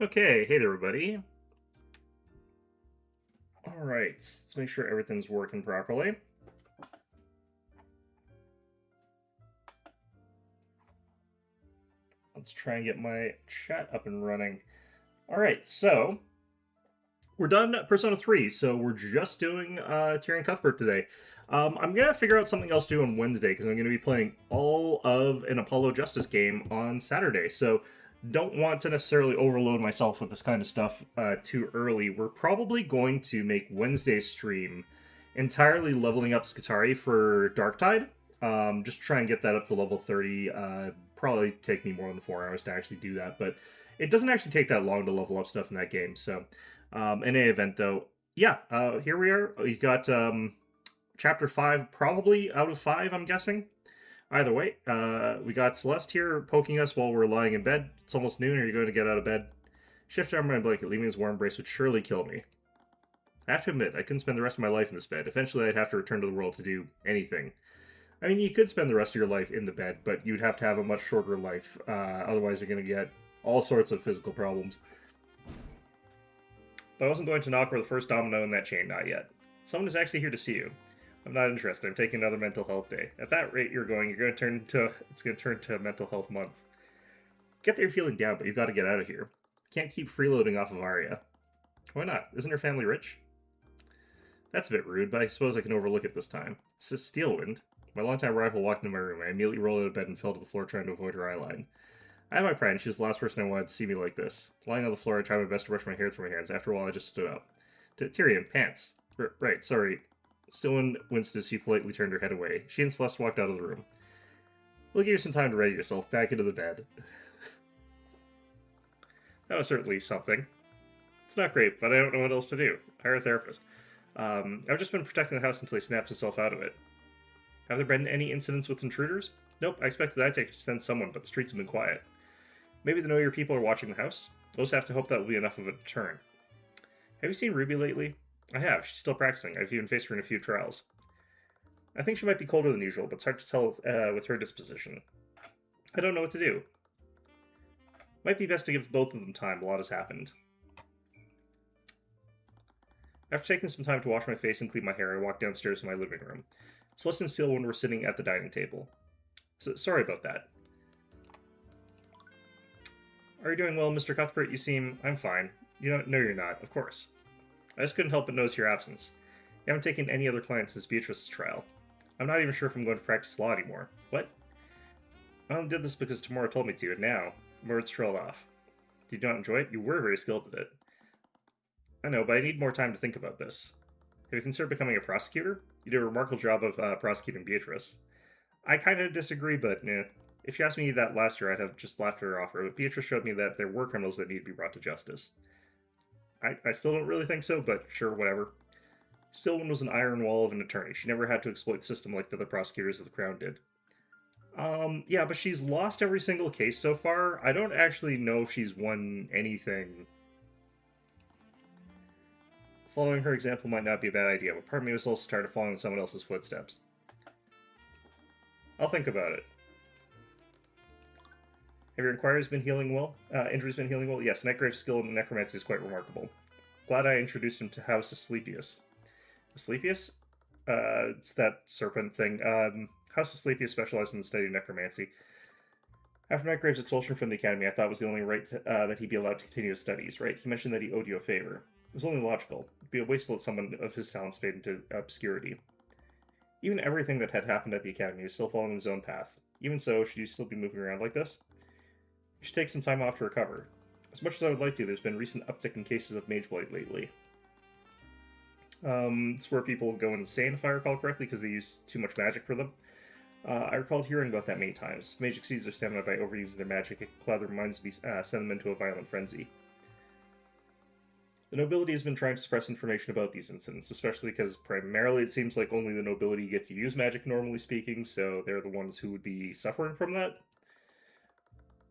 Okay, hey there, everybody. All right, let's make sure everything's working properly. Let's try and get my chat up and running. All right, so we're done Persona 3, so we're just doing Tyrion Cuthbert today. I'm going to figure out something else to do on Wednesday because I'm going to be playing all of an Apollo Justice game on Saturday. So don't want to necessarily overload myself with this kind of stuff too early. We're probably going to make Wednesday's stream entirely leveling up Skatari for Darktide. Just try and get that up to level 30. Probably take me more than 4 hours to actually do that, but it doesn't actually take that long to level up stuff in that game. So, in any event, though, yeah, here we are. You got chapter 5, probably out of 5, I'm guessing. Either way, we got Celeste here poking us while we're lying in bed. It's almost noon. Are you going to get out of bed? Shift arm my blanket, leaving his warm embrace would surely kill me. I have to admit, I couldn't spend the rest of my life in this bed. Eventually, I'd have to return to the world to do anything. I mean, you could spend the rest of your life in the bed, but you'd have to have a much shorter life. Otherwise, you're going to get all sorts of physical problems. But I wasn't going to knock over the first domino in that chain, not yet. Someone is actually here to see you. I'm not interested. I'm taking another mental health day. At that rate you're going to turn to it's going to turn to a mental health month. Get that you're feeling down, but you've got to get out of here. Can't keep freeloading off of Arya. Why not? Isn't her family rich? That's a bit rude, but I suppose I can overlook it this time. This is Steelwind. My longtime rival walked into my room. I immediately rolled out of bed and fell to the floor trying to avoid her eyeline. I had my pride, and she was the last person I wanted to see me like this. Lying on the floor, I tried my best to brush my hair through my hands. After a while, I just stood up. Tyrion, pants. Right, sorry. Stillwind winced as she politely turned her head away. She and Celeste walked out of the room. We'll give you some time to ready yourself. Back into the bed. That was certainly something. It's not great, but I don't know what else to do. Hire a therapist. I've just been protecting the house until he snapped himself out of it. Have there been any incidents with intruders? Nope, I expected that to send someone, but the streets have been quiet. Maybe the Know Your People are watching the house? We'll just have to hope that will be enough of a deterrent. Have you seen Ruby lately? I have. She's still practicing. I've even faced her in a few trials. I think she might be colder than usual, but it's hard to tell with her disposition. I don't know what to do. Might be best to give both of them time. A lot has happened. After taking some time to wash my face and clean my hair, I walked downstairs to my living room. Celeste and Steelwind were sitting at the dining table. Sorry about that. Are you doing well, Mr. Cuthbert? You seem... I'm fine. No, you're not. Of course. I just couldn't help but notice your absence. You haven't taken any other clients since Beatrice's trial. I'm not even sure if I'm going to practice law anymore. What? I only did this because Tamora told me to, and now, words trailed off. Did you not enjoy it? You were very skilled at it. I know, but I need more time to think about this. Have you considered becoming a prosecutor? You did a remarkable job of prosecuting Beatrice. I kind of disagree, but nah. If she asked me that last year, I'd have just laughed at her offer, but Beatrice showed me that there were criminals that need to be brought to justice. I still don't really think so, but sure, whatever. Stillman was an iron wall of an attorney. She never had to exploit the system like the other prosecutors of the Crown did. Yeah, but she's lost every single case so far. I don't actually know if she's won anything. Following her example might not be a bad idea, but part of me was also tired of following in someone else's footsteps. I'll think about it. Have your inquiries been healing well? Injuries been healing well? Yes, Nightgrave's skill in necromancy is quite remarkable. Glad I introduced him to House Asclepius. Asclepius? It's that serpent thing. House Asclepius specialized in the study of necromancy. After Nightgrave's expulsion from the academy, I thought it was the only right that he be allowed to continue his studies, right? He mentioned that he owed you a favor. It was only logical. It'd be a waste to let someone of his talents fade into obscurity. Even everything that had happened at the academy was still following his own path. Even so, should you still be moving around like this? You should take some time off to recover. As much as I would like to, there's been recent uptick in cases of mage blight lately. It's where people go insane, if I recall correctly, because they use too much magic for them. I recalled hearing about that many times. Mage exceeds their stamina by overusing their magic. It can cloud their minds and send them into a violent frenzy. The nobility has been trying to suppress information about these incidents, especially because primarily it seems like only the nobility get to use magic, normally speaking, so they're the ones who would be suffering from that.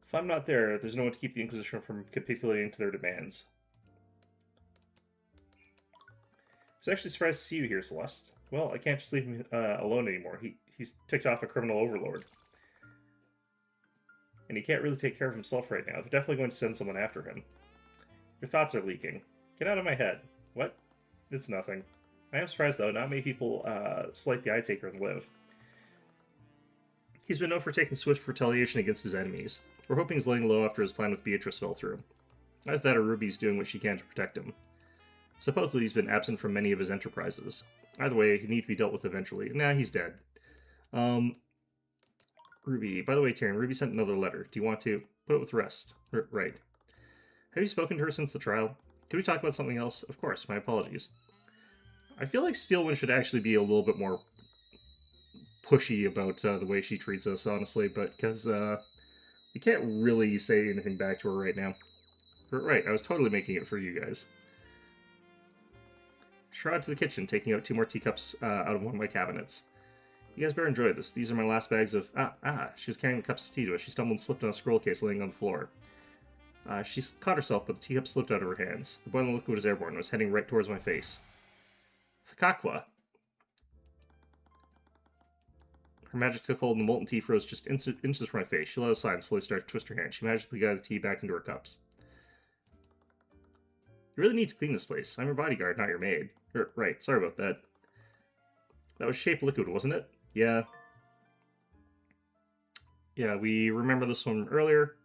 If I'm not there, there's no one to keep the Inquisition from capitulating to their demands. I was actually surprised to see you here, Celeste. Well, I can't just leave him alone anymore. He's ticked off a criminal overlord. And he can't really take care of himself right now. They're definitely going to send someone after him. Your thoughts are leaking. Get out of my head. What? It's nothing. I am surprised, though. Not many people slight the Eye Taker and live. He's been known for taking swift retaliation against his enemies. We're hoping he's laying low after his plan with Beatrice fell through. Either that or Ruby's doing what she can to protect him. Supposedly he's been absent from many of his enterprises. Either way, he'd need to be dealt with eventually. Nah, he's dead. Ruby. By the way, Tyrion, Ruby sent another letter. Do you want to put it with rest? Right. Have you spoken to her since the trial? Could we talk about something else? Of course, my apologies. I feel like Steelwind should actually be a little bit more pushy about the way she treats us, honestly, but because we can't really say anything back to her right now. Right, I was totally making it for you guys. Shroud to the kitchen, taking out 2 more teacups out of one of my cabinets. You guys better enjoy this. These are my last bags of... She was carrying the cups of tea to us. She stumbled and slipped on a scroll case laying on the floor. She caught herself, but the teacup slipped out of her hands. The boiling liquid was airborne and was heading right towards my face. Fakakwa. Her magic took hold and the molten tea froze just inches from my face. She let it aside and slowly started to twist her hand. She magically got the tea back into her cups. You really need to clean this place. I'm your bodyguard, not your maid. Right, sorry about that. That was shape liquid, wasn't it? Yeah. Yeah, we remember this one earlier.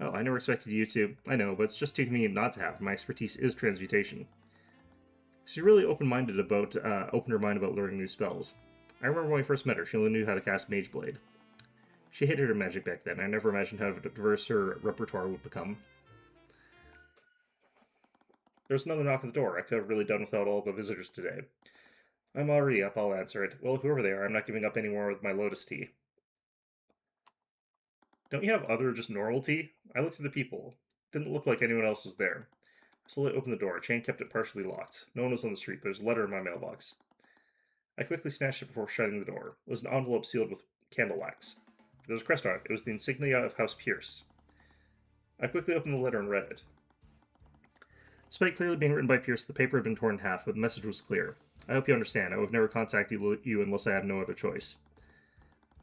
Oh, I never expected you to. I know, but it's just too convenient not to have. My expertise is transmutation. She's really open-minded about, opened her mind about learning new spells. I remember when I first met her, she only knew how to cast Mage Blade. She hated her magic back then. I never imagined how diverse her repertoire would become. There's another knock on the door. I could have really done without all the visitors today. I'm already up, I'll answer it. Well, whoever they are, I'm not giving up any more with my lotus tea. Don't you have other, just normal tea? I looked at the people. Didn't look like anyone else was there. I slowly opened the door. Chain kept it partially locked. No one was on the street. There's a letter in my mailbox. I quickly snatched it before shutting the door. It was an envelope sealed with candle wax. There was a crest on it. It was the insignia of House Pierce. I quickly opened the letter and read it. Despite clearly being written by Pierce, the paper had been torn in half, but the message was clear. I hope you understand. I would have never contacted you unless I had no other choice.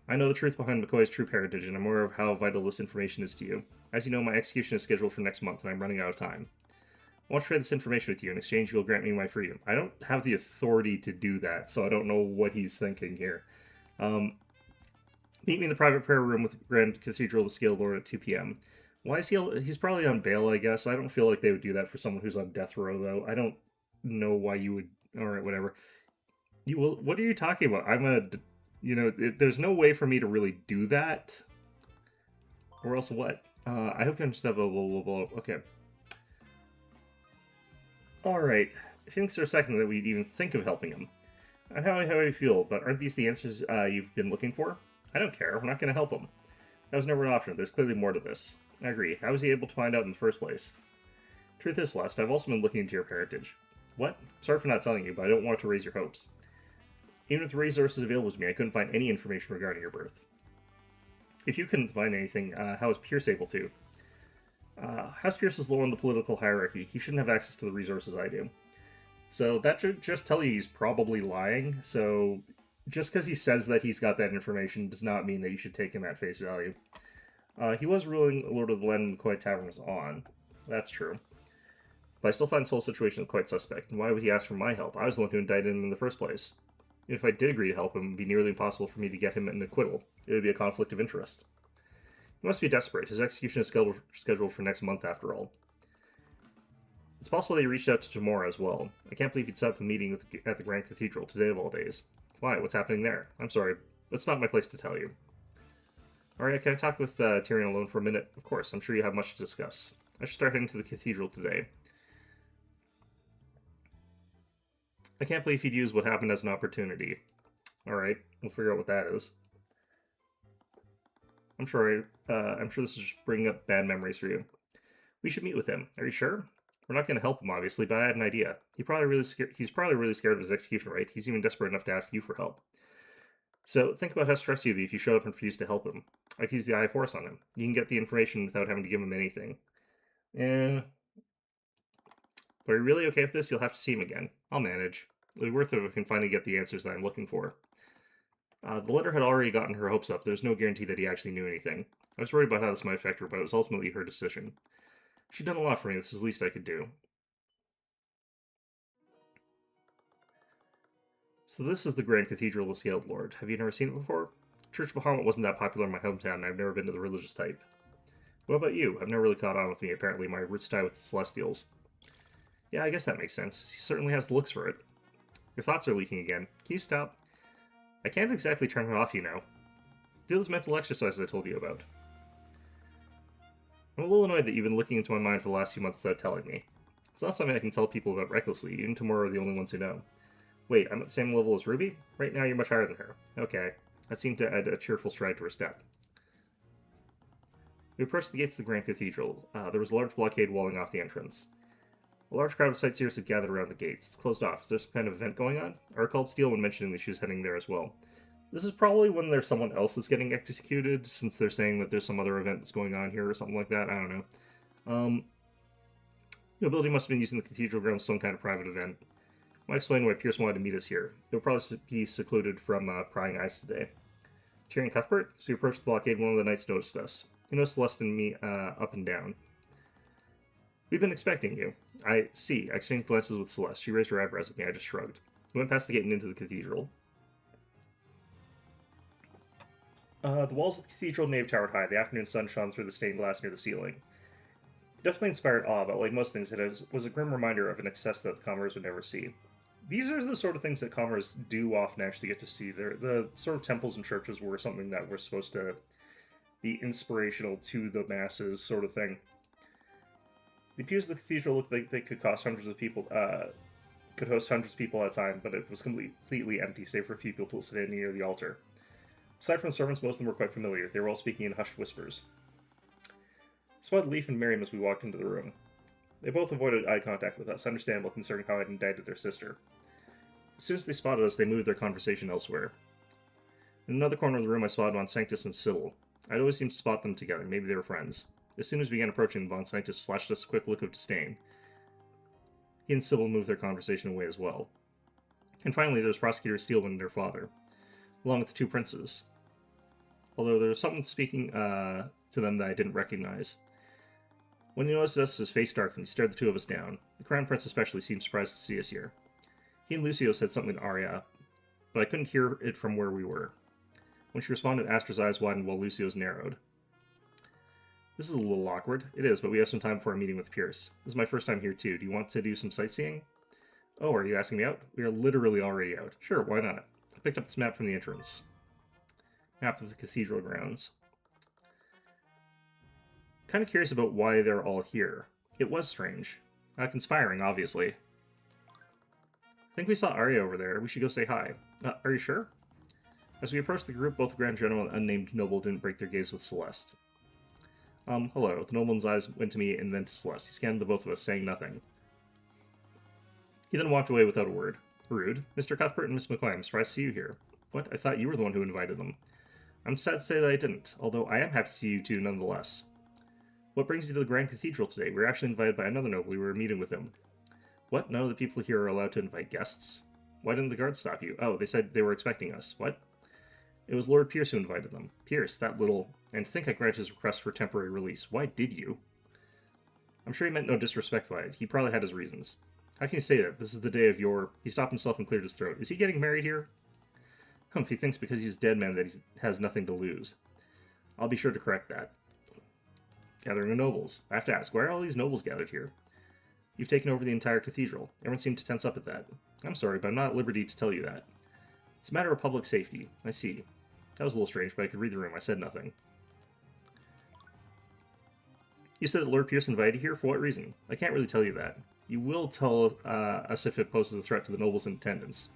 I know the truth behind McCoy's true parentage, and I'm aware of how vital this information is to you. As you know, my execution is scheduled for next month, and I'm running out of time. I want to trade this information with you. In exchange, you'll grant me my freedom. I don't have the authority to do that, so I don't know what he's thinking here. Meet me in the private prayer room with the Grand Cathedral of the Scale Lord at 2 p.m. Why is he... He's probably on bail, I guess. I don't feel like they would do that for someone who's on death row, though. I don't know why you would... Alright, whatever. You will... What are you talking about? I'm a... You know, there's no way for me to really do that. Or else what? I hope you understand, blah, blah, blah, blah. Okay. Alright. It thinks for a second that we'd even think of helping him. And how I feel, but aren't these the answers you've been looking for? I don't care. We're not going to help him. That was never an option. There's clearly more to this. I agree. How was he able to find out in the first place? Truth is, Celeste, I've also been looking into your parentage. What? Sorry for not telling you, but I don't want to raise your hopes. Even with the resources available to me, I couldn't find any information regarding your birth. If you couldn't find anything, how was Pierce able to? House Pierce is low on the political hierarchy. He shouldn't have access to the resources I do. So that should just tell you he's probably lying. So just because he says that he's got that information does not mean that you should take him at face value. He was ruling Lord of the Land and McCoy Tavern was on. That's true. But I still find this whole situation quite suspect. And why would he ask for my help? I was the one who indicted him in the first place. If I did agree to help him, it would be nearly impossible for me to get him an acquittal. It would be a conflict of interest. He must be desperate. His execution is scheduled for next month, after all. It's possible that he reached out to Tamora as well. I can't believe he'd set up a meeting at the Grand Cathedral, today of all days. Why? What's happening there? I'm sorry. That's not my place to tell you. Alright, can I talk with Tyrion alone for a minute? Of course, I'm sure you have much to discuss. I should start heading to the cathedral today. I can't believe he'd use what happened as an opportunity. Alright, we'll figure out what that is. I'm sure this is just bringing up bad memories for you. We should meet with him. Are you sure? We're not going to help him, obviously, but I had an idea. He's probably really scared of his execution, right? He's even desperate enough to ask you for help. So think about how stressed you'd be if you showed up and refused to help him. I could use the Eye of Force on him. You can get the information without having to give him anything. Yeah. But are you really okay with this? You'll have to see him again. I'll manage. It'll be worth it if I can finally get the answers that I'm looking for. The letter had already gotten her hopes up. There's no guarantee that he actually knew anything. I was worried about how this might affect her, but it was ultimately her decision. She'd done a lot for me. This is the least I could do. So this is the Grand Cathedral of the Scaled Lord. Have you never seen it before? Church Bahamut wasn't that popular in my hometown, and I've never been to the religious type. What about you? I've never really caught on with me, apparently. My roots tie with the Celestials. Yeah, I guess that makes sense. He certainly has the looks for it. Your thoughts are leaking again. Can you stop? I can't exactly turn it off, you know. Do those mental exercises I told you about. I'm a little annoyed that you've been looking into my mind for the last few months without telling me. It's not something I can tell people about recklessly. You and Tomorrow are the only ones who know. Wait, I'm at the same level as Ruby? Right now you're much higher than her. Okay. That seemed to add a cheerful stride to her step. We approached the gates of the Grand Cathedral. There was a large blockade walling off the entrance. A large crowd of sightseers had gathered around the gates. It's closed off. Is there some kind of event going on? I recalled Steele when mentioning that she was heading there as well. This is probably when there's someone else that's getting executed, since they're saying that there's some other event that's going on here or something like that. I don't know. Nobility must have been using the cathedral grounds for some kind of private event. I'll explain why Pierce wanted to meet us here. It will probably be secluded from prying eyes today. Tyrion Cuthbert? So we approached the blockade, one of the knights noticed us. He noticed Celeste and me up and down. We've been expecting you. I see. I exchanged glances with Celeste. She raised her eyebrows at me. I just shrugged. We went past the gate and into the cathedral. The walls of the cathedral nave towered high. The afternoon sun shone through the stained glass near the ceiling. It definitely inspired awe, but like most things, it was a grim reminder of an excess that the commoners would never see. These are the sort of things that commoners do often actually get to see. The sort of temples and churches were something that were supposed to be inspirational to the masses, sort of thing. The pews of the cathedral looked like they could host hundreds of people at a time, but it was completely empty, save for a few people standing near the altar. Aside from the servants, most of them were quite familiar. They were all speaking in hushed whispers. I spotted Leaf and Miriam as we walked into the room. They both avoided eye contact with us, understandable considering how I'd indicted their sister. As soon as they spotted us, they moved their conversation elsewhere. In another corner of the room, I spotted Von Sanctus and Sybil. I'd always seemed to spot them together. Maybe they were friends. As soon as we began approaching, Von Sanctus flashed us a quick look of disdain. He and Sybil moved their conversation away as well. And finally, there was Prosecutor Steelman and their father, along with the two princes. Although there was someone speaking to them that I didn't recognize. When he noticed us, his face darkened. He stared the two of us down. The Crown Prince especially seemed surprised to see us here. He and Lucio said something to Arya, but I couldn't hear it from where we were. When she responded, Astra's eyes widened while Lucio's narrowed. This is a little awkward. It is, but we have some time before our meeting with Pierce. This is my first time here too. Do you want to do some sightseeing? Oh, are you asking me out? We are literally already out. Sure, why not? I picked up this map from the entrance. Map of the cathedral grounds. Kind of curious about why they're all here. It was strange. Conspiring, obviously. I think we saw Arya over there. We should go say hi. Are you sure? As we approached the group, both the Grand General and unnamed noble didn't break their gaze with Celeste. Hello. The nobleman's eyes went to me and then to Celeste. He scanned the both of us, saying nothing. He then walked away without a word. Rude. Mr. Cuthbert and Miss McCoy, I'm surprised to see you here. What? I thought you were the one who invited them. I'm sad to say that I didn't, although I am happy to see you two nonetheless. What brings you to the Grand Cathedral today? We were actually invited by another noble. We were meeting with him. What? None of the people here are allowed to invite guests? Why didn't the guards stop you? Oh, they said they were expecting us. What? It was Lord Pierce who invited them. Pierce, that little... And to think I granted his request for temporary release. Why did you? I'm sure he meant no disrespect by it. He probably had his reasons. How can you say that? This is the day of your... He stopped himself and cleared his throat. Is he getting married here? Humph, he thinks because he's a dead man that he has nothing to lose. I'll be sure to correct that. Gathering of nobles. I have to ask, why are all these nobles gathered here? You've taken over the entire cathedral. Everyone seemed to tense up at that. I'm sorry, but I'm not at liberty to tell you that. It's a matter of public safety. I see. That was a little strange, but I could read the room. I said nothing. You said that Lord Pierce invited you here? For what reason? I can't really tell you that. You will tell us if it poses a threat to the nobles in attendance.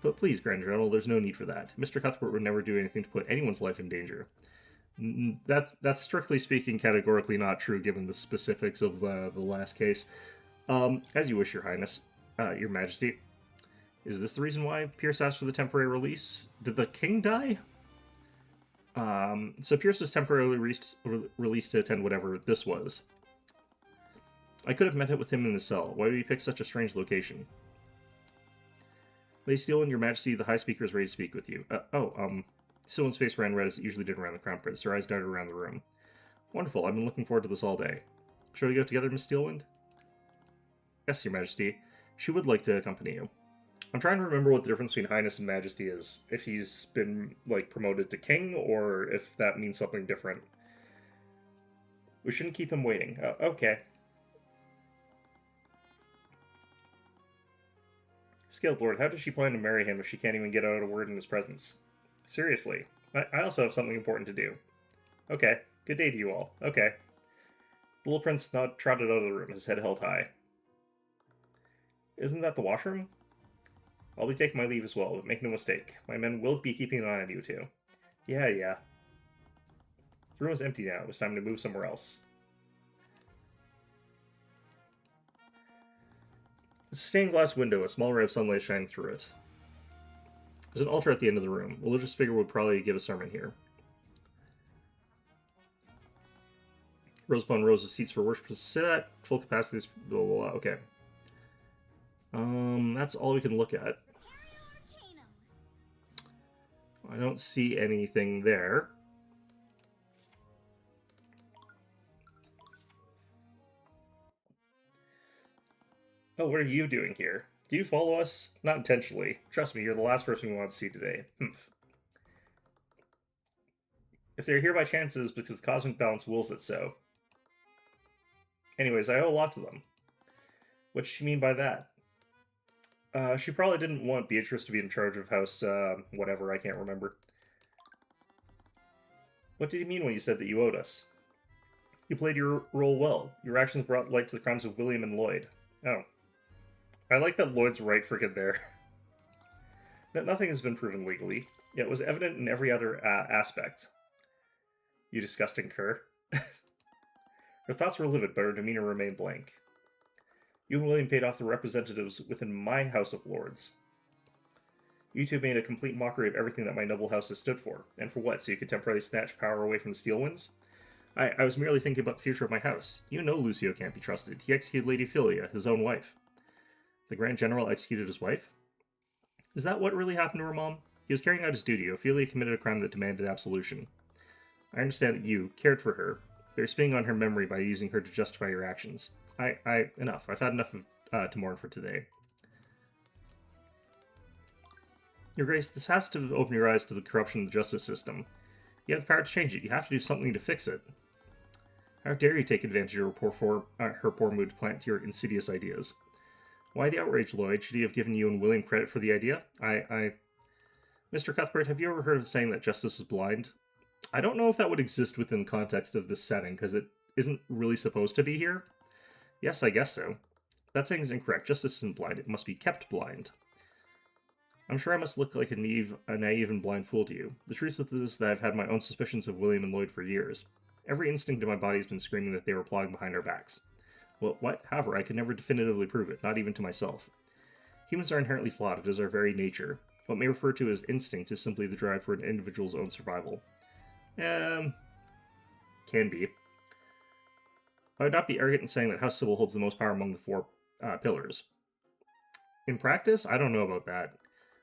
But please, Grand General, there's no need for that. Mr. Cuthbert would never do anything to put anyone's life in danger. That's strictly speaking categorically not true, given the specifics of the last case. As you wish, Your Highness, Your Majesty. Is this the reason why Pierce asked for the temporary release? Did the king die? So Pierce was temporarily released to attend whatever this was. I could have met with him in his cell. Why did he pick such a strange location? Lady Steelman, Your Majesty, the High Speaker is ready to speak with you. Steelman's face ran red as it usually did around the Crown Prince. Her eyes darted around the room. Wonderful, I've been looking forward to this all day. Shall we go together, Miss Steelwind? Yes, Your Majesty. She would like to accompany you. I'm trying to remember what the difference between Highness and Majesty is. If he's been, like, promoted to King, or if that means something different. We shouldn't keep him waiting. Okay. Scaled Lord, how does she plan to marry him if she can't even get out a word in his presence? Seriously. I also have something important to do. Okay. Good day to you all. Okay. The little prince trotted out of the room, his head held high. Isn't that the washroom? I'll be taking my leave as well, but make no mistake. My men will be keeping an eye on you two. Yeah. The room is empty now. It was time to move somewhere else. The stained glass window, a small ray of sunlight shining through it. There's an altar at the end of the room. A religious figure would probably give a sermon here. Rows upon rows of seats for worshippers to sit at, full capacities, blah, blah, blah. Okay. That's all we can look at. I don't see anything there. Oh, what are you doing here? Do you follow us? Not intentionally. Trust me, you're the last person we want to see today. Humph. If they're here by chance, it is because the cosmic balance wills it so. Anyways, I owe a lot to them. What does she mean by that? She probably didn't want Beatrice to be in charge of House, whatever, I can't remember. What did you mean when you said that you owed us? You played your role well. Your actions brought light to the crimes of William and Lloyd. Oh. I like that Lloyd's right freaking there. Nothing has been proven legally. Yet it was evident in every other aspect. You disgusting cur. Her thoughts were livid, but her demeanor remained blank. You and William paid off the representatives within my House of Lords. You two made a complete mockery of everything that my noble house has stood for. And for what? So you could temporarily snatch power away from the Steelwinds? I was merely thinking about the future of my house. You know Lucio can't be trusted. He executed Lady Philia, his own wife. The Grand General executed his wife? Is that what really happened to her mom? He was carrying out his duty. Ophelia committed a crime that demanded absolution. I understand that you cared for her. They're spinning on her memory by using her to justify your actions. Enough. I've had enough to mourn for today. Your Grace, this has to open your eyes to the corruption of the justice system. You have the power to change it. You have to do something to fix it. How dare you take advantage of her poor mood to plant your insidious ideas? Why the outrage, Lloyd? Should he have given you and William credit for the idea? Mr. Cuthbert, have you ever heard of saying that justice is blind? I don't know if that would exist within the context of this setting, because it isn't really supposed to be here. Yes, I guess so. That saying is incorrect. Justice isn't blind. It must be kept blind. I'm sure I must look like a naive and blind fool to you. The truth is that I've had my own suspicions of William and Lloyd for years. Every instinct in my body has been screaming that they were plotting behind our backs. Well, however, I could never definitively prove it, not even to myself. Humans are inherently flawed. It is our very nature. What may refer to as instinct is simply the drive for an individual's own survival. Can be. I would not be arrogant in saying that House Sybil holds the most power among the four pillars. In practice, I don't know about that.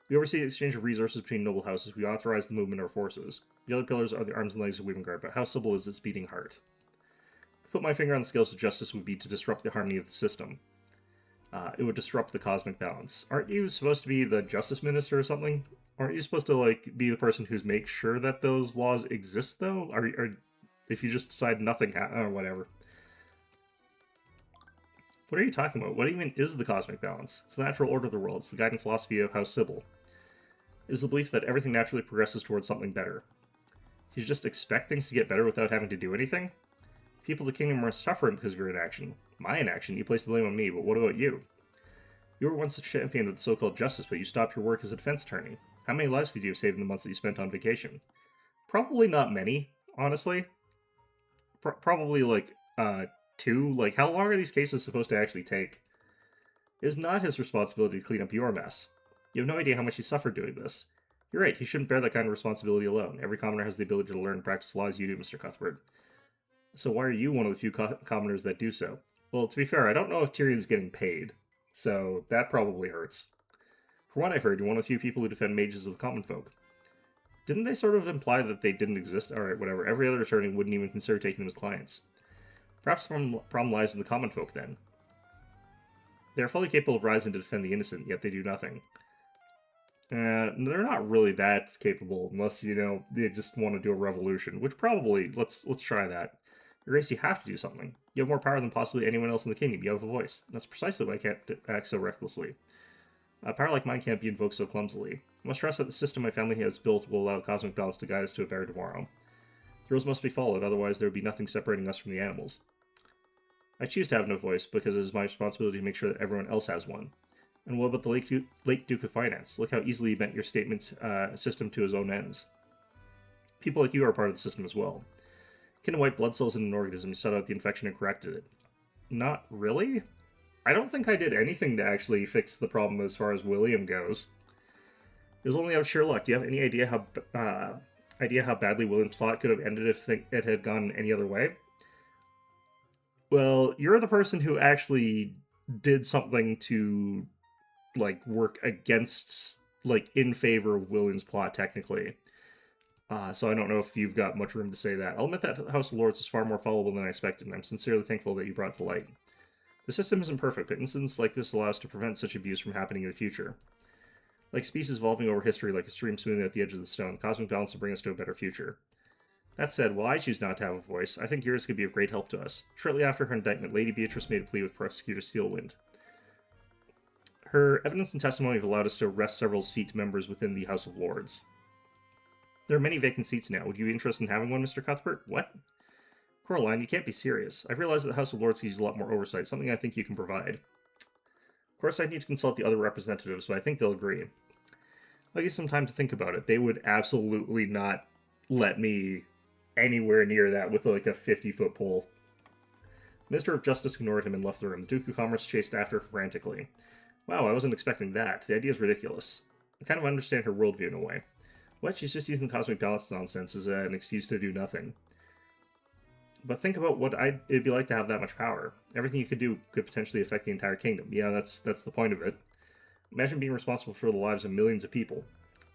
We oversee the exchange of resources between noble houses. We authorize the movement of our forces. The other pillars are the arms and legs of Weaving Guard, but House Sybil is its beating heart. To put my finger on the scales of justice would be to disrupt the harmony of the system. It would disrupt the cosmic balance. Aren't you supposed to be the Justice Minister or something? Aren't you supposed to, like, be the person who's make sure that those laws exist, though? Or if you just decide nothing or whatever. What are you talking about? What even is the cosmic balance? It's the natural order of the world. It's the guiding philosophy of House Sybil. It is the belief that everything naturally progresses towards something better. You just expect things to get better without having to do anything? People of the kingdom are suffering because of your inaction. My inaction? You place the blame on me, but what about you? You were once a champion of the so-called justice, but you stopped your work as a defense attorney. How many lives did you have saved in the months that you spent on vacation? Probably not many, honestly. Probably, like, 2. Like, how long are these cases supposed to actually take? It is not his responsibility to clean up your mess. You have no idea how much he suffered doing this. You're right, he shouldn't bear that kind of responsibility alone. Every commoner has the ability to learn and practice law as you do, Mr. Cuthbert. So why are you one of the few commoners that do so? Well, to be fair, I don't know if Tyrion's getting paid, so that probably hurts. From what I've heard, you're one of the few people who defend mages of the common folk. Didn't they sort of imply that they didn't exist? Alright, whatever. Every other attorney wouldn't even consider taking them as clients. Perhaps the problem lies in the common folk, then. They are fully capable of rising to defend the innocent, yet they do nothing. They're not really that capable, unless, you know, they just want to do a revolution, which probably, let's try that. Your race, you have to do something. You have more power than possibly anyone else in the kingdom. You have a voice. That's precisely why I can't act so recklessly. Power like mine can't be invoked so clumsily. I must trust that the system my family has built will allow cosmic balance to guide us to a better tomorrow. The rules must be followed, otherwise there would be nothing separating us from the animals. I choose to have no voice, because it is my responsibility to make sure that everyone else has one. And what about the late Duke of Finance? Look how easily he bent your statement system to his own ends. People like you are part of the system as well. Kin to white blood cells in an organism, you sought out the infection and corrected it. Not really? I don't think I did anything to actually fix the problem as far as William goes. It was only out of sheer luck. Do you have any idea how badly William's plot could have ended if it had gone any other way? Well, you're the person who actually did something to, like, work against, like, in favor of William's plot, technically. So I don't know if you've got much room to say that. I'll admit that the House of Lords is far more followable than I expected, and I'm sincerely thankful that you brought it to light. The system isn't perfect, but incidents like this allow us to prevent such abuse from happening in the future. Like species evolving over history like a stream smoothing at the edge of the stone, cosmic balance will bring us to a better future. That said, while I choose not to have a voice, I think yours could be of great help to us. Shortly after her indictment, Lady Beatrice made a plea with Prosecutor Steelwind. Her evidence and testimony have allowed us to arrest several seat members within the House of Lords. There are many vacant seats now. Would you be interested in having one, Mr. Cuthbert? What? Coraline, you can't be serious. I've realized that the House of Lords needs a lot more oversight, something I think you can provide. Of course, I need to consult the other representatives, but I think they'll agree. I'll give you some time to think about it. They would absolutely not let me anywhere near that with, like, a 50-foot pole. The Minister of Justice ignored him and left the room. The Duke of Commerce chased after her frantically. Wow, I wasn't expecting that. The idea is ridiculous. I kind of understand her worldview in a way. What? She's just using cosmic balance nonsense as an excuse to do nothing. But think about what it'd be like to have that much power. Everything you could do could potentially affect the entire kingdom. Yeah, that's the point of it. Imagine being responsible for the lives of millions of people.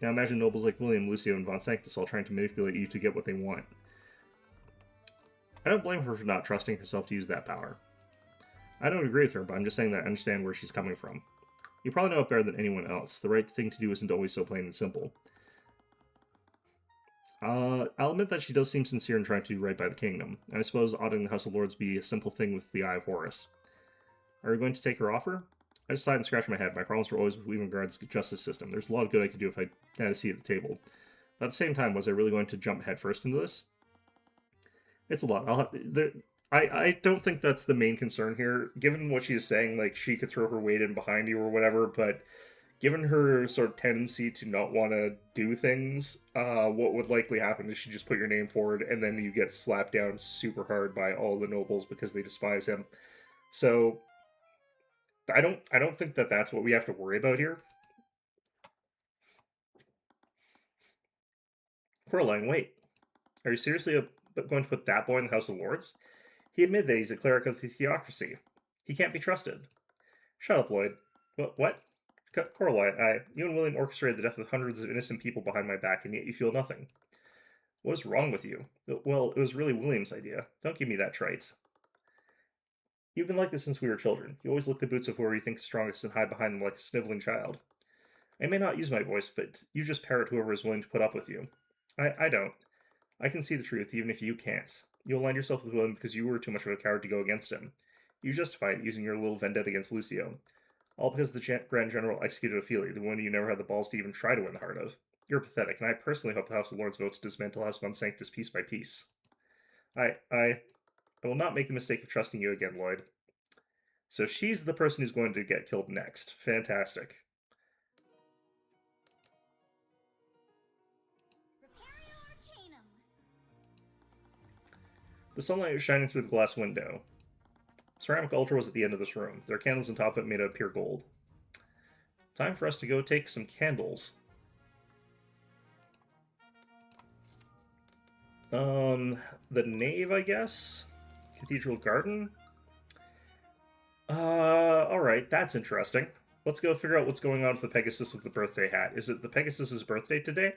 Now imagine nobles like William, Lucio, and Von Sanctus all trying to manipulate you to get what they want. I don't blame her for not trusting herself to use that power. I don't agree with her, but I'm just saying that I understand where she's coming from. You probably know it better than anyone else. The right thing to do isn't always so plain and simple. I'll admit that she does seem sincere in trying to do right by the kingdom, and I suppose auditing the House of Lords be a simple thing with the Eye of Horus. Are you going to take her offer? I just sighed and scratched my head. My problems were always with Weaving Guard's justice system. There's a lot of good I could do if I had a seat at the table. But at the same time, was I really going to jump headfirst into this? It's a lot. I don't think that's the main concern here. Given what she is saying, like, she could throw her weight in behind you or whatever, but given her sort of tendency to not want to do things, what would likely happen is she just put your name forward, and then you get slapped down super hard by all the nobles because they despise him. So I don't think that that's what we have to worry about here. Coraline, wait. Are you seriously going to put that boy in the House of Lords? He admitted that he's a cleric of the theocracy. He can't be trusted. Shut up, Lloyd. What? Coraline, you and William orchestrated the death of hundreds of innocent people behind my back, and yet you feel nothing. What is wrong with you? Well, it was really William's idea. Don't give me that trite. You've been like this since we were children. You always lick the boots of whoever you think is strongest and hide behind them like a sniveling child. I may not use my voice, but you just parrot whoever is willing to put up with you. I don't. I can see the truth, even if you can't. You aligned yourself with William because you were too much of a coward to go against him. You justified using your little vendetta against Lucio. All because the Grand General executed Ophelia, the one you never had the balls to even try to win the heart of. You're pathetic, and I personally hope the House of Lords votes to dismantle House Von Sanctus piece by piece. I will not make the mistake of trusting you again, Lloyd. So she's the person who's going to get killed next. Fantastic. The sunlight was shining through the glass window. A ceramic altar was at the end of this room. There are candles on top of it made of pure gold. Time for us to go take some candles. The nave, I guess? Cathedral Garden? Alright, that's interesting. Let's go figure out what's going on with the Pegasus with the birthday hat. Is it the Pegasus's birthday today?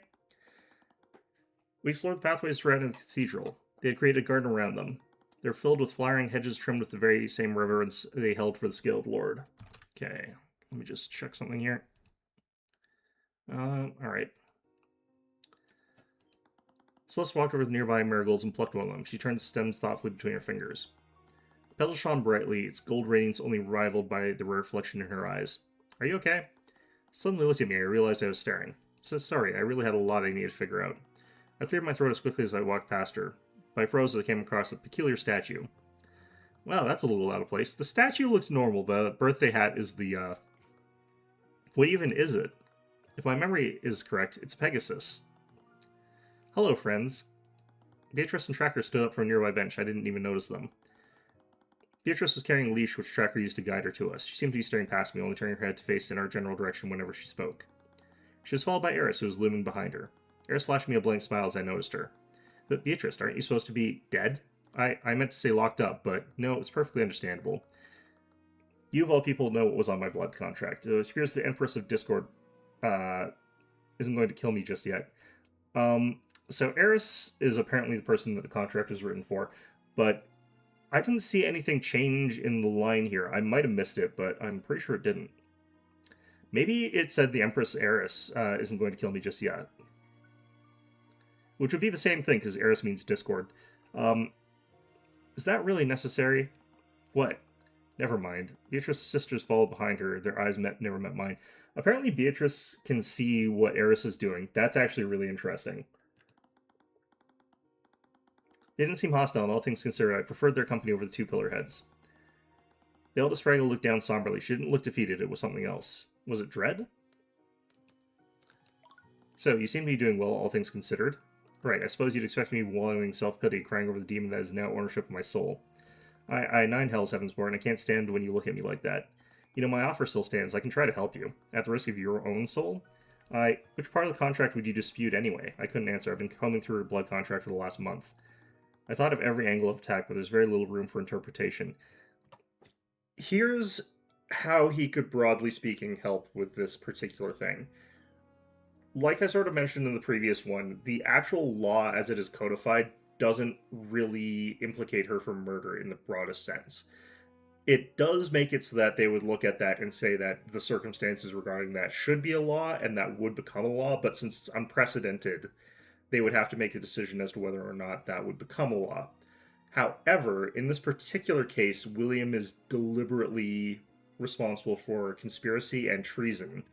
We explored the pathways surrounding the cathedral. They had created a garden around them. They're filled with flowering hedges trimmed with the very same reverence they held for the skilled lord. Okay, let me just check something here. Alright. Celeste walked over to the nearby marigolds and plucked one of them. She turned the stems thoughtfully between her fingers. The petals shone brightly, its gold radiance only rivaled by the rare reflection in her eyes. Are you okay? Suddenly looked at me. I realized I was staring. Sorry, I really had a lot I needed to figure out. I cleared my throat as quickly as I walked past her. I froze as I came across a peculiar statue. Wow, that's a little out of place. The statue looks normal. The birthday hat is the, What even is it? If my memory is correct, it's Pegasus. Hello, friends. Beatrice and Tracker stood up from a nearby bench. I didn't even notice them. Beatrice was carrying a leash which Tracker used to guide her to us. She seemed to be staring past me, only turning her head to face in our general direction whenever she spoke. She was followed by Eris, who was looming behind her. Eris flashed me a blank smile as I noticed her. But Beatrice, aren't you supposed to be dead? I meant to say locked up, but no, it's perfectly understandable. You of all people know what was on my blood contract. It appears the Empress of Discord isn't going to kill me just yet. So Eris is apparently the person that the contract was written for, but I didn't see anything change in the line here. I might have missed it, but I'm pretty sure it didn't. Maybe it said the Empress Eris isn't going to kill me just yet. Which would be the same thing, because Eris means Discord. Is that really necessary? What? Never mind. Beatrice's sisters followed behind her. Their eyes never met mine. Apparently Beatrice can see what Eris is doing. That's actually really interesting. They didn't seem hostile, and all things considered, I preferred their company over the two pillar heads. The eldest Fraggle looked down somberly. She didn't look defeated. It was something else. Was it dread? So, you seem to be doing well, all things considered. Right, I suppose you'd expect me wallowing self-pity, crying over the demon that is now ownership of my soul. I nine hells, Heavensborn, I can't stand when you look at me like that. You know, my offer still stands. I can try to help you. At the risk of your own soul? Which part of the contract would you dispute anyway? I couldn't answer. I've been combing through her blood contract for the last month. I thought of every angle of attack, but there's very little room for interpretation. Here's how he could, broadly speaking, help with this particular thing. Like I sort of mentioned in the previous one, the actual law as it is codified doesn't really implicate her for murder in the broadest sense. It does make it so that they would look at that and say that the circumstances regarding that should be a law and that would become a law, but since it's unprecedented, they would have to make a decision as to whether or not that would become a law. However, in this particular case, William is deliberately responsible for conspiracy and treason.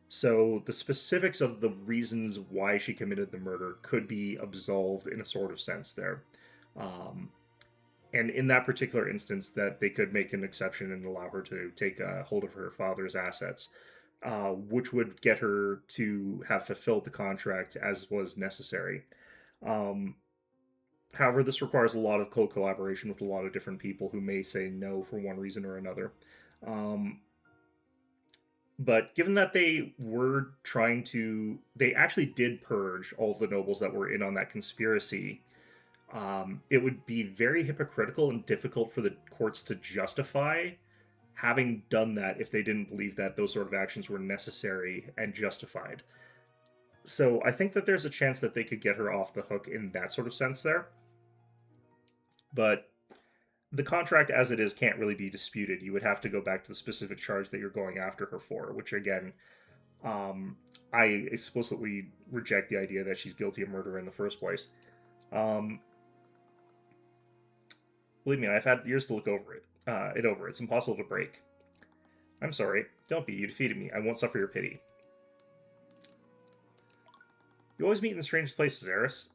So the specifics of the reasons why she committed the murder could be absolved in a sort of sense there. And in that particular instance, that they could make an exception and allow her to take hold of her father's assets, which would get her to have fulfilled the contract as was necessary. However, this requires a lot of collaboration with a lot of different people who may say no for one reason or another. But given that they were trying to... They actually did purge all of the nobles that were in on that conspiracy. It would be very hypocritical and difficult for the courts to justify having done that if they didn't believe that those sort of actions were necessary and justified. So I think that there's a chance that they could get her off the hook in that sort of sense there. But the contract as it is can't really be disputed. You would have to go back to the specific charge that you're going after her for, which again, I explicitly reject the idea that she's guilty of murder in the first place. Believe me, I've had years to look over it. It's impossible to break. I'm sorry. Don't be. You defeated me. I won't suffer your pity. You always meet in the strangest places, Eris.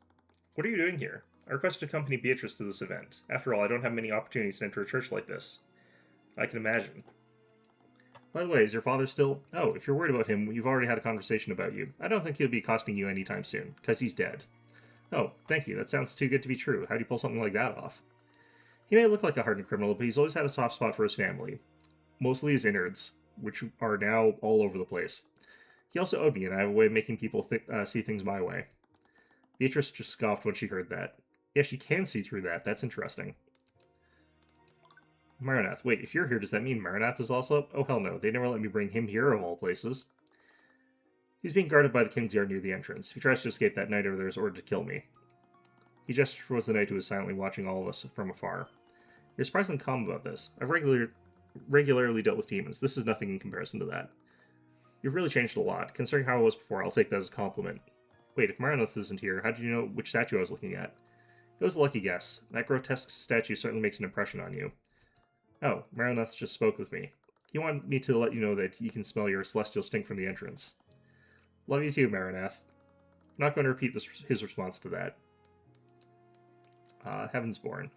What are you doing here? I request to accompany Beatrice to this event. After all, I don't have many opportunities to enter a church like this. I can imagine. By the way, is your father still... Oh, if you're worried about him, you've already had a conversation about you. I don't think he'll be accosting you anytime soon, because he's dead. Oh, thank you. That sounds too good to be true. How do you pull something like that off? He may look like a hardened criminal, but he's always had a soft spot for his family. Mostly his innards, which are now all over the place. He also owed me, and I have a way of making people see things my way. Beatrice just scoffed when she heard that. Yeah, she can see through that. That's interesting. Maranath. Wait, if you're here, does that mean Maranath is also... Oh, hell no. They never let me bring him here, of all places. He's being guarded by the King's Guard near the entrance. If he tries to escape, that knight over there is ordered to kill me. He gestured towards the knight who was silently watching all of us from afar. You're surprisingly calm about this. I've regularly dealt with demons. This is nothing in comparison to that. You've really changed a lot. Considering how I was before, I'll take that as a compliment. Wait, if Maraneth isn't here, how did you know which statue I was looking at? It was a lucky guess. That grotesque statue certainly makes an impression on you. Oh, Maraneth just spoke with me. He wanted me to let you know that you can smell your celestial stink from the entrance. Love you too, Maraneth. I'm not going to repeat his response to that. Heavensborn.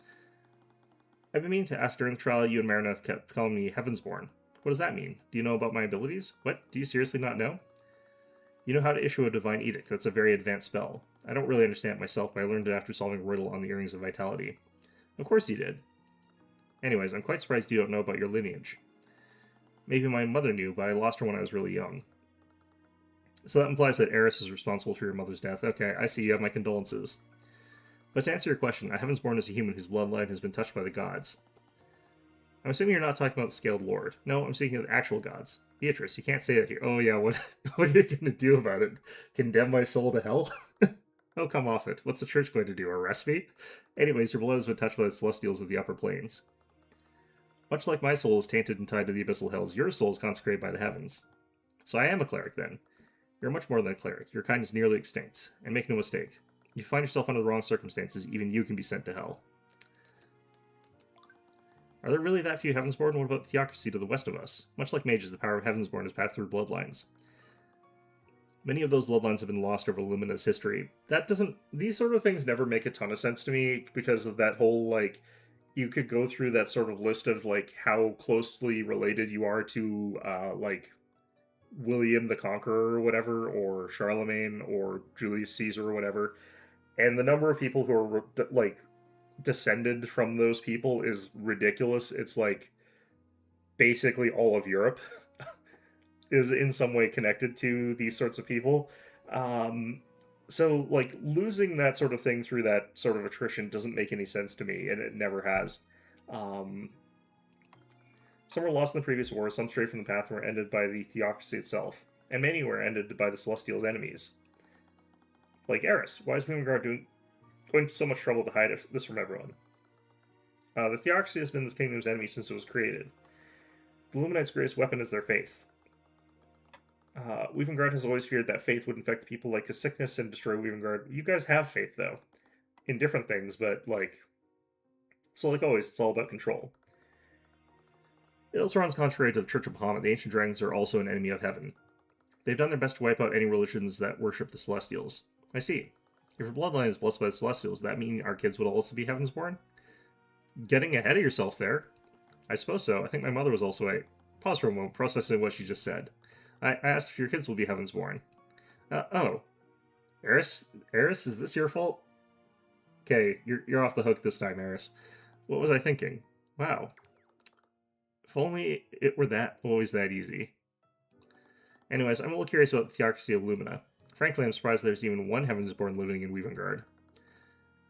I've been meaning to ask during the trial you and Maraneth kept calling me Heavensborn. What does that mean? Do you know about my abilities? What? Do you seriously not know? You know how to issue a divine edict. That's a very advanced spell. I don't really understand it myself, but I learned it after solving a riddle on the Earrings of Vitality. Of course you did. Anyways, I'm quite surprised you don't know about your lineage. Maybe my mother knew, but I lost her when I was really young. So that implies that Eris is responsible for your mother's death. Okay, I see. You have my condolences. But to answer your question, a Heavensborn is a human whose bloodline has been touched by the gods. I'm assuming you're not talking about the Scaled Lord. No, I'm speaking of the actual gods. Beatrice, you can't say that here. Oh yeah, what are you going to do about it? Condemn my soul to hell? Oh, come off it. What's the church going to do, arrest me? Anyways, your blood has been touched by the celestials of the upper planes. Much like my soul is tainted and tied to the abyssal hells, your soul is consecrated by the heavens. So I am a cleric, then. You're much more than a cleric. Your kind is nearly extinct. And make no mistake, if you find yourself under the wrong circumstances, even you can be sent to hell. Are there really that few Heavensborn? What about the theocracy to the west of us? Much like mages, the power of Heavensborn is passed through bloodlines. Many of those bloodlines have been lost over Lumina's history. These sort of things never make a ton of sense to me because of that whole, like, you could go through that sort of list of, like, how closely related you are to, like, William the Conqueror or whatever, or Charlemagne, or Julius Caesar or whatever. And the number of people who are, like, descended from those people is ridiculous. It's like basically all of Europe is in some way connected to these sorts of people. So like losing that sort of thing through that sort of attrition doesn't make any sense to me, and it never has. Some were lost in the previous war, some strayed from the path and were ended by the theocracy itself, and many were ended by the Celestials' enemies. Like Eris. Why is Wingard going to so much trouble to hide this from everyone? The theocracy has been this kingdom's enemy since it was created. The Luminite's greatest weapon is their faith. Weavengard has always feared that faith would infect the people like a sickness and destroy Weavengard. You guys have faith, though. In different things, but, like... So, like always, it's all about control. It also runs contrary to the Church of Bahamut. The ancient dragons are also an enemy of heaven. They've done their best to wipe out any religions that worship the Celestials. I see. If your bloodline is blessed by the Celestials, does that mean our kids would also be Heavensborn? Getting ahead of yourself there. I suppose so. I think my mother was also a... Pause for a moment, processing what she just said. I asked if your kids will be Heavensborn. Oh. Eris? Eris, is this your fault? Okay, you're off the hook this time, Eris. What was I thinking? Wow. If only it were always that easy. Anyways, I'm a little curious about the theocracy of Lumina. Frankly, I'm surprised there's even one Heavensborn living in Weavengard.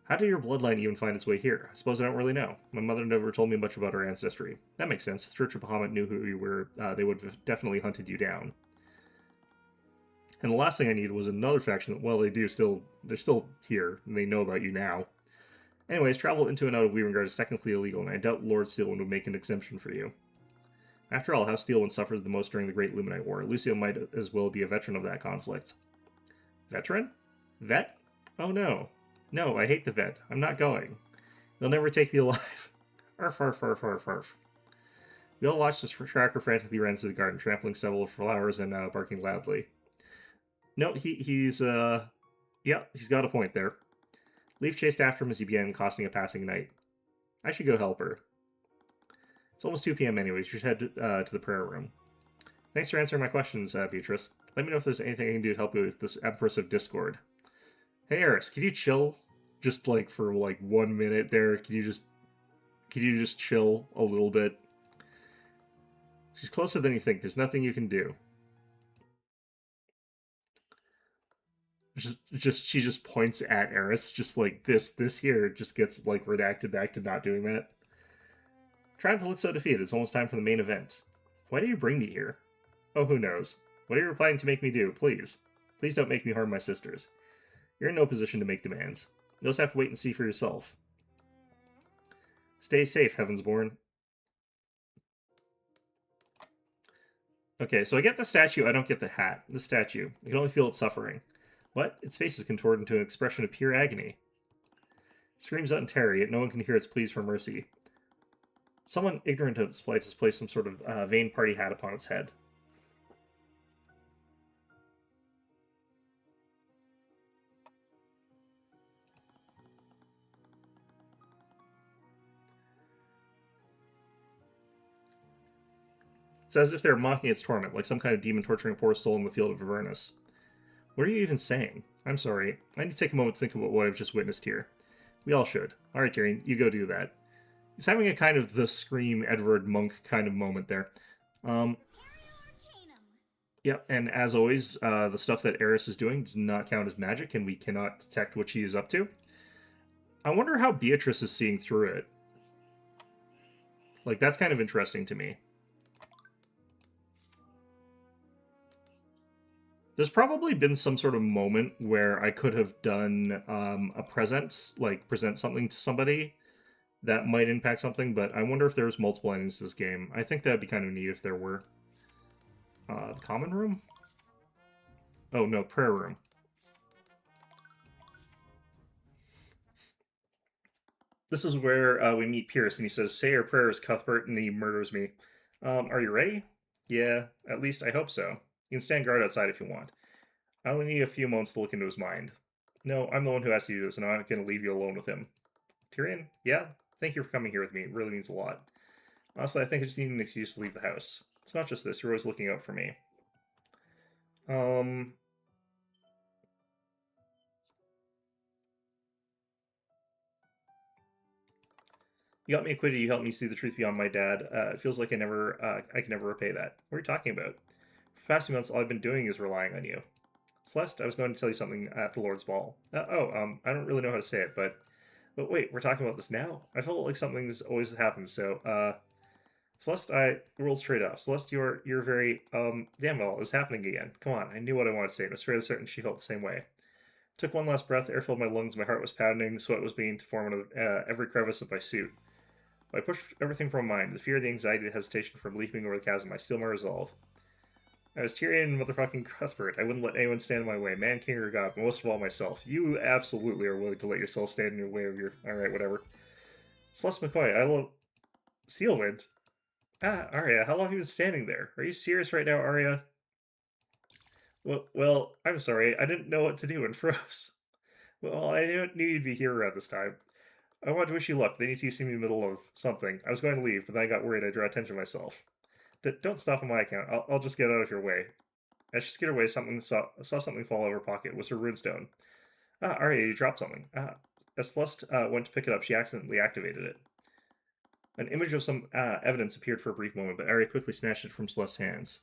How did your bloodline even find its way here? I suppose I don't really know. My mother never told me much about her ancestry. That makes sense. If the Church of Bahamut knew who you were, they would have definitely hunted you down. And the last thing I needed was another faction that, well, they're still here, and they know about you now. Anyways, travel into and out of Weavengard is technically illegal, and I doubt Lord Steelwind would make an exemption for you. After all, House Steelwind suffered the most during the Great Luminite War. Lucio might as well be a veteran of that conflict. Veteran? Vet? Oh no. No, I hate the vet. I'm not going. They'll never take you alive. Arf, arf, arf, arf, arf. We all watched this tracker frantically ran through the garden, trampling several flowers and barking loudly. No, he's got a point there. Leaf chased after him as he began accosting a passing knight. I should go help her. It's almost 2 p.m. anyways. You should head to the prayer room. Thanks for answering my questions, Beatrice. Let me know if there's anything I can do to help you with this Empress of Discord. Hey, Eris, can you chill? Just, like, for, like, 1 minute there? Can you just chill a little bit? She's closer than you think. There's nothing you can do. She just points at Eris, just like this here just gets like redacted back to not doing that. Trying to look so defeated, it's almost time for the main event. Why do you bring me here? Oh, who knows. What are you planning to make me do? Please. Please don't make me harm my sisters. You're in no position to make demands. You also have to wait and see for yourself. Stay safe, Heavensborn. Okay, so I get the statue, I don't get the hat. The statue. I can only feel it suffering. What? Its face is contorted into an expression of pure agony. It screams out in terror, yet no one can hear its pleas for mercy. Someone ignorant of its plight has placed some sort of vain party hat upon its head. It's as if they're mocking its torment, like some kind of demon torturing a poor soul in the field of Avernus. What are you even saying? I'm sorry. I need to take a moment to think about what I've just witnessed here. We all should. Alright, Tyrion, you go do that. He's having a kind of the Scream Edward Monk kind of moment there. Yep, and as always, the stuff that Eris is doing does not count as magic, and we cannot detect what she is up to. I wonder how Beatrice is seeing through it. Like, that's kind of interesting to me. There's probably been some sort of moment where I could have done a present, like present something to somebody that might impact something, but I wonder if there's multiple endings to this game. I think that'd be kind of neat if there were. The common room? Oh, no, prayer room. This is where we meet Pierce, and he says, "Say your prayers, Cuthbert," and he murders me. Are you ready? Yeah, at least I hope so. You can stand guard outside if you want. I only need a few moments to look into his mind. No, I'm the one who asked you to do this, and I'm not going to leave you alone with him. Tyrion? Yeah? Thank you for coming here with me. It really means a lot. Honestly, I think I just need an excuse to leave the house. It's not just this. You're always looking out for me. You got me acquitted. You helped me see the truth beyond my dad. It feels like I can never repay that. What are you talking about? For the past few months, all I've been doing is relying on you. Celeste, I was going to tell you something at the Lord's Ball. I don't really know how to say it, but wait, we're talking about this now? I felt like something's always happened, so, Celeste, the world's trade off. Celeste, you're very, damn well, it was happening again. Come on, I knew what I wanted to say, and I was fairly certain she felt the same way. Took one last breath, air filled my lungs, my heart was pounding, sweat was beginning to form out of every crevice of my suit. I pushed everything from my mind, the fear, the anxiety, the hesitation from leaping over the chasm. I steel my resolve. I was Tyrion motherfucking Cuthbert. I wouldn't let anyone stand in my way, man, king, or god, but most of all myself. You absolutely are willing to let yourself stand in your way of your... Alright, whatever. Celeste McCoy, I love... Sealwind? Ah, Arya, how long have you been standing there? Are you serious right now, Arya? Well, I'm sorry. I didn't know what to do and froze. Well, I knew you'd be here around this time. I want to wish you luck. They need to see me in the middle of something. I was going to leave, but then I got worried I'd draw attention to myself. Don't stop on my account. I'll just get out of your way. As she skidded away, saw something fall out of her pocket. It was her runestone. Ah, Arya, you dropped something. Ah. As Celeste went to pick it up, she accidentally activated it. An image of some evidence appeared for a brief moment, but Arya quickly snatched it from Celeste's hands.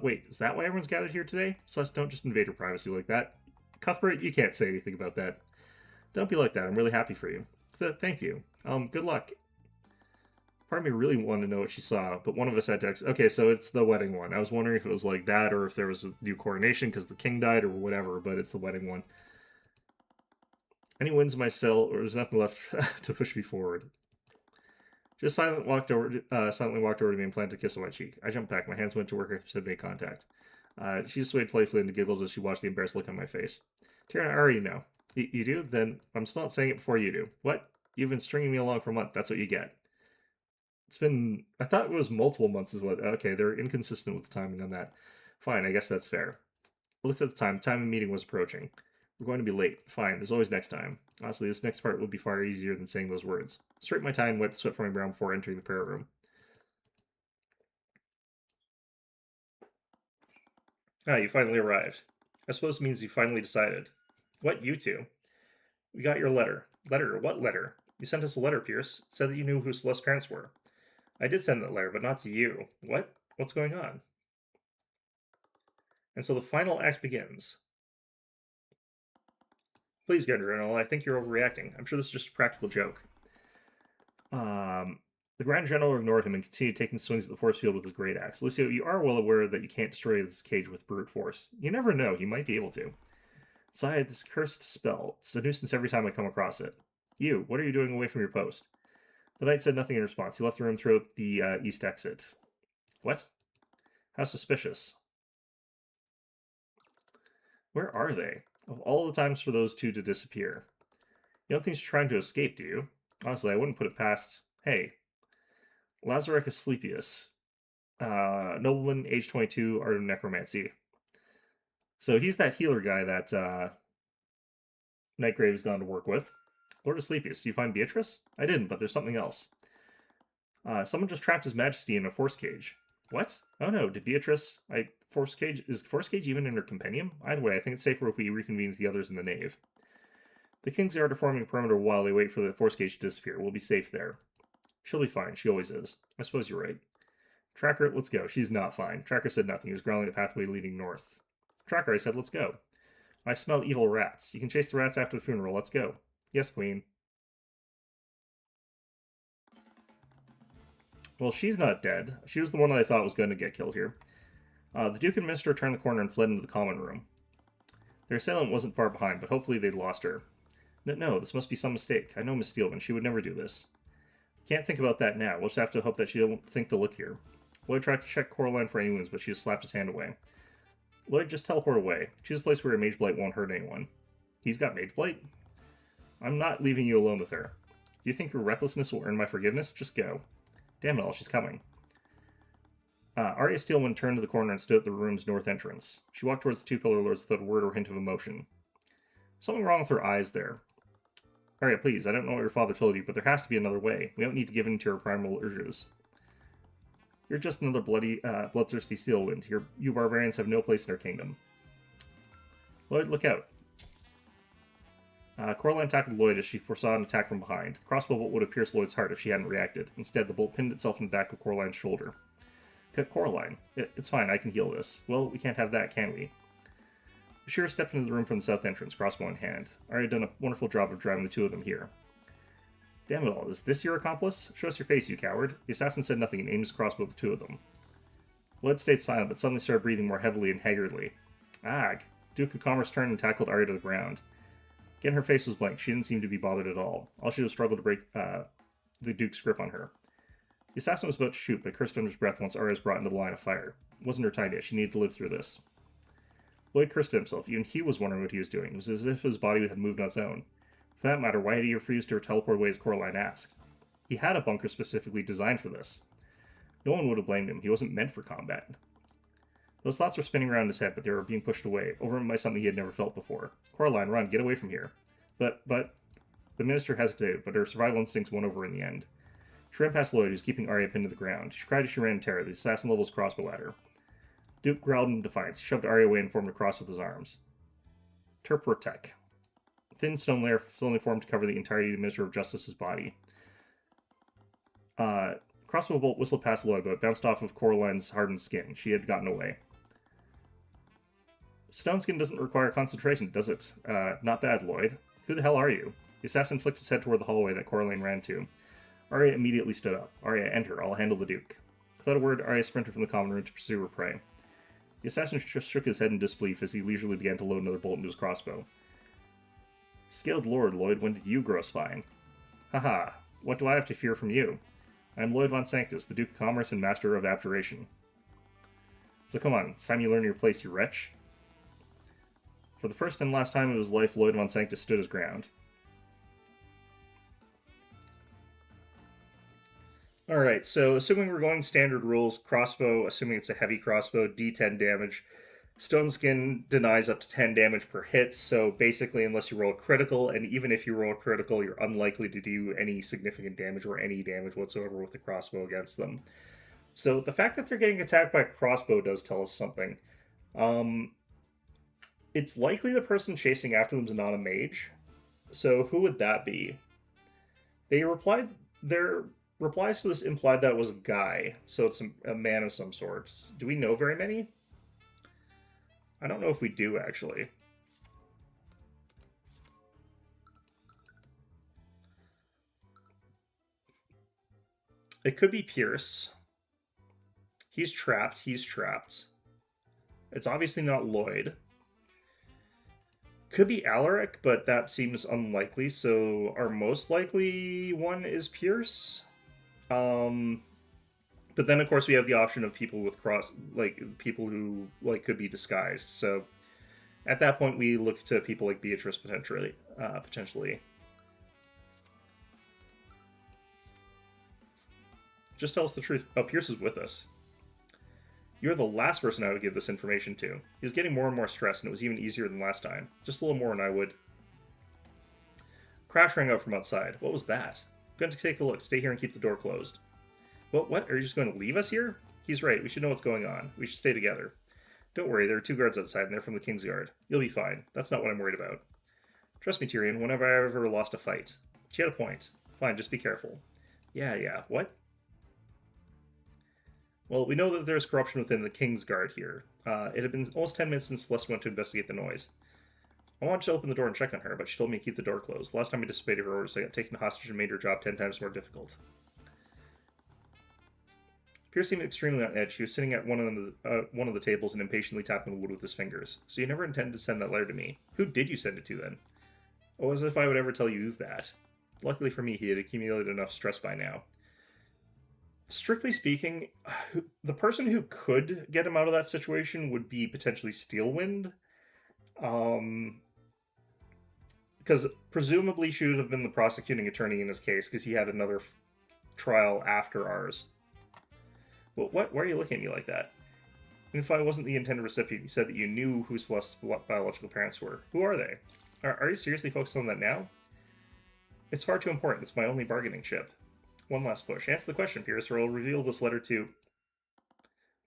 Wait, is that why everyone's gathered here today? Celeste, don't just invade her privacy like that. Cuthbert, you can't say anything about that. Don't be like that. I'm really happy for you. Thank you. Good luck. Part of me really wanted to know what she saw, but one of us had to... Okay, so it's the wedding one. I was wondering if it was like that, or if there was a new coronation because the king died, or whatever, but it's the wedding one. Any wins in my cell, or there's nothing left to push me forward. Just silently walked over to me and planted a kiss on my cheek. I jumped back. My hands went to where her hips had made contact. She swayed playfully into giggles as she watched the embarrassed look on my face. Tyrion, I already know. You do? Then I'm still not saying it before you do. What? You've been stringing me along for a month. That's what you get. It's been... I thought it was multiple months is what... Okay, they're inconsistent with the timing on that. Fine, I guess that's fair. I looked at the time. The time of the meeting was approaching. We're going to be late. Fine, there's always next time. Honestly, this next part would be far easier than saying those words. Straighten my tie and wipe the sweat from my brow before entering the prayer room. Ah, you finally arrived. I suppose it means you finally decided. What, you two? We got your letter. Letter? What letter? You sent us a letter, Pierce. It said that you knew who Celeste's parents were. I did send that letter, but not to you. What? What's going on? And so the final act begins. Please, Grand General, I think you're overreacting. I'm sure this is just a practical joke. The Grand General ignored him and continued taking swings at the force field with his great axe. Lucio, you are well aware that you can't destroy this cage with brute force. You never know, he might be able to. So I had this cursed spell. It's a nuisance every time I come across it. You, what are you doing away from your post? The knight said nothing in response. He left the room through the east exit. What? How suspicious. Where are they? Of all the times for those two to disappear. You don't think she's trying to escape, do you? Honestly, I wouldn't put it past... Hey. Lazarus Asclepius. Nobleman, age 22, art of necromancy. So he's that healer guy that Nightgrave's gone to work with. Lord Asclepius, do you find Beatrice? I didn't, but there's something else. Someone just trapped His Majesty in a force cage. What? Oh no, did Beatrice... Force cage... Is force cage even in her compendium? Either way, I think it's safer if we reconvene with the others in the nave. The King's Guard are forming a perimeter while they wait for the force cage to disappear. We'll be safe there. She'll be fine. She always is. I suppose you're right. Tracker, let's go. She's not fine. Tracker said nothing. He was growling the pathway leading north. Tracker, I said, let's go. I smell evil rats. You can chase the rats after the funeral. Let's go. Yes, Queen. Well, she's not dead. She was the one that I thought was going to get killed here. The Duke and Minister turned the corner and fled into the common room. Their assailant wasn't far behind, but hopefully they'd lost her. No, this must be some mistake. I know Miss Steelman. She would never do this. Can't think about that now. We'll just have to hope that she don't think to look here. Lloyd tried to check Coraline for any wounds, but she just slapped his hand away. Lloyd, just teleport away. Choose a place where a Mage Blight won't hurt anyone. He's got Mage Blight? I'm not leaving you alone with her. Do you think your recklessness will earn my forgiveness? Just go. Damn it all, she's coming. Arya Steelman turned to the corner and stood at the room's north entrance. She walked towards the two Pillar Lords without a word or hint of emotion. Something wrong with her eyes there. Arya, please, I don't know what your father told you, but there has to be another way. We don't need to give in to your primal urges. You're just another bloodthirsty Steelwind. You barbarians have no place in our kingdom. Lloyd, look out. Coraline tackled Lloyd as she foresaw an attack from behind. The crossbow bolt would have pierced Lloyd's heart if she hadn't reacted. Instead, the bolt pinned itself in the back of Coraline's shoulder. Coraline, it's fine, I can heal this. Well, we can't have that, can we? Bashir stepped into the room from the south entrance, crossbow in hand. Arya had done a wonderful job of driving the two of them here. Damn it all, is this your accomplice? Show us your face, you coward. The assassin said nothing and aimed his crossbow at the two of them. Lloyd stayed silent, but suddenly started breathing more heavily and haggardly. Ag! Duke of Commerce turned and tackled Arya to the ground. Again, her face was blank. She didn't seem to be bothered at all. All she was struggled to break the Duke's grip on her. The assassin was about to shoot, but cursed under his breath once Arya was brought into the line of fire. It wasn't her time yet. She needed to live through this. Lloyd cursed at himself. Even he was wondering what he was doing. It was as if his body had moved on its own. For that matter, why had he refused to teleport away as Coraline asked? He had a bunker specifically designed for this. No one would have blamed him. He wasn't meant for combat. Those thoughts were spinning around his head, but they were being pushed away, over him by something he had never felt before. Coraline, run, get away from here. But... The minister hesitated, but her survival instincts won over in the end. She ran past Lloyd, who was keeping Arya pinned to the ground. She cried as she ran in terror. The assassin leveled his crossbow at her. Duke growled in defiance. He shoved Arya away and formed a cross with his arms. Turprotek. A thin stone layer suddenly formed to cover the entirety of the Minister of Justice's body. Crossbow bolt whistled past Lloyd, but it bounced off of Coraline's hardened skin. She had gotten away. Stone skin doesn't require concentration, does it? Not bad, Lloyd. Who the hell are you? The assassin flicked his head toward the hallway that Coraline ran to. Arya immediately stood up. Arya, enter. I'll handle the Duke. Without a word, Arya sprinted from the common room to pursue her prey. The assassin just shook his head in disbelief as he leisurely began to load another bolt into his crossbow. Scaled Lord, Lloyd, when did you grow spine? Haha, what do I have to fear from you? I am Lloyd von Sanctus, the Duke of Commerce and Master of Abjuration. So come on, it's time you learn your place, you wretch. For the first and last time of his life, Lloyd von Sanctus stood his ground. Alright, so assuming we're going standard rules, crossbow, assuming it's a heavy crossbow, d10 damage. Stone Skin denies up to 10 damage per hit, so basically unless you roll a critical, and even if you roll a critical, you're unlikely to do any significant damage or any damage whatsoever with the crossbow against them. So the fact that they're getting attacked by a crossbow does tell us something. It's likely the person chasing after them is not a mage. So who would that be? Their replies to this implied that it was a guy, so it's a man of some sort. Do we know very many? I don't know if we do, actually. It could be Pierce. He's trapped. It's obviously not Lloyd. Could be Alaric, but that seems unlikely. So our most likely one is Pierce. Um, but then of course we have the option of people with cross, like people who like could be disguised. So at that point we look to people like Beatrice potentially. Potentially. Just tell us the truth. Oh, Pierce is with us. You're the last person I would give this information to. He was getting more and more stressed, and it was even easier than last time. Just a little more than I would. Crash rang out from outside. What was that? I'm going to take a look. Stay here and keep the door closed. What? Are you just going to leave us here? He's right. We should know what's going on. We should stay together. Don't worry. There are 2 guards outside, and they're from the King's Guard. You'll be fine. That's not what I'm worried about. Trust me, Tyrion. Whenever I ever lost a fight. She had a point. Fine, just be careful. Yeah. What? Well, we know that there's corruption within the King's Guard here. It had been almost 10 minutes since Celeste went to investigate the noise. I wanted to open the door and check on her, but she told me to keep the door closed. Last time I disobeyed her orders, I got taken hostage and made her job 10 times more difficult. Pierce seemed extremely on edge. He was sitting at one of the tables and impatiently tapping the wood with his fingers. So you never intended to send that letter to me. Who did you send it to, then? Oh, as if I would ever tell you that. Luckily for me, he had accumulated enough stress by now. Strictly speaking, the person who could get him out of that situation would be potentially Steelwind. Because presumably she would have been the prosecuting attorney in his case, because he had another trial after ours. Well, what? Why are you looking at me like that? Even if I wasn't the intended recipient, you said that you knew who Celeste's biological parents were. Who are they? Are you seriously focused on that now? It's far too important. It's my only bargaining chip. One last push. Answer the question, Pierce, or I'll reveal this letter to...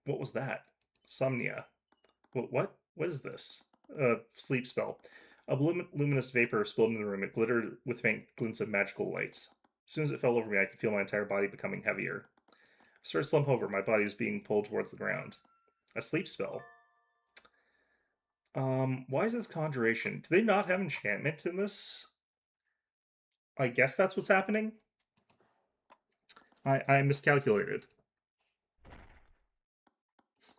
What was that? Somnia. What? What is this? Sleep spell. A luminous vapor spilled into the room. It glittered with faint glints of magical light. As soon as it fell over me, I could feel my entire body becoming heavier. I started to slump over. My body was being pulled towards the ground. A sleep spell. Why is this conjuration? Do they not have enchantment in this? I guess that's what's happening. I miscalculated.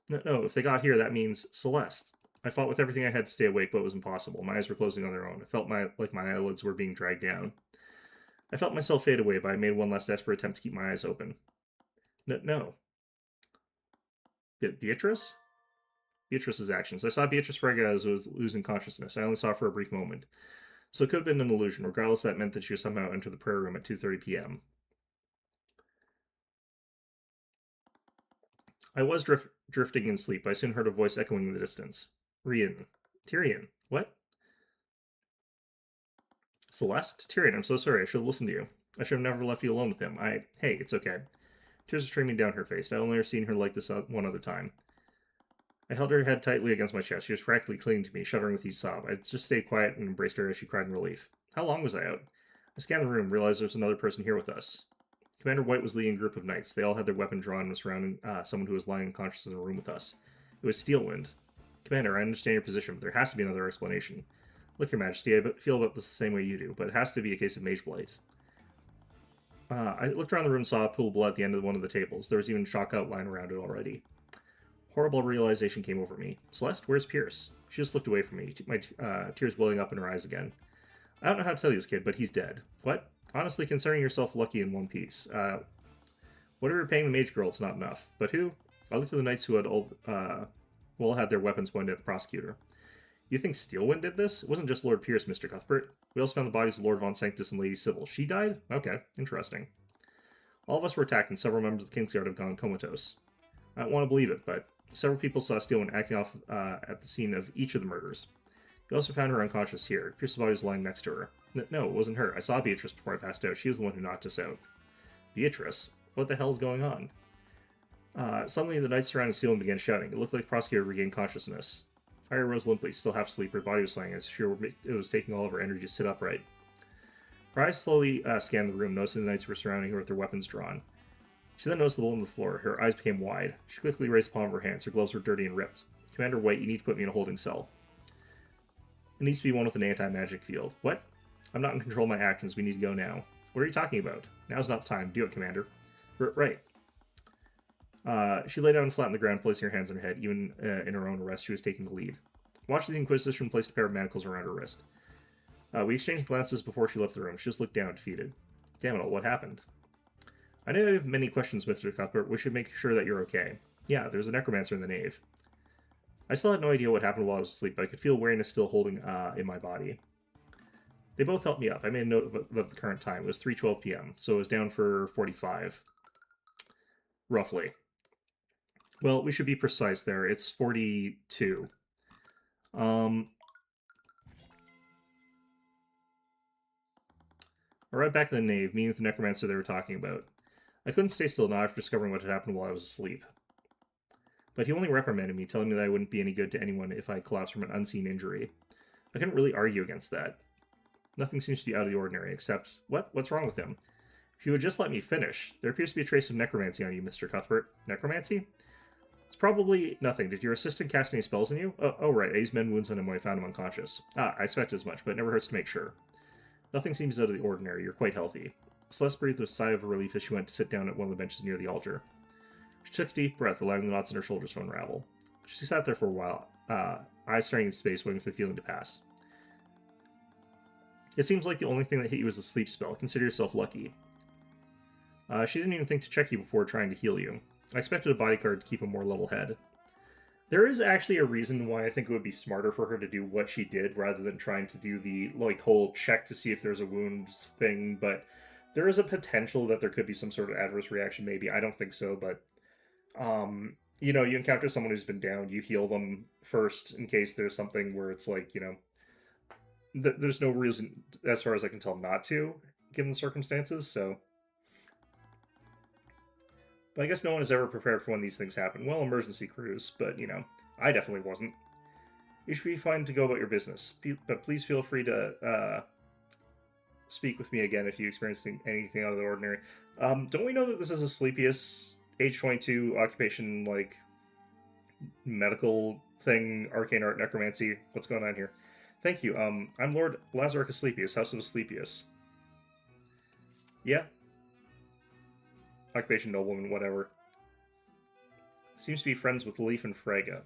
No, if they got here, that means Celeste. I fought with everything I had to stay awake, but it was impossible. My eyes were closing on their own. I felt like my eyelids were being dragged down. I felt myself fade away, but I made one last desperate attempt to keep my eyes open. No. Beatrice? Beatrice's actions. I saw Beatrice Frega as I was losing consciousness. I only saw her for a brief moment. So it could have been an illusion. Regardless, that meant that she was somehow entered the prayer room at 2:30 p.m. I was drifting in sleep. I soon heard a voice echoing in the distance. Tyrion. What? Celeste? Tyrion, I'm so sorry. I should have listened to you. I should have never left you alone with him. Hey, it's okay. Tears were streaming down her face. I'd only ever seen her like this one other time. I held her head tightly against my chest. She was practically clinging to me, shuddering with each sob. I just stayed quiet and embraced her as she cried in relief. How long was I out? I scanned the room, realized there was another person here with us. Commander White was leading a group of knights. They all had their weapons drawn and were surrounding someone who was lying unconscious in the room with us. It was Steelwind. Commander, I understand your position, but there has to be another explanation. Look, Your Majesty, I feel about this the same way you do, but it has to be a case of mage blight. I looked around the room and saw a pool of blood at the end of one of the tables. There was even chalk outline around it already. Horrible realization came over me. Celeste, where's Pierce? She just looked away from me, my tears welling up in her eyes again. I don't know how to tell you this, kid, but he's dead. What? Honestly, considering yourself lucky in one piece. Whatever you're paying the mage girl, it's not enough. But who? I looked at the knights who had all had their weapons pointed at the prosecutor. You think Steelwind did this? It wasn't just Lord Pierce, Mr. Cuthbert. We also found the bodies of Lord Von Sanctus and Lady Sybil. She died? Okay, interesting. All of us were attacked, and several members of the Kingsguard have gone comatose. I don't want to believe it, but several people saw Steelwind acting off at the scene of each of the murders. We also found her unconscious here. Pierce's body was lying next to her. No, it wasn't her. I saw Beatrice before I passed out. She was the one who knocked us out. Beatrice? What the hell's going on? Suddenly, the knights surrounding Steelwind began shouting. It looked like the prosecutor regained consciousness. Fire rose limply, still half asleep. Her body was swaying as if it was taking all of her energy to sit upright. Her eyes slowly scanned the room, noticing the knights were surrounding her with their weapons drawn. She then noticed the bullet on the floor. Her eyes became wide. She quickly raised the palm of her hands. Her gloves were dirty and ripped. Commander White, you need to put me in a holding cell. It needs to be one with an anti-magic field. What? I'm not in control of my actions. We need to go now. What are you talking about? Now's not the time. Do it, Commander. Right. She lay down flat on the ground, placing her hands on her head. Even in her own arrest, she was taking the lead. Watched the Inquisition place a pair of manacles around her wrist. We exchanged glances before she left the room. She just looked down, defeated. Damn it all, what happened? I know I have many questions, Mr. Cuthbert. We should make sure that you're okay. Yeah, there's a necromancer in the nave. I still had no idea what happened while I was asleep, but I could feel weariness still holding in my body. They both helped me up. I made a note of the current time. It was 3:12 p.m., so it was down for 45. Roughly. Well, we should be precise there. It's 42. We're right back in the nave, meeting with the necromancer they were talking about. I couldn't stay still now after discovering what had happened while I was asleep. But he only reprimanded me, telling me that I wouldn't be any good to anyone if I collapsed from an unseen injury. I couldn't really argue against that. Nothing seems to be out of the ordinary, except... What's wrong with him? If you would just let me finish. There appears to be a trace of necromancy on you, Mr. Cuthbert. Necromancy? It's probably nothing. Did your assistant cast any spells on you? Oh right, I used mend wounds on him when I found him unconscious. I expected as much, but it never hurts to make sure. Nothing seems out of the ordinary. You're quite healthy. Celeste breathed a sigh of relief as she went to sit down at one of the benches near the altar. She took a deep breath, allowing the knots in her shoulders to unravel. She sat there for a while, eyes staring into space, waiting for the feeling to pass. It seems like the only thing that hit you is a sleep spell. Consider yourself lucky. She didn't even think to check you before trying to heal you. I expected a bodyguard to keep a more level head. There is actually a reason why I think it would be smarter for her to do what she did rather than trying to do the whole check to see if there's a wound thing, but there is a potential that there could be some sort of adverse reaction, maybe. I don't think so, but you encounter someone who's been downed, you heal them first in case there's something where it's like, there's no reason, as far as I can tell, not to, given the circumstances, so... But I guess no one is ever prepared for when these things happen. Well, emergency crews, but, I definitely wasn't. You should be fine to go about your business, but please feel free to speak with me again if you experience anything out of the ordinary. Don't we know that this is a sleepiest, age 22, occupation, medical thing, arcane art, necromancy? What's going on here? Thank you. I'm Lord Lazarus Asclepius, House of Asclepius. Yeah? Occupation nobleman, whatever. Seems to be friends with Leaf Frega.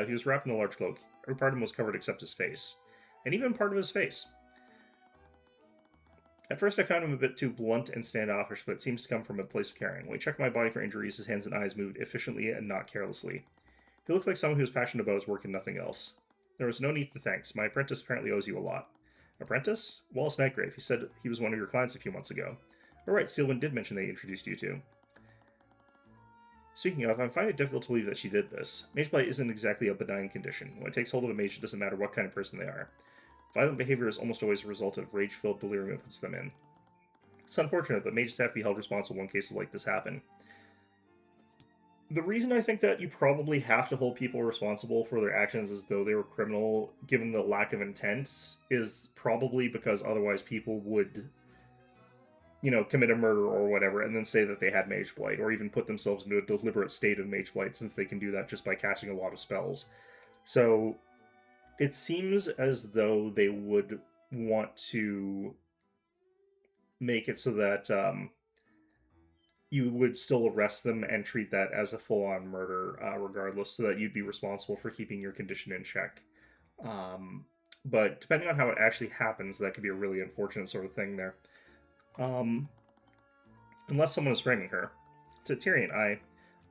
He was wrapped in a large cloak. Every part of him was covered except his face. And even part of his face. At first I found him a bit too blunt and standoffish, but it seems to come from a place of caring. When he checked my body for injuries, his hands and eyes moved efficiently and not carelessly. He looked like someone who was passionate about his work and nothing else. There was no need for thanks. My apprentice apparently owes you a lot. Apprentice? Wallace Nightgrave. He said he was one of your clients a few months ago. Oh right, Steelwind did mention they introduced you to. Speaking of, I find it difficult to believe that she did this. Mageblight isn't exactly a benign condition. When it takes hold of a mage, it doesn't matter what kind of person they are. Violent behavior is almost always a result of rage-filled delirium it puts them in. It's unfortunate, but mages have to be held responsible when cases like this happen. The reason I think that you probably have to hold people responsible for their actions as though they were criminal, given the lack of intent, is probably because otherwise people would... commit a murder or whatever, and then say that they had Mage Blight, or even put themselves into a deliberate state of Mage Blight, since they can do that just by casting a lot of spells. So, it seems as though they would want to make it so that you would still arrest them and treat that as a full-on murder, regardless, so that you'd be responsible for keeping your condition in check. But depending on how it actually happens, that could be a really unfortunate sort of thing there. Unless someone is framing her. To Tyrion,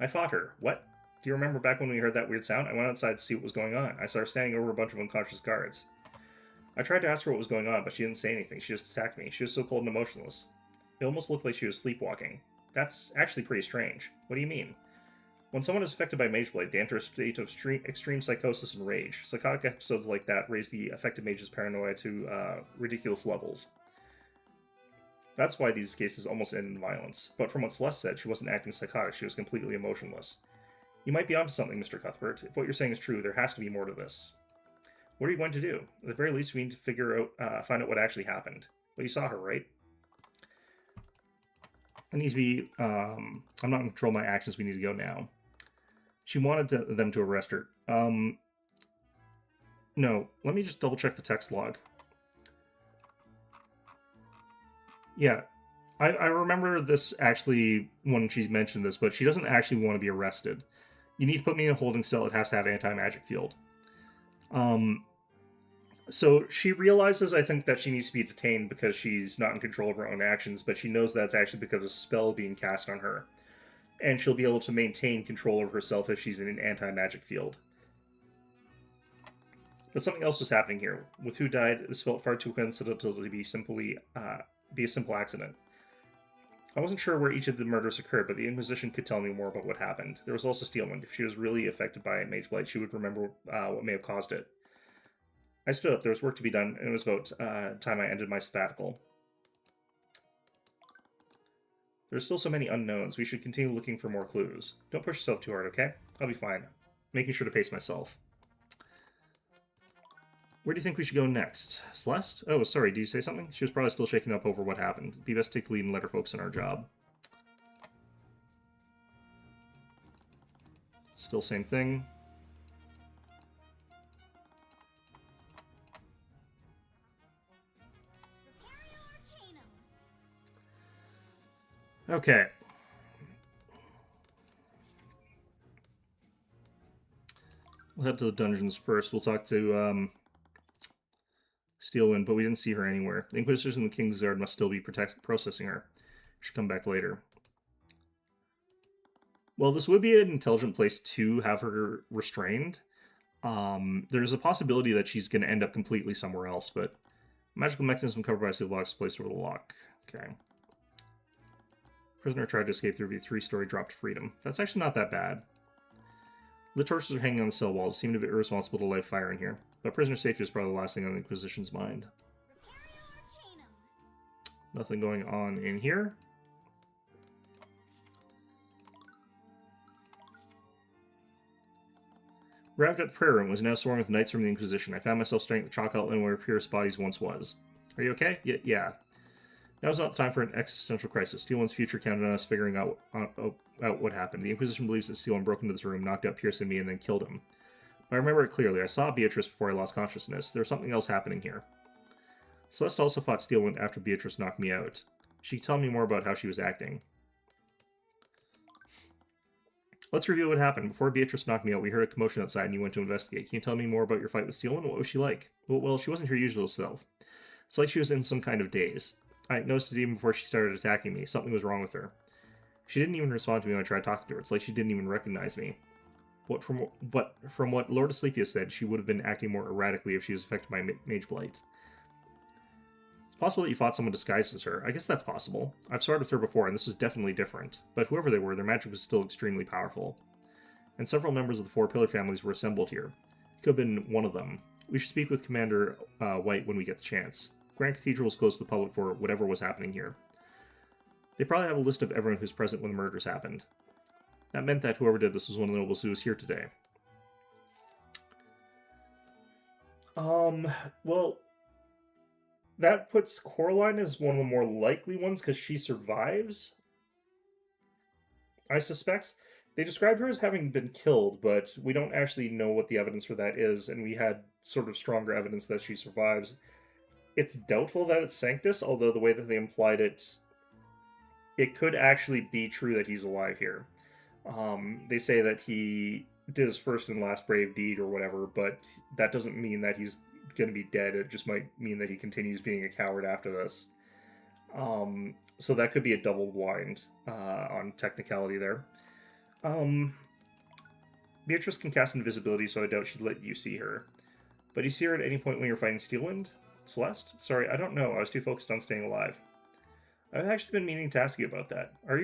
I fought her. What? Do you remember back when we heard that weird sound? I went outside to see what was going on. I saw her standing over a bunch of unconscious guards. I tried to ask her what was going on, but she didn't say anything. She just attacked me. She was so cold and emotionless. It almost looked like she was sleepwalking. That's actually pretty strange. What do you mean? When someone is affected by Mage Blade, they enter a state of extreme psychosis and rage. Psychotic episodes like that raise the affected mage's paranoia to ridiculous levels. That's why these cases almost end in violence. But from what Celeste said, she wasn't acting psychotic, she was completely emotionless. You might be onto something, Mr. Cuthbert. If what you're saying is true, there has to be more to this. What are you going to do? At the very least, we need to find out what actually happened. Well, you saw her, right? I need to be, I'm not in control of my actions, we need to go now. She wanted them to arrest her. No, let me just double check the text log. Yeah, I remember this actually when she mentioned this, but she doesn't actually want to be arrested. You need to put me in a holding cell, it has to have anti-magic field. So she realizes, I think, that she needs to be detained because she's not in control of her own actions, but she knows that's actually because of a spell being cast on her. And she'll be able to maintain control of herself if she's in an anti-magic field. But something else was happening here. With who died, this felt far too coincidental to be a simple accident. I wasn't sure where each of the murders occurred, but the Inquisition could tell me more about what happened. There was also Steelman. If she was really affected by Mage Blight, she would remember what may have caused it. I stood up. There was work to be done, and it was about time I ended my sabbatical. There's still so many unknowns. We should continue looking for more clues. Don't push yourself too hard, okay? I'll be fine. Making sure to pace myself. Where do you think we should go next? Celeste? Oh, sorry, did you say something? She was probably still shaken up over what happened. It'd be best to take the lead and let her focus on our job. Still same thing. Okay. We'll head to the dungeons first. We'll talk to Steelwind, but we didn't see her anywhere. The Inquisitors in the King's Guard must still be processing her. She should come back later. Well, this would be an intelligent place to have her restrained. There's a possibility that she's going to end up completely somewhere else, but magical mechanism covered by steel blocks placed over the lock. Okay. Prisoner tried to escape through a 3-story drop to freedom. That's actually not that bad. Lit torches are hanging on the cell walls. It seemed a bit irresponsible to light fire in here. But prisoner safety is probably the last thing on the Inquisition's mind. Nothing going on in here. Arrived at the prayer room, was now swarming with knights from the Inquisition. I found myself staring at the chalk outline where Pierce's bodies once was. Are you okay? Yeah. Now's not the time for an existential crisis. Steelwind's future counted on us figuring out what happened. The Inquisition believes that Steelwind broke into this room, knocked out Pierce and me, and then killed him. But I remember it clearly. I saw Beatrice before I lost consciousness. There was something else happening here. Celeste also fought Steelwind after Beatrice knocked me out. She could tell me more about how she was acting. Let's review what happened. Before Beatrice knocked me out, we heard a commotion outside and you went to investigate. Can you tell me more about your fight with Steelwind? What was she like? Well, she wasn't her usual self. It's like she was in some kind of daze. I noticed it even before she started attacking me. Something was wrong with her. She didn't even respond to me when I tried talking to her. It's like she didn't even recognize me. But from what Lord Asclepius said, she would have been acting more erratically if she was affected by Mage Blight. It's possible that you fought someone disguised as her. I guess that's possible. I've sparred with her before, and this was definitely different. But whoever they were, their magic was still extremely powerful. And several members of the Four Pillar families were assembled here. He could have been one of them. We should speak with Commander White when we get the chance. Grand Cathedral was closed to the public for whatever was happening here. They probably have a list of everyone who's present when the murders happened. That meant that whoever did this was one of the nobles who was here today. Well, that puts Coraline as one of the more likely ones because she survives, I suspect. They described her as having been killed, but we don't actually know what the evidence for that is, and we had sort of stronger evidence that she survives. It's doubtful that it's Sanctus, although the way that they implied it, it could actually be true that he's alive here. They say that he did his first and last brave deed or whatever, but that doesn't mean that he's going to be dead. It just might mean that he continues being a coward after this. So that could be a double blind on technicality there. Beatrice can cast invisibility, so I doubt she'd let you see her. But you see her at any point when you're fighting Steelwind? Celeste? Sorry, I don't know. I was too focused on staying alive. I've actually been meaning to ask you about that. Aren't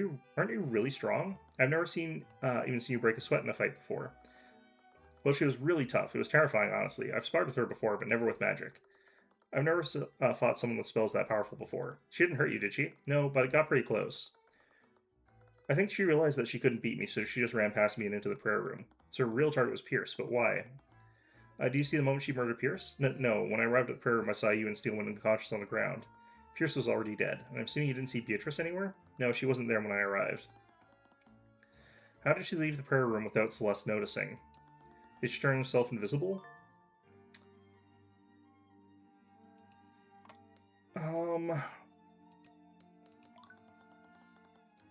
you really strong? I've never even seen you break a sweat in a fight before. Well, she was really tough. It was terrifying, honestly. I've sparred with her before, but never with magic. I've never fought someone with spells that powerful before. She didn't hurt you, did she? No, but it got pretty close. I think she realized that she couldn't beat me, so she just ran past me and into the prayer room. So her real target was Pierce, but why? Do you see the moment she murdered Pierce? No, when I arrived at the prayer room, I saw you and Steelwind unconscious on the ground. Pierce was already dead, and I'm assuming you didn't see Beatrice anywhere? No, she wasn't there when I arrived. How did she leave the prayer room without Celeste noticing? Did she turn herself invisible?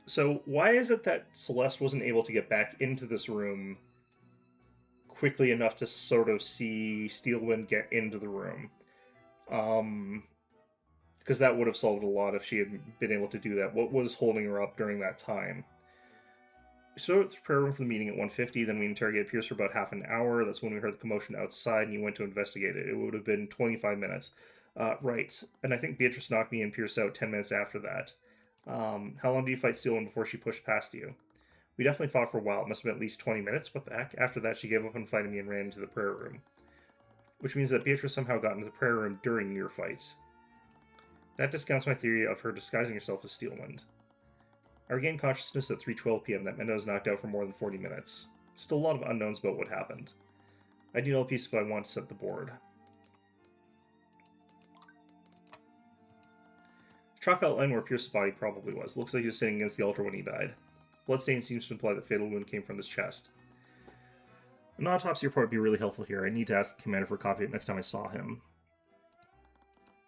So why is it that Celeste wasn't able to get back into this room quickly enough to sort of see Steelwind get into the room. Because that would have solved a lot if she had been able to do that. What was holding her up during that time? So it's the prayer room for the meeting at 1:50. Then we interrogated Pierce for about half an hour. That's when we heard the commotion outside, and you went to investigate it. It would have been 25 minutes. Right. And I think Beatrice knocked me and Pierce out 10 minutes after that. How long did you fight Steelwind before she pushed past you? We definitely fought for a while. It must have been at least 20 minutes. What the heck? After that, she gave up on fighting me and ran into the prayer room. Which means that Beatrice somehow got into the prayer room during your fight. That discounts my theory of her disguising herself as Steelwind. I regained consciousness at 3:12 p.m. That meant I was knocked out for more than 40 minutes. Still a lot of unknowns about what happened. I need all pieces if I want to set the board. Chalk outline where Pierce's body probably was. Looks like he was sitting against the altar when he died. Bloodstain seems to imply that fatal wound came from his chest. An autopsy report would be really helpful here. I need to ask the commander for a copy of it next time I saw him.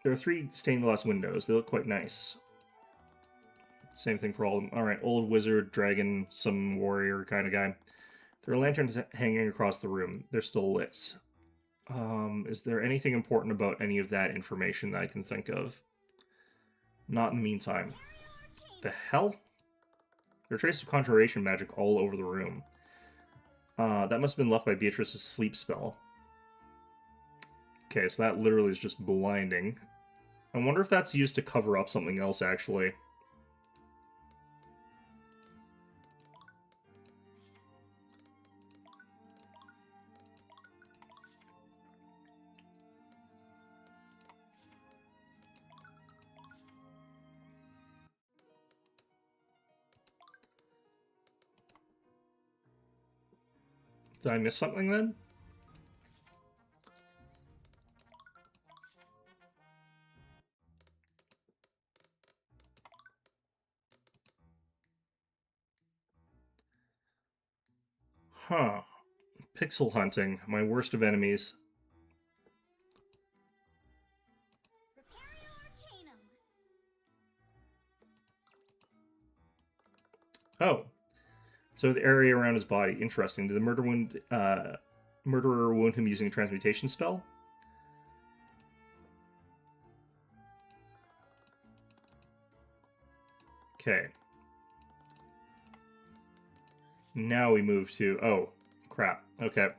There are 3 stained glass windows. They look quite nice. Same thing for all of them. Alright, old wizard, dragon, some warrior kind of guy. There are lanterns hanging across the room. They're still lit. Is there anything important about any of that information that I can think of? Not in the meantime. The hell? There are traces of conjuration magic all over the room. That must have been left by Beatrice's sleep spell. Okay, so that literally is just blinding. I wonder if that's used to cover up something else, actually. Did I miss something then? Huh. Pixel hunting, my worst of enemies. Oh. So the area around his body, interesting. Did the murderer wound him using a transmutation spell? Okay. Now we move to... Oh, crap. Okay.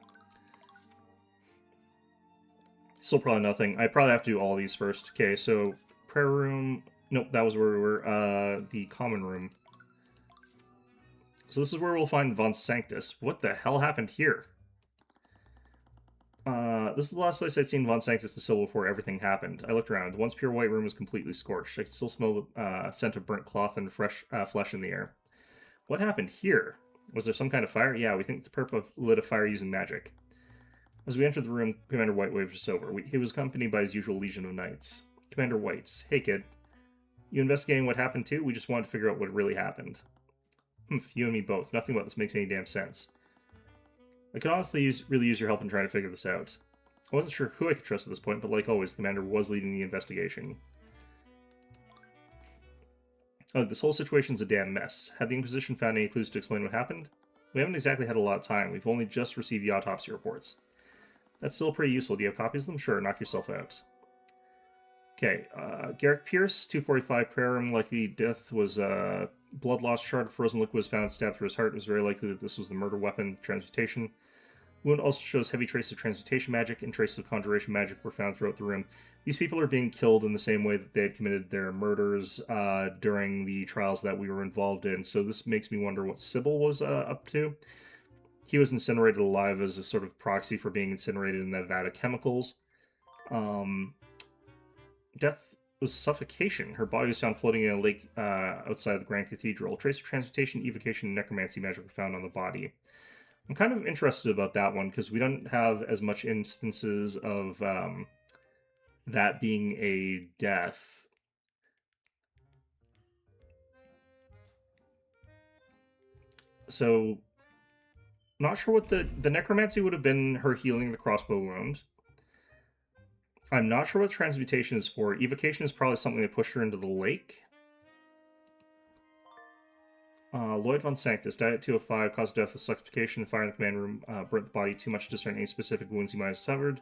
Still probably nothing. I probably have to do all these first. Okay, so prayer room... Nope, that was where we were. The common room. So this is where we'll find Von Sanctus. What the hell happened here? This is the last place I'd seen Von Sanctus the Sybil before everything happened. I looked around. The once pure white room was completely scorched. I could still smell the scent of burnt cloth and fresh flesh in the air. What happened here? Was there some kind of fire? Yeah, we think the perp lit a fire using magic. As we entered the room, Commander White waved us over. He was accompanied by his usual legion of knights. Commander White, hey kid. You investigating what happened too? We just wanted to figure out what really happened. You and me both. Nothing about this makes any damn sense. I could honestly really use your help in trying to figure this out. I wasn't sure who I could trust at this point, but like always, the commander was leading the investigation. Oh, this whole situation's a damn mess. Had the Inquisition found any clues to explain what happened? We haven't exactly had a lot of time. We've only just received the autopsy reports. That's still pretty useful. Do you have copies of them? Sure, knock yourself out. Okay, Garrick Pierce, 245 prayer room. Likely death was blood loss. Shard of frozen liquid was found stabbed through his heart. It was very likely that this was the murder weapon, transmutation. Wound also shows heavy traces of transmutation magic, and traces of conjuration magic were found throughout the room. These people are being killed in the same way that they had committed their murders during the trials that we were involved in. So this makes me wonder what Sybil was up to. He was incinerated alive as a sort of proxy for being incinerated in the vat of chemicals. Death was suffocation. Her body was found floating in a lake outside the Grand Cathedral. Traces of transmutation, evocation, and necromancy magic were found on the body. I'm kind of interested about that one, because we don't have as much instances of that being a death. So, not sure what the necromancy would have been her healing the crossbow wound. I'm not sure what transmutation is for. Evocation is probably something that pushed her into the lake. Lloyd von Sanctus died at 2:05, caused death of suffocation, fire in the command room, burnt the body too much to discern any specific wounds he might have suffered.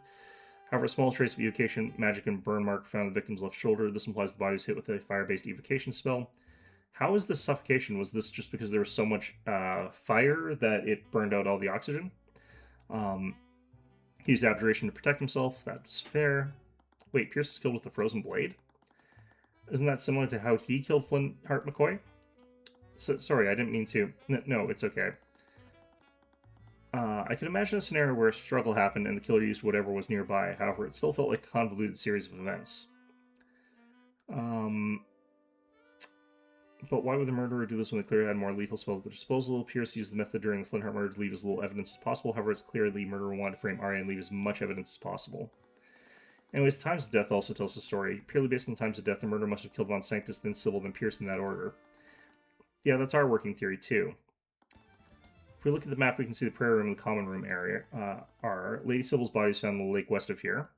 However, a small trace of evocation, magic, and burn mark found on the victim's left shoulder. This implies the body was hit with a fire-based evocation spell. How is this suffocation? Was this just because there was so much fire that it burned out all the oxygen? He used abjuration to protect himself. That's fair. Wait, Pierce is killed with a frozen blade? Isn't that similar to how he killed Flintheart McCoy? So, sorry, I didn't mean to. No, it's okay. I can imagine a scenario where a struggle happened and the killer used whatever was nearby. However, it still felt like a convoluted series of events. But why would the murderer do this when they clearly had more lethal spells at their disposal? Pierce used the method during the Flintheart murder to leave as little evidence as possible. However, it's clear the murderer wanted to frame Arya and leave as much evidence as possible. Anyways, times of death also tells the story. Purely based on times of death, the murderer must have killed von Sanctus, then Sybil, then Pierce in that order. Yeah, that's our working theory, too. If we look at the map, we can see the prayer room and the common room area are. Lady Sybil's body is found in the lake west of here.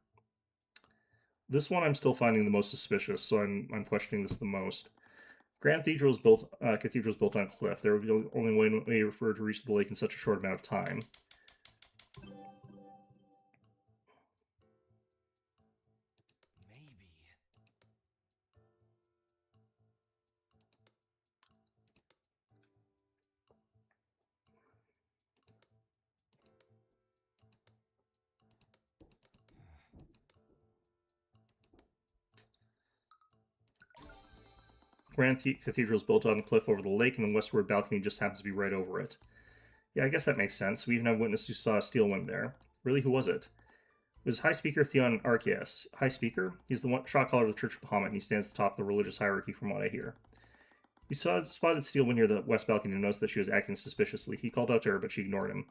This one I'm still finding the most suspicious, so I'm questioning this the most. Grand Cathedral is built on a cliff. There would be only one way for her to reach the lake in such a short amount of time. Grand Cathedral is built on a cliff over the lake, and the westward balcony just happens to be right over it. Yeah, I guess that makes sense. We even have witnesses who saw a steel wind there. Really, who was it? It was High Speaker Theon Arceus. High Speaker? He's the shot caller of the Church of Bahamut, and he stands at the top of the religious hierarchy from what I hear. He spotted steel wind near the west balcony and noticed that she was acting suspiciously. He called out to her, but she ignored him.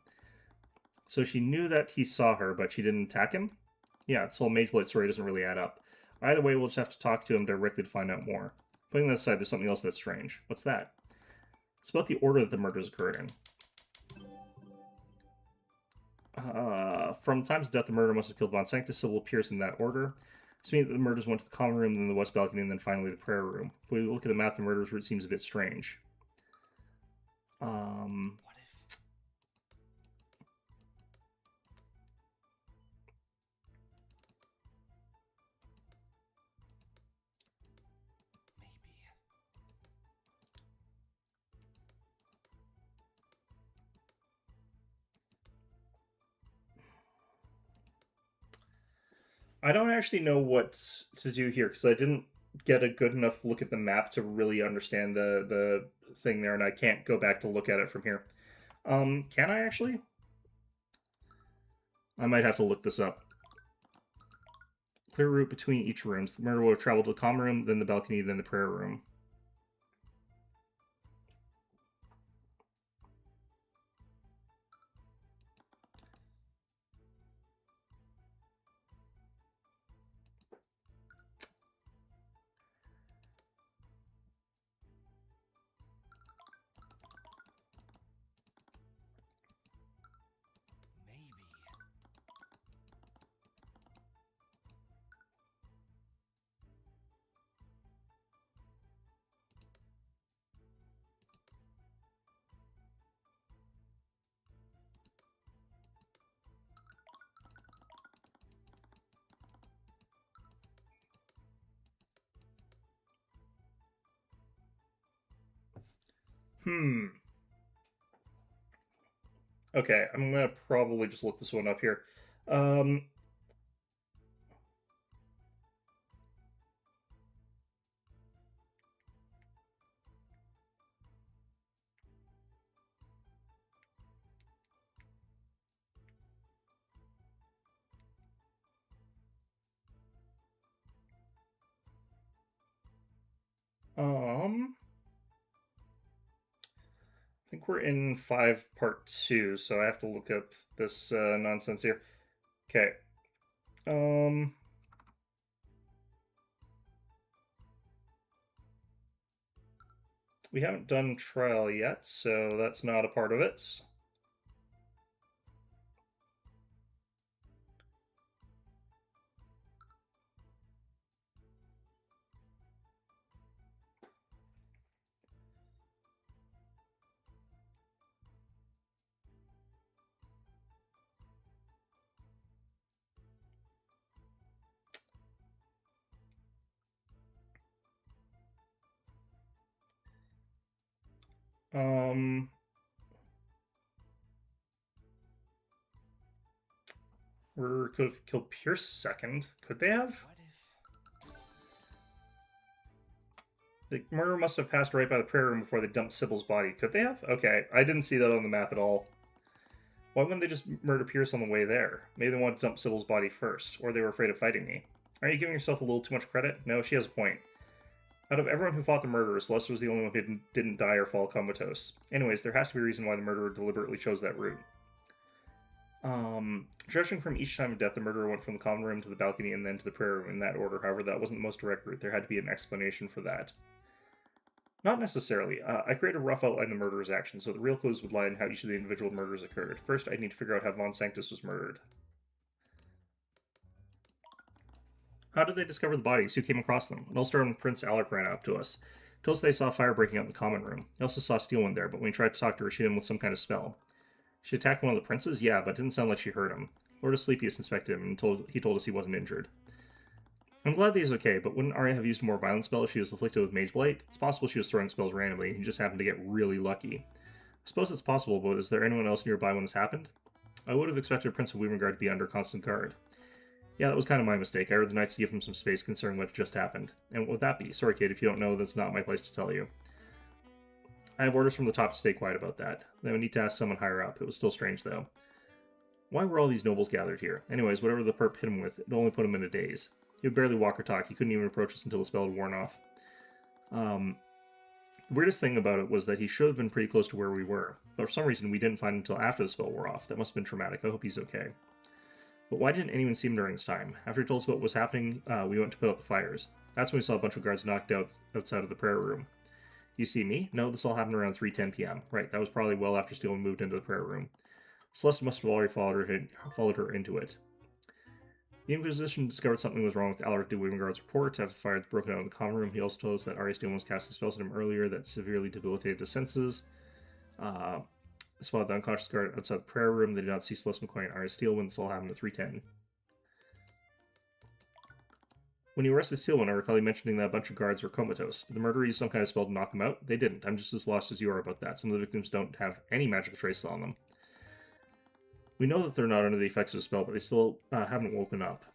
So she knew that he saw her, but she didn't attack him? Yeah, this whole Mageblade story doesn't really add up. Either way, we'll just have to talk to him directly to find out more. Putting that aside, there's something else that's strange. What's that? It's about the order that the murders occurred in. From the times of death, the murderer must have killed von Sanctus, Sybil, Pierce in that order. This means that the murders went to the common room, then the west balcony, and then finally the prayer room. If we look at the map, the murder's route seems a bit strange. I don't actually know what to do here because I didn't get a good enough look at the map to really understand the thing there, and I can't go back to look at it from here. Can I actually? I might have to look this up. Clear route between each rooms. The murderer will have traveled to the common room, then the balcony, then the prayer room. Okay, I'm gonna probably just look this one up here. I think we're in 5 part 2, so I have to look up this nonsense here. Okay. We haven't done trial yet, so that's not a part of it. Murderer could have killed Pierce second. Could they have? The murderer must have passed right by the prayer room before they dumped Sybil's body. Could they have? Okay, I didn't see that on the map at all. Why wouldn't they just murder Pierce on the way there? Maybe they wanted to dump Sybil's body first, or they were afraid of fighting me. Aren't you giving yourself a little too much credit? No, she has a point. Out of everyone who fought the murderer, Celeste was the only one who didn't die or fall comatose. Anyways, there has to be a reason why the murderer deliberately chose that route. Judging from each time of death, the murderer went from the common room to the balcony and then to the prayer room in that order. However, that wasn't the most direct route. There had to be an explanation for that. Not necessarily. I created a rough outline of the murderer's actions, so the real clues would lie in how each of the individual murders occurred. First, I need to figure out how Von Sanctus was murdered. How did they discover the bodies? Who came across them? It all started when Prince Alec ran up to us. He told us they saw fire breaking out in the common room. He also saw Steelwind there, but when we tried to talk to her, she hit him with some kind of spell. She attacked one of the princes? Yeah, but it didn't sound like she hurt him. Lord of Sleepiest inspected him and he told us he wasn't injured. I'm glad that he's okay, but wouldn't Arya have used a more violent spell if she was afflicted with Mage Blight? It's possible she was throwing spells randomly and he just happened to get really lucky. I suppose it's possible, but is there anyone else nearby when this happened? I would have expected Prince of Weavengard to be under constant guard. Yeah, that was kind of my mistake. I ordered the knights to give him some space concerning what just happened. And what would that be? Sorry, kid, if you don't know, that's not my place to tell you. I have orders from the top to stay quiet about that. Then we need to ask someone higher up. It was still strange, though. Why were all these nobles gathered here? Anyways, whatever the perp hit him with, it only put him in a daze. He would barely walk or talk. He couldn't even approach us until the spell had worn off. The weirdest thing about it was that he should have been pretty close to where we were. But for some reason, we didn't find him until after the spell wore off. That must have been traumatic. I hope he's okay. But why didn't anyone see him during this time? After he told us what was happening, we went to put out the fires. That's when we saw a bunch of guards knocked out outside of the prayer room. You see me? No, this all happened around 3:10 p.m. Right, that was probably well after Steelwind moved into the prayer room. Celeste must have already followed her into it. The Inquisition discovered something was wrong with Alaric de Weavengard's report after the fire had broken out in the common room. He also told us that Arya Steelwind was casting spells at him earlier that severely debilitated his senses. Spotted the unconscious guard outside the prayer room. They did not see Celeste McCoy and Arya Steelwind. This all happened at 3:10. When he arrested Steelwind, I recall he mentioning that a bunch of guards were comatose. Did the murderer used some kind of spell to knock them out? They didn't. I'm just as lost as you are about that. Some of the victims don't have any magical traces on them. We know that they're not under the effects of a spell, but they still haven't woken up.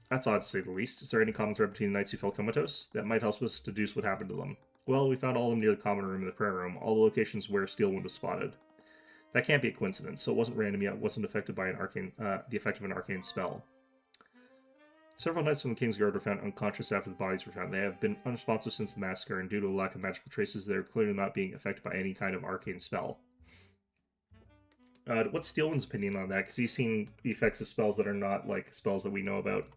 That's odd to say the least. Is there any common thread between the knights who fell comatose? That might help us deduce what happened to them. Well, we found all of them near the common room and the prayer room, all the locations where Steelwind was spotted. That can't be a coincidence, so it wasn't random yet, it wasn't affected by the effect of an arcane spell. Several knights from the King's Guard were found unconscious after the bodies were found. They have been unresponsive since the massacre, and due to a lack of magical traces, they're clearly not being affected by any kind of arcane spell. What's Steelwind's opinion on that? Because he's seen the effects of spells that are not like spells that we know about.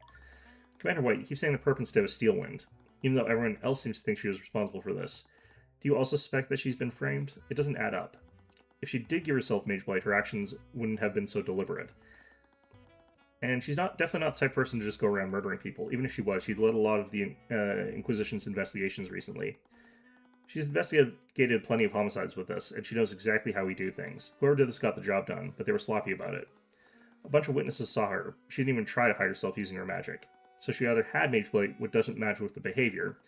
Commander White, you keep saying the perp instead of Steelwind, even though everyone else seems to think she was responsible for this. Do you also suspect that she's been framed? It doesn't add up. If she did give herself Mage Blight, her actions wouldn't have been so deliberate. And she's definitely not the type of person to just go around murdering people. Even if she was, she'd led a lot of the Inquisition's investigations recently. She's investigated plenty of homicides with us, and she knows exactly how we do things. Whoever did this got the job done, but they were sloppy about it. A bunch of witnesses saw her. She didn't even try to hide herself using her magic. So she either had Mage Blight, which doesn't match with the behavior,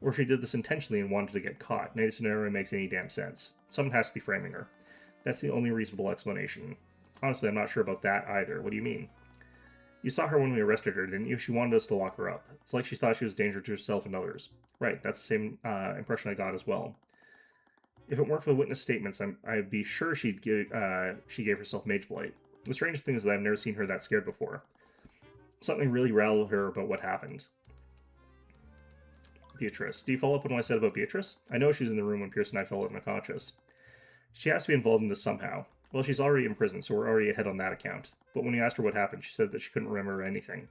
or she did this intentionally and wanted to get caught. Neither scenario makes any damn sense. Someone has to be framing her. That's the only reasonable explanation. Honestly, I'm not sure about that either. What do you mean? You saw her when we arrested her, didn't you? She wanted us to lock her up. It's like she thought she was a danger to herself and others. Right, that's the same impression I got as well. If it weren't for the witness statements, I'd be sure she gave herself Mage Blight. The strangest thing is that I've never seen her that scared before. Something really rattled her about what happened. Beatrice. Do you follow up on what I said about Beatrice? I know she was in the room when Pierce and I fell unconscious. She has to be involved in this somehow. Well, she's already in prison, so we're already ahead on that account. But when you asked her what happened, she said that she couldn't remember anything.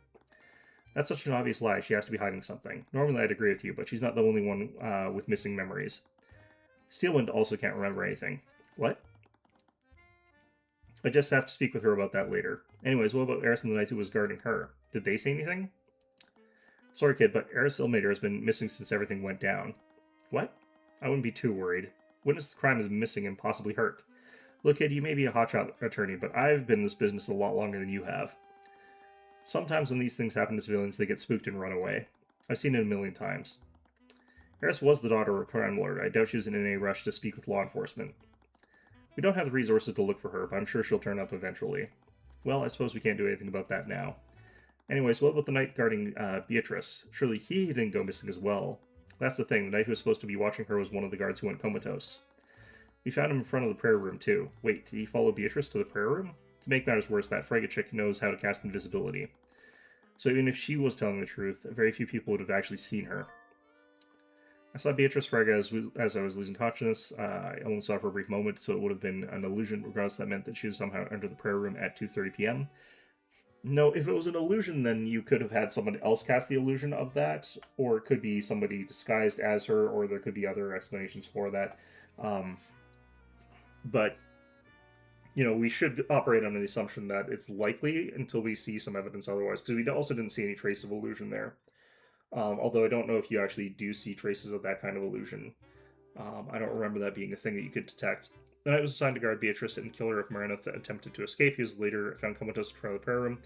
That's such an obvious lie. She has to be hiding something. Normally I'd agree with you, but she's not the only one with missing memories. Steelwind also can't remember anything. What? I just have to speak with her about that later. Anyways, what about Eris and the knight who was guarding her? Did they say anything? Sorry, kid, but Eris Ilmater has been missing since everything went down. What? I wouldn't be too worried. Witness the crime is missing and possibly hurt. Look, kid, you may be a hotshot attorney, but I've been in this business a lot longer than you have. Sometimes when these things happen to civilians, they get spooked and run away. I've seen it a million times. Eris was the daughter of a crime lord. I doubt she was in any rush to speak with law enforcement. We don't have the resources to look for her, but I'm sure she'll turn up eventually. Well, I suppose we can't do anything about that now. Anyways, what about the knight guarding Beatrice? Surely he didn't go missing as well. That's the thing, the knight who was supposed to be watching her was one of the guards who went comatose. We found him in front of the prayer room, too. Wait, did he follow Beatrice to the prayer room? To make matters worse, that frigate chick knows how to cast invisibility. So even if she was telling the truth, very few people would have actually seen her. I saw Beatrice Frega as I was losing consciousness. I only saw her for a brief moment, so it would have been an illusion. Regardless, that meant that she was somehow under the prayer room at 2:30 p.m. No, if it was an illusion, then you could have had someone else cast the illusion of that, or it could be somebody disguised as her, or there could be other explanations for that. But, you know, we should operate on the assumption that it's likely until we see some evidence otherwise, because we also didn't see any trace of illusion there. Although I don't know if you actually do see traces of that kind of illusion. I don't remember that being a thing that you could detect. The knight was assigned to guard Beatrice and kill her if Meredith attempted to escape. He was later found comatose in front of the prayer room.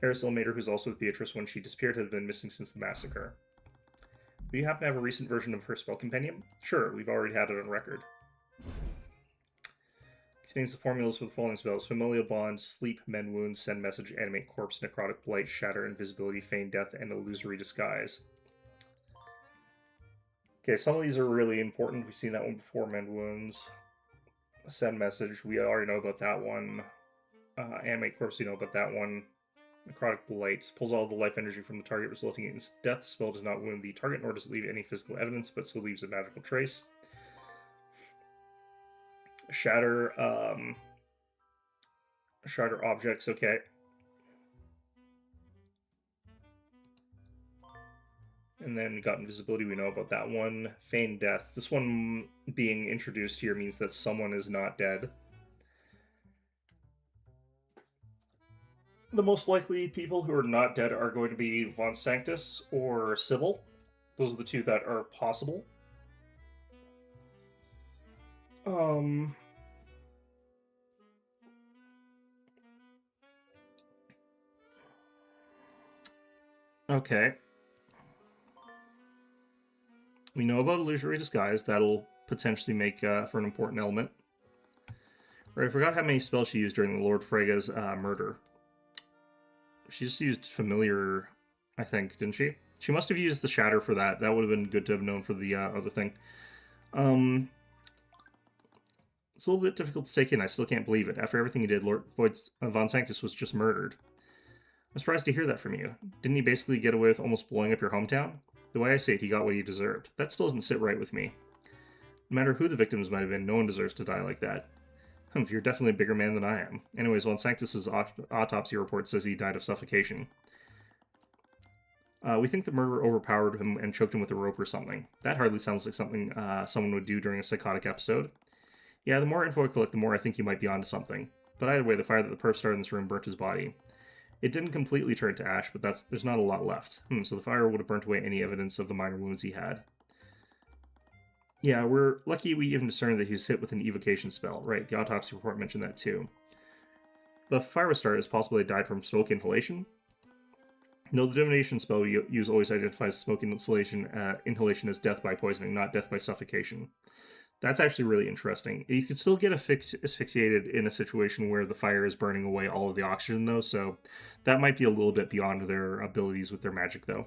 Aracil Mater, who's also with Beatrice when she disappeared, had been missing since the massacre. Do you happen to have a recent version of her spell compendium? Sure, we've already had it on record. Contains the formulas for the following spells: Familial Bond, Sleep, Mend Wounds, Send Message, Animate Corpse, Necrotic Blight, Shatter, Invisibility, Feign Death, and Illusory Disguise. Okay, some of these are really important. We've seen that one before. Mend Wounds. Send Message, we already know about that one. Animate Corpse, we know about that one. Necrotic Blight pulls all the life energy from the target, resulting in its death. Spell does not wound the target, nor does it leave any physical evidence, but still leaves a magical trace. Shatter, shatter objects, okay. And then got invisibility, we know about that one. Feign Death. This one being introduced here means that someone is not dead. The most likely people who are not dead are going to be Von Sanctus or Sybil. Those are the two that are possible. Okay. We know about Illusory Disguise. That'll potentially make for an important element. Right, I forgot how many spells she used during the Lord Frega's murder. She just used Familiar, I think, didn't she? She must have used the Shatter for that. That would have been good to have known for the other thing. It's a little bit difficult to take in. I still can't believe it. After everything he did, Lord Von Sanctus was just murdered. I'm surprised to hear that from you. Didn't he basically get away with almost blowing up your hometown? The way I say it, he got what he deserved. That still doesn't sit right with me. No matter who the victims might have been, no one deserves to die like that. You're definitely a bigger man than I am. Anyways, Von Sanctus's autopsy report says he died of suffocation. We think the murderer overpowered him and choked him with a rope or something. That hardly sounds like something someone would do during a psychotic episode. Yeah, the more info I collect, the more I think you might be onto something. But either way, the fire that the perp started in this room burnt his body. It didn't completely turn to ash, but there's not a lot left. So the fire would have burnt away any evidence of the minor wounds he had. Yeah, we're lucky we even discerned that he was hit with an evocation spell. Right, the autopsy report mentioned that too. The fire was started, it's possible he died from smoke inhalation. No, the divination spell we use always identifies smoke inhalation as death by poisoning, not death by suffocation. That's actually really interesting. You could still get asphyxiated in a situation where the fire is burning away all of the oxygen, though, so that might be a little bit beyond their abilities with their magic, though.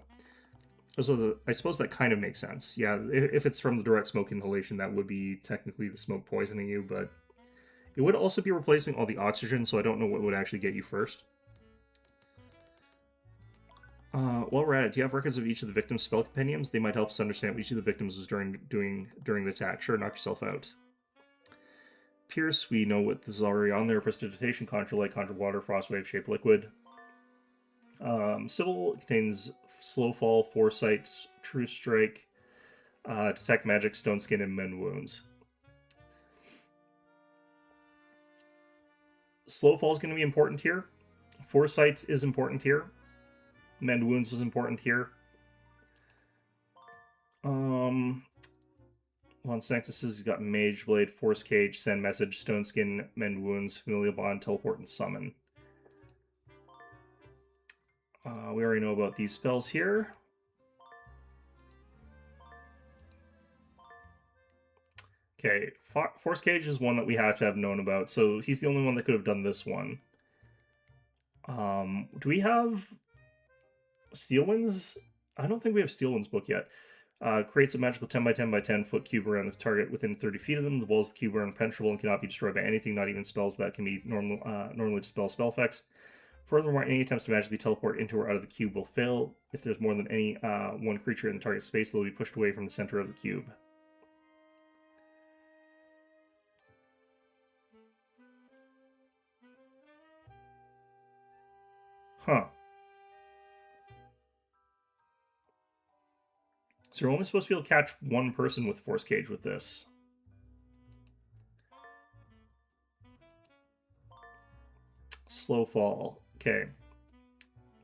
So I suppose that kind of makes sense. Yeah, if it's from the direct smoke inhalation, that would be technically the smoke poisoning you, but it would also be replacing all the oxygen, so I don't know what would actually get you first. While we're at it, do you have records of each of the victims' spell compendiums? They might help us understand what each of the victims was during the attack. Sure, knock yourself out. Pierce, we know what this is already on there. Prestidigitation, Conjure Light, Conjure Water, Frostwave, Shape Liquid. Sybil contains Slow Fall, Foresight, True Strike, Detect Magic, Stone Skin, and Mend Wounds. Slow Fall is going to be important here. Foresight is important here. Mend Wounds is important here. Von Sanctus has got Mage Blade, Force Cage, Send Message, Stone Skin, Mend Wounds, Familial Bond, Teleport, and Summon. We already know about these spells here. Okay, Force Cage is one that we have to have known about, so he's the only one that could have done this one. Do we have Steel Winds? I don't think we have Steel Winds book yet. Creates a magical 10 by 10 by 10 foot cube around the target within 30 feet of them. The walls of the cube are impenetrable and cannot be destroyed by anything, not even spells that can be normally dispel spell effects. Furthermore, any attempts to magically teleport into or out of the cube will fail. If there's more than any one creature in the target space, they'll be pushed away from the center of the cube. Huh. So you're only supposed to be able to catch one person with Force Cage with this. Slow fall. Okay.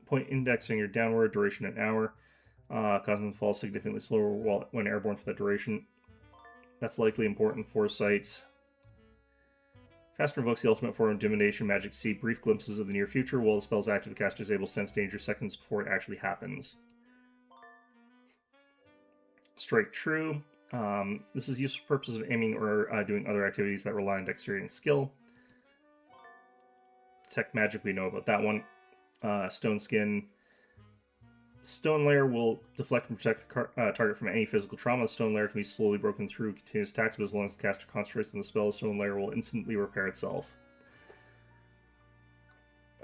Point index finger downward, duration an hour. Causing them to fall significantly slower when airborne for that duration. That's likely important foresight. Caster invokes the ultimate form of divination magic to see brief glimpses of the near future. While the spell is active, the caster is able to sense danger seconds before it actually happens. Strike true. This is used for purposes of aiming or doing other activities that rely on dexterity and skill. Detect magic, we know about that one. Stone skin. Stone layer will deflect and protect the target from any physical trauma. The stone layer can be slowly broken through continuous attacks, but as long as the caster concentrates on the spell, the stone layer will instantly repair itself.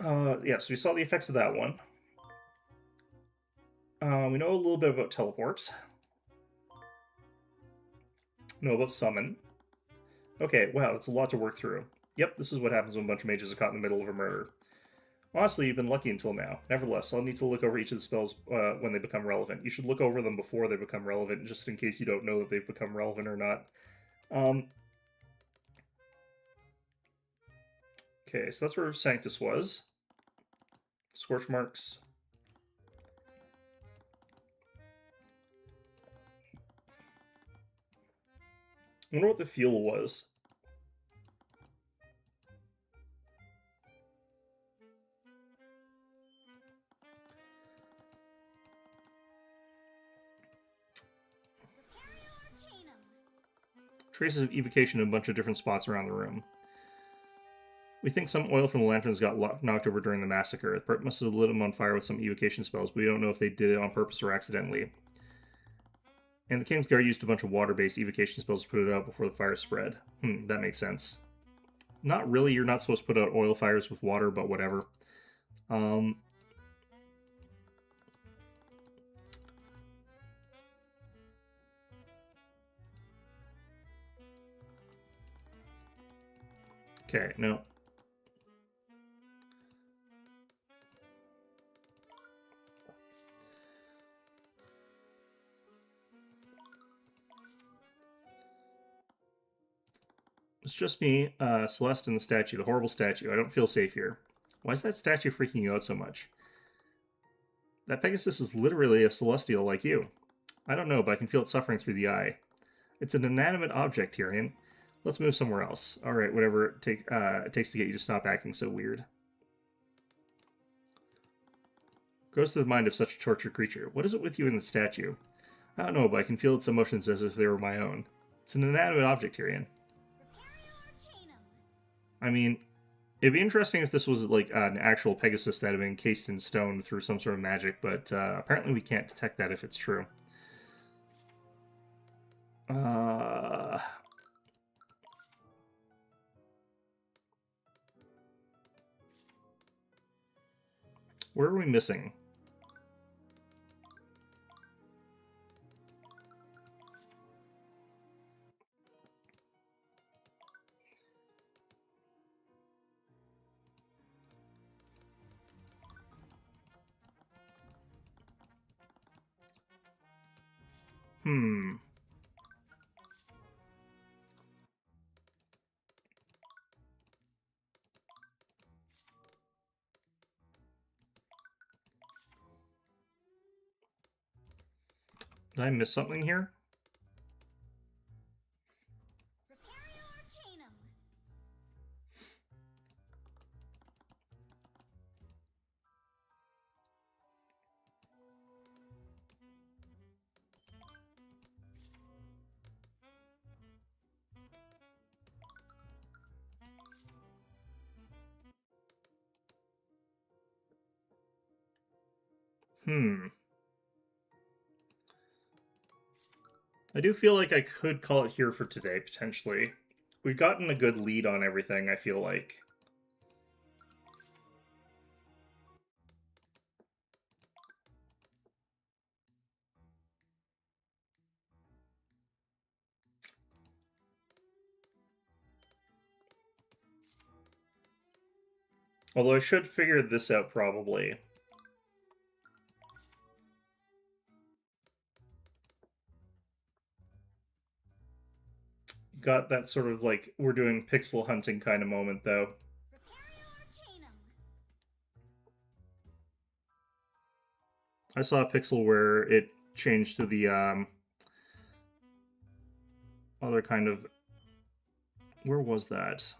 Yeah, so we saw the effects of that one. We know a little bit about teleport. Know about summon. Okay, wow, that's a lot to work through. Yep, this is what happens when a bunch of mages are caught in the middle of a murder. Honestly, you've been lucky until now. Nevertheless, I'll need to look over each of the spells when they become relevant. You should look over them before they become relevant, just in case you don't know that they've become relevant or not. Okay, so that's where Sanctus was. Scorch marks. I wonder what the fuel was. Traces of evocation in a bunch of different spots around the room. We think some oil from the lanterns got knocked over during the massacre. The must have lit them on fire with some evocation spells, but we don't know if they did it on purpose or accidentally. And the Kingsguard used a bunch of water-based evocation spells to put it out before the fire spread. That makes sense. Not really, you're not supposed to put out oil fires with water, but whatever. Okay, no. It's just me, Celeste, and the statue, the horrible statue. I don't feel safe here. Why is that statue freaking you out so much? That Pegasus is literally a celestial like you. I don't know, but I can feel it suffering through the eye. It's an inanimate object, Tyrion. Let's move somewhere else. Alright, whatever it takes to get you to stop acting so weird. Goes to the mind of such a tortured creature. What is it with you and the statue? I don't know, but I can feel its emotions as if they were my own. It's an inanimate object, Tyrion. I mean, it'd be interesting if this was like an actual Pegasus that had been encased in stone through some sort of magic, but apparently we can't detect that if it's true. Where are we missing? Did I miss something here? I do feel like I could call it here for today, potentially. We've gotten a good lead on everything, I feel like. Although I should figure this out, probably. Got that sort of, like, we're doing pixel hunting kind of moment, though. I saw a pixel where it changed to the other kind of... Where was that?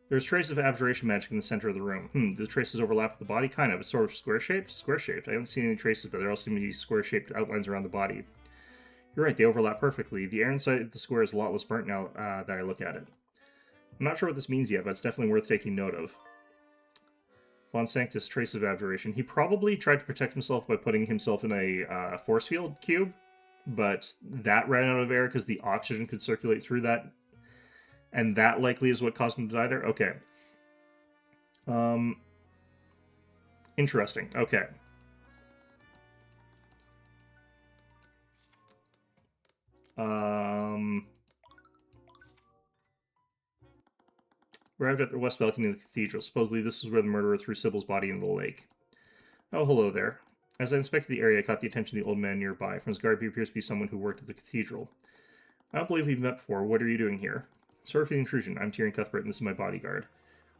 There's traces of abjuration magic in the center of the room. Do the traces overlap with the body? Kind of. It's sort of square-shaped? Square-shaped. I haven't seen any traces, but there all seem to be square-shaped outlines around the body. You're right, they overlap perfectly. The air inside the square is a lot less burnt now that I look at it. I'm not sure what this means yet, but it's definitely worth taking note of. Von Sanctus, trace of abjuration. He probably tried to protect himself by putting himself in a force field cube, but that ran out of air because the oxygen could circulate through that, and that likely is what caused him to die there? Okay. Interesting. Okay. Arrived at the west balcony of the cathedral. Supposedly this is where the murderer threw Sybil's body into the lake. Oh, hello there. As I inspected the area, I caught the attention of the old man nearby. From his garb, he appears to be someone who worked at the cathedral. I don't believe we've met before. What are you doing here? Sorry for the intrusion. I'm Tyrion Cuthbert, and this is my bodyguard.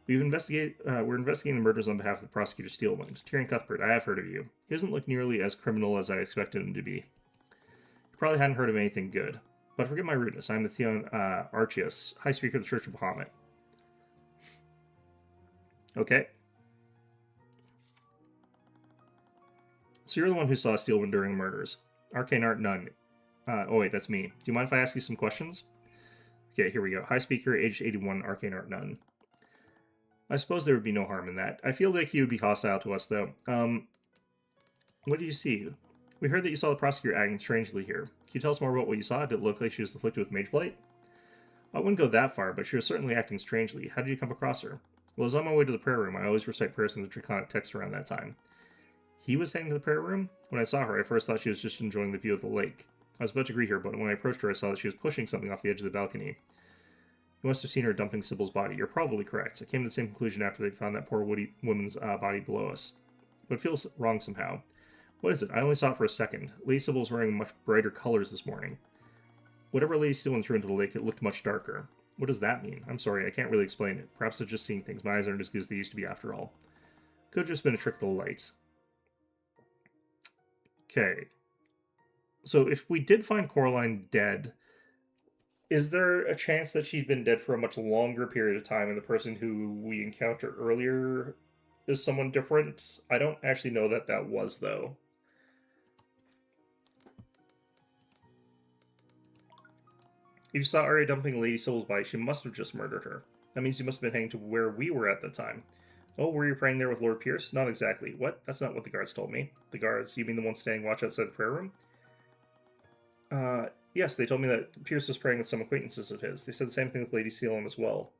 We're investigating the murders on behalf of the prosecutor Steelwind. Tyrion Cuthbert, I have heard of you. He doesn't look nearly as criminal as I expected him to be. You probably hadn't heard of anything good. But forget my rudeness. I'm the Theon Archius, High Speaker of the Church of Bahamut. Okay. So you're the one who saw Steelwind during the murders. Arcane art, none. Oh wait, that's me. Do you mind if I ask you some questions? Okay, here we go. High Speaker, age 81, Arcane art, none. I suppose there would be no harm in that. I feel like he would be hostile to us, though. What did you see? We heard that you saw the prosecutor acting strangely here. Can you tell us more about what you saw? Did it look like she was afflicted with mage blight? I wouldn't go that far, but she was certainly acting strangely. How did you come across her? Well, I was on my way to the prayer room. I always recite prayers in the Draconic text around that time. He was heading to the prayer room? When I saw her, I first thought she was just enjoying the view of the lake. I was about to greet her, but when I approached her, I saw that she was pushing something off the edge of the balcony. You must have seen her dumping Sybil's body. You're probably correct. I came to the same conclusion after they found that poor woman's body below us. But it feels wrong somehow. What is it? I only saw it for a second. Lady Sybil was wearing much brighter colors this morning. Whatever Lady Steelwind threw into the lake, it looked much darker. What does that mean? I'm sorry, I can't really explain it. Perhaps I'm just seeing things. My eyes aren't as good as they used to be after all. Could have just been a trick of the light. Okay. So if we did find Coraline dead, is there a chance that she'd been dead for a much longer period of time and the person who we encountered earlier is someone different? I don't actually know that that was, though. If you saw Arya dumping Lady Sybil's body, she must have just murdered her. That means you must have been heading to where we were at the time. Oh, were you praying there with Lord Pierce? Not exactly. What? That's not what the guards told me. The guards? You mean the ones standing watch outside the prayer room? Yes, they told me that Pierce was praying with some acquaintances of his. They said the same thing with Lady Steelwind as well.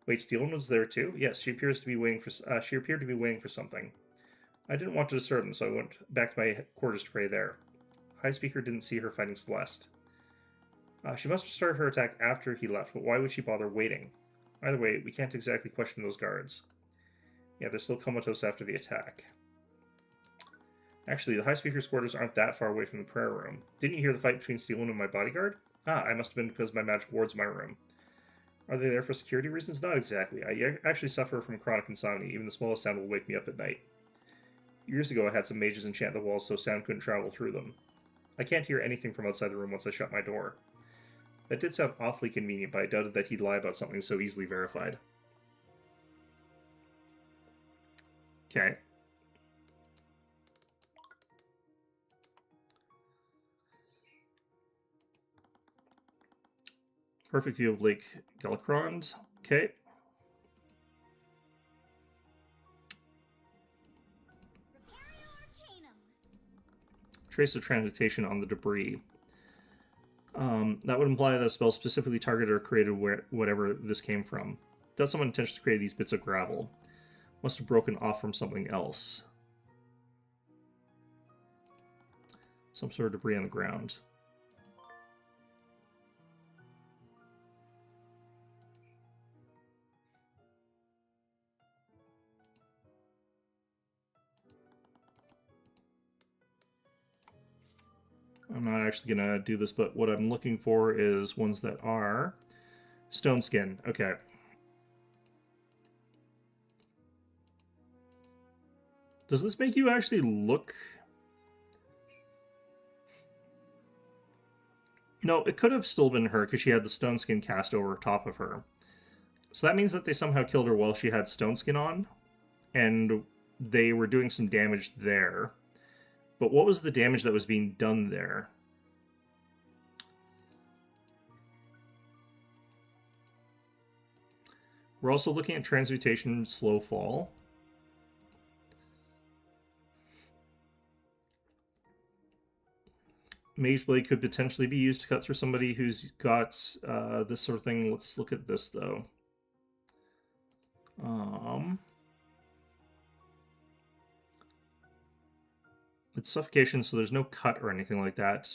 Wait, Steelwind was there too? Yes, she appeared to be waiting for something. I didn't want to disturb them, so I went back to my quarters to pray there. High Speaker didn't see her fighting Celeste. She must have started her attack after he left, but why would she bother waiting? Either way, we can't exactly question those guards. Yeah, they're still comatose after the attack. Actually, the High Speaker's quarters aren't that far away from the prayer room. Didn't you hear the fight between Steelwind and my bodyguard? Ah, I must have been because my magic ward's my room. Are they there for security reasons? Not exactly. I actually suffer from chronic insomnia. Even the smallest sound will wake me up at night. Years ago, I had some mages enchant the walls so sound couldn't travel through them. I can't hear anything from outside the room once I shut my door. That did sound awfully convenient, but I doubted that he'd lie about something so easily verified. Okay. Perfect view of Lake Galacrond. Okay. Trace of transmutation on the debris. That would imply that the spell specifically targeted or created whatever this came from. Does someone intentionally create these bits of gravel? Must have broken off from something else. Some sort of debris on the ground. I'm not actually going to do this, but what I'm looking for is ones that are stone skin. Okay. Does this make you actually look... No, it could have still been her because she had the stone skin cast over top of her. So that means that they somehow killed her while she had stone skin on, and they were doing some damage there. But what was the damage that was being done there? We're also looking at transmutation slow fall. Mage Blade could potentially be used to cut through somebody who's got this sort of thing. Let's look at this, though. It's suffocation, so there's no cut or anything like that.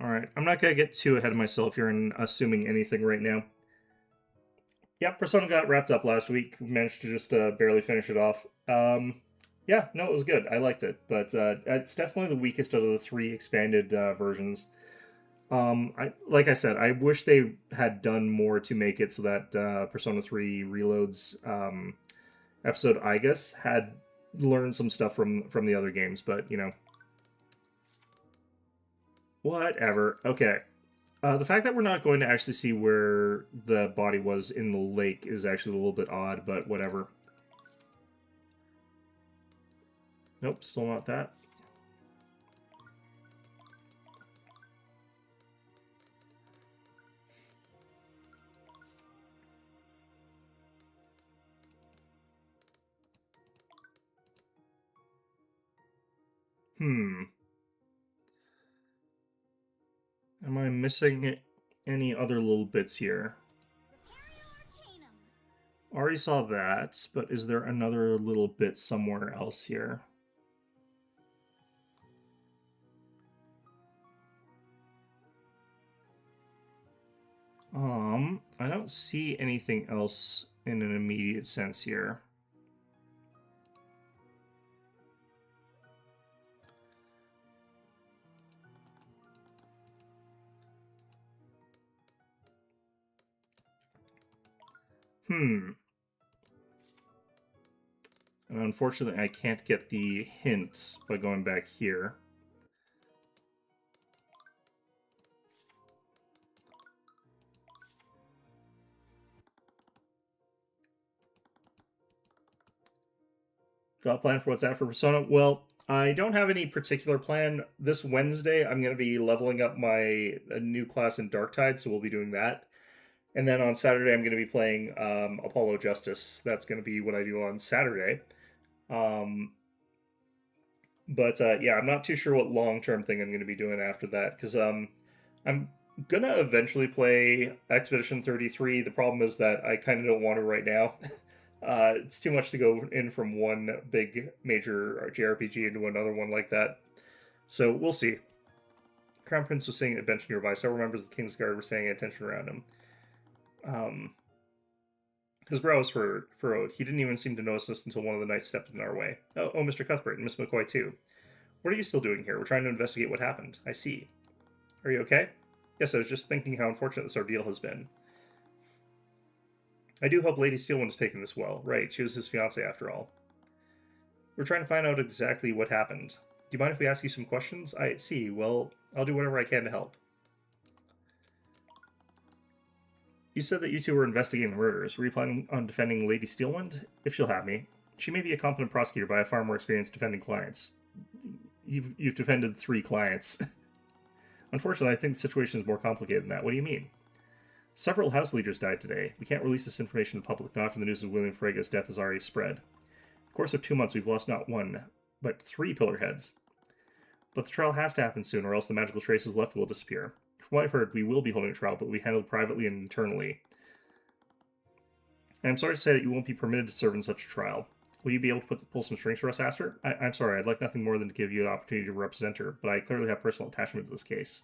Alright, I'm not going to get too ahead of myself here and assuming anything right now. Yeah, Persona got wrapped up last week. We managed to just barely finish it off. Yeah, no, it was good. I liked it, but it's definitely the weakest of the 3 expanded versions. Like I said, I wish they had done more to make it so that Persona 3 Reload's episode, I guess, had learned some stuff from the other games, but, you know. Whatever. Okay. The fact that we're not going to actually see where the body was in the lake is actually a little bit odd, but whatever. Nope, still not that. Am I missing any other little bits here? Already saw that, but is there another little bit somewhere else here? I don't see anything else in an immediate sense here. And unfortunately, I can't get the hints by going back here. Got a plan for what's after Persona? Well, I don't have any particular plan. This Wednesday, I'm going to be leveling up my new class in Darktide, so we'll be doing that. And then on Saturday, I'm going to be playing Apollo Justice. That's going to be what I do on Saturday. Yeah, I'm not too sure what long-term thing I'm going to be doing after that, because I'm going to eventually play Expedition 33. The problem is that I kind of don't want to right now. It's too much to go in from one big major JRPG into another one like that. So we'll see. Crown Prince was saying a bench nearby. Several members of the King's Guard were saying attention around him. His brow was furrowed. He didn't even seem to notice us until one of the knights stepped in our way. Oh, Mr. Cuthbert and Miss McCoy too. What are you still doing here? We're trying to investigate what happened. I see. Are you okay? Yes, I was just thinking how unfortunate this ordeal has been. I do hope Lady Steelwind is taking this well. Right, she was his fiancée after all. We're trying to find out exactly what happened. Do you mind if we ask you some questions? I see. Well, I'll do whatever I can to help. You said that you two were investigating the murders. Were you planning on defending Lady Steelwind? If she'll have me. She may be a competent prosecutor, but I have far more experience defending clients. You've defended 3 clients. Unfortunately, I think the situation is more complicated than that. What do you mean? Several house leaders died today. We can't release this information to the public, not after the news of William Frega's death has already spread. In the course of 2 months, we've lost not 1, but 3 pillar heads. But the trial has to happen soon, or else the magical traces left will disappear. From what I've heard, we will be holding a trial, but will be handled privately and internally. And I'm sorry to say that you won't be permitted to serve in such a trial. Will you be able to pull some strings for us, Aster? I'm sorry, I'd like nothing more than to give you the opportunity to represent her, but I clearly have personal attachment to this case.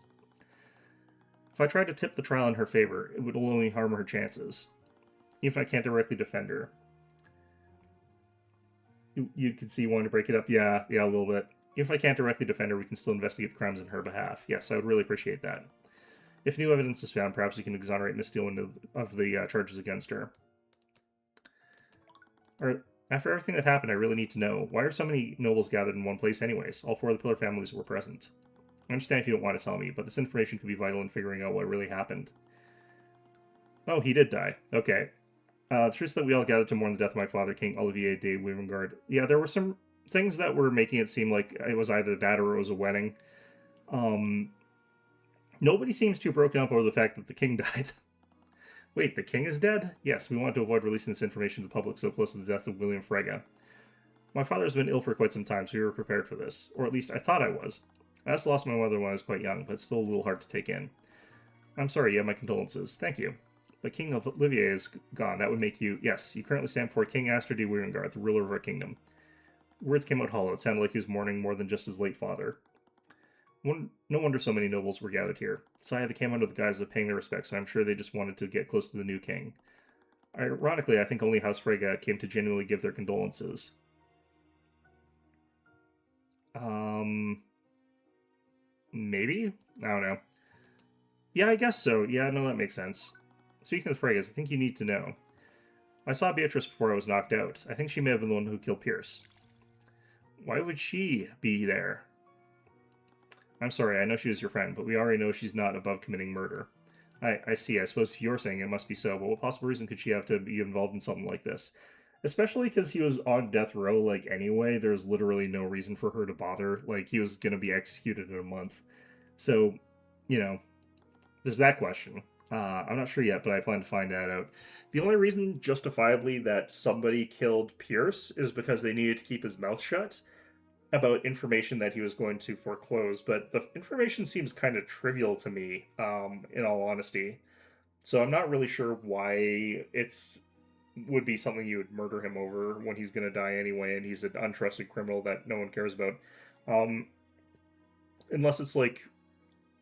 If I tried to tip the trial in her favor, it would only harm her chances. Even if I can't directly defend her. You can see you wanting to break it up? Yeah, a little bit. If I can't directly defend her, we can still investigate the crimes on her behalf. Yes, I would really appreciate that. If new evidence is found, perhaps you can exonerate Miss Steelwind of the charges against her. After everything that happened, I really need to know, why are so many nobles gathered in one place anyways? All 4 of the pillar families were present. I understand if you don't want to tell me, but this information could be vital in figuring out what really happened. Oh, he did die. Okay. The truth is that we all gathered to mourn the death of my father, King Olivier de Wivengard. Yeah, there were some things that were making it seem like it was either that or it was a wedding. Nobody seems too broken up over the fact that the king died. Wait, the king is dead? Yes, we want to avoid releasing this information to the public so close to the death of William Frege. My father has been ill for quite some time, so we were prepared for this. Or at least I thought I was. I also lost my mother when I was quite young, but it's still a little hard to take in. I'm sorry, you have my condolences. Thank you. But King Olivier is gone. That would make you... Yes, you currently stand before King Aster de Wierengard, the ruler of our kingdom. Words came out hollow. It sounded like he was mourning more than just his late father. No wonder so many nobles were gathered here. Saya, they came under the guise of paying their respects, so I'm sure they just wanted to get close to the new king. Ironically, I think only House Frege came to genuinely give their condolences. Maybe? I don't know. Yeah, I guess so. Yeah, no, that makes sense. Speaking of the Freges, I think you need to know. I saw Beatrice before I was knocked out. I think she may have been the one who killed Pierce. Why would she be there? I'm sorry, I know she was your friend, but we already know she's not above committing murder. I see. I suppose if you're saying it must be so, but what possible reason could she have to be involved in something like this? Especially because he was on death row, like, anyway, there's literally no reason for her to bother. Like, he was gonna be executed in a month. So, you know, there's that question. I'm not sure yet, but I plan to find that out. The only reason, justifiably, that somebody killed Pierce is because they needed to keep his mouth shut about information that he was going to foreclose, but the information seems kind of trivial to me, in all honesty. So I'm not really sure why it's would be something you would murder him over when he's going to die anyway, and he's an untrusted criminal that no one cares about. Unless it's like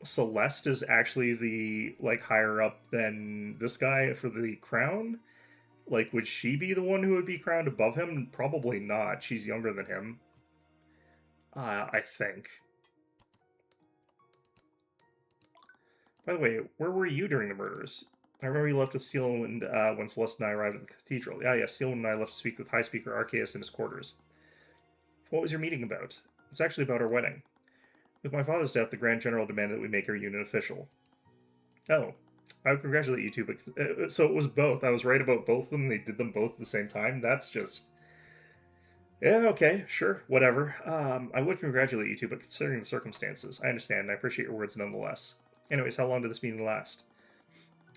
Celeste is actually the, like, higher up than this guy for the crown. Like, would she be the one who would be crowned above him? Probably not. She's younger than him. I think. By the way, where were you during the murders? I remember you left with Steelwind when Celeste and I arrived at the cathedral. Yeah, Steelwind and I left to speak with High Speaker Arceus in his quarters. What was your meeting about? It's actually about our wedding. With my father's death, the Grand General demanded that we make our union official. Oh, I would congratulate you two, but so it was both. I was right about both of them. They did them both at the same time. That's just... Yeah, okay, sure, whatever. I would congratulate you two, but considering the circumstances, I understand, and I appreciate your words nonetheless. Anyways, how long did this meeting last?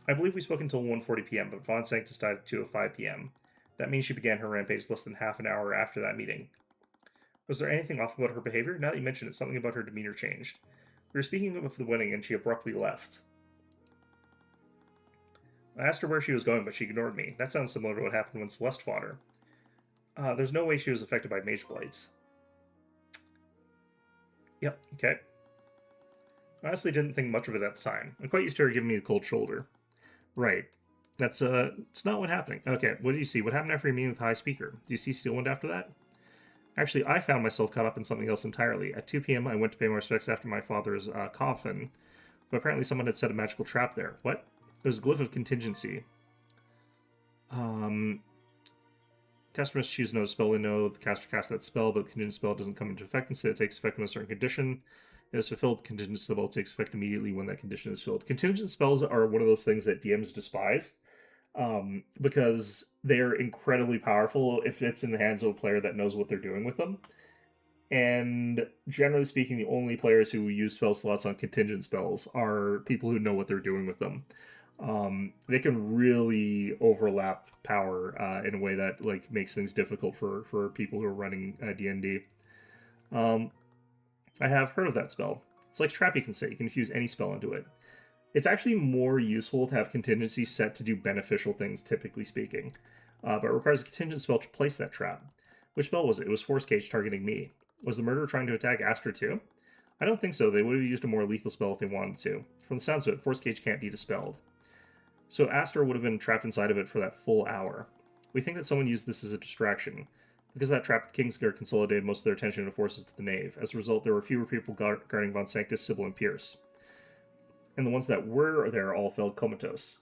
I believe we spoke until 1:40 p.m., but Von Sanctus died at 2:05 p.m. That means she began her rampage less than half an hour after that meeting. Was there anything off about her behavior? Now that you mention it, something about her demeanor changed. We were speaking of the wedding, and she abruptly left. I asked her where she was going, but she ignored me. That sounds similar to what happened when Celeste fought her. There's no way she was affected by mage blights. Yep, okay. I honestly didn't think much of it at the time. I'm quite used to her giving me the cold shoulder. Right. That's, it's not what happened. Okay, what did you see? What happened after your meeting with High Speaker? Did you see Steelwind after that? Actually, I found myself caught up in something else entirely. At 2 p.m., I went to pay my respects after my father's coffin, but apparently someone had set a magical trap there. What? It was a glyph of contingency. caster must choose another spell they know. The caster casts that spell, but the contingent spell doesn't come into effect. Instead, it takes effect when a certain condition is fulfilled. The contingent spell takes effect immediately when that condition is filled. Contingent spells are one of those things that DMs despise, because they're incredibly powerful if it's in the hands of a player that knows what they're doing with them. And generally speaking, the only players who use spell slots on contingent spells are people who know what they're doing with them. They can really overlap power in a way that like makes things difficult for people who are running D&D. I have heard of that spell. It's like Trap, you can say. You can infuse any spell into it. It's actually more useful to have contingency set to do beneficial things, typically speaking. But it requires a contingent spell to place that trap. Which spell was it? It was Force Cage targeting me. Was the murderer trying to attack Aster too? I don't think so. They would have used a more lethal spell if they wanted to. From the sounds of it, Force Cage can't be dispelled. So Aster would have been trapped inside of it for that full hour. We think that someone used this as a distraction. Because of that trap, the Kingsguard consolidated most of their attention and forces to the Knave. As a result, there were fewer people guarding Von Sanctus, Sybil, and Pierce. And the ones that were there all fell comatose.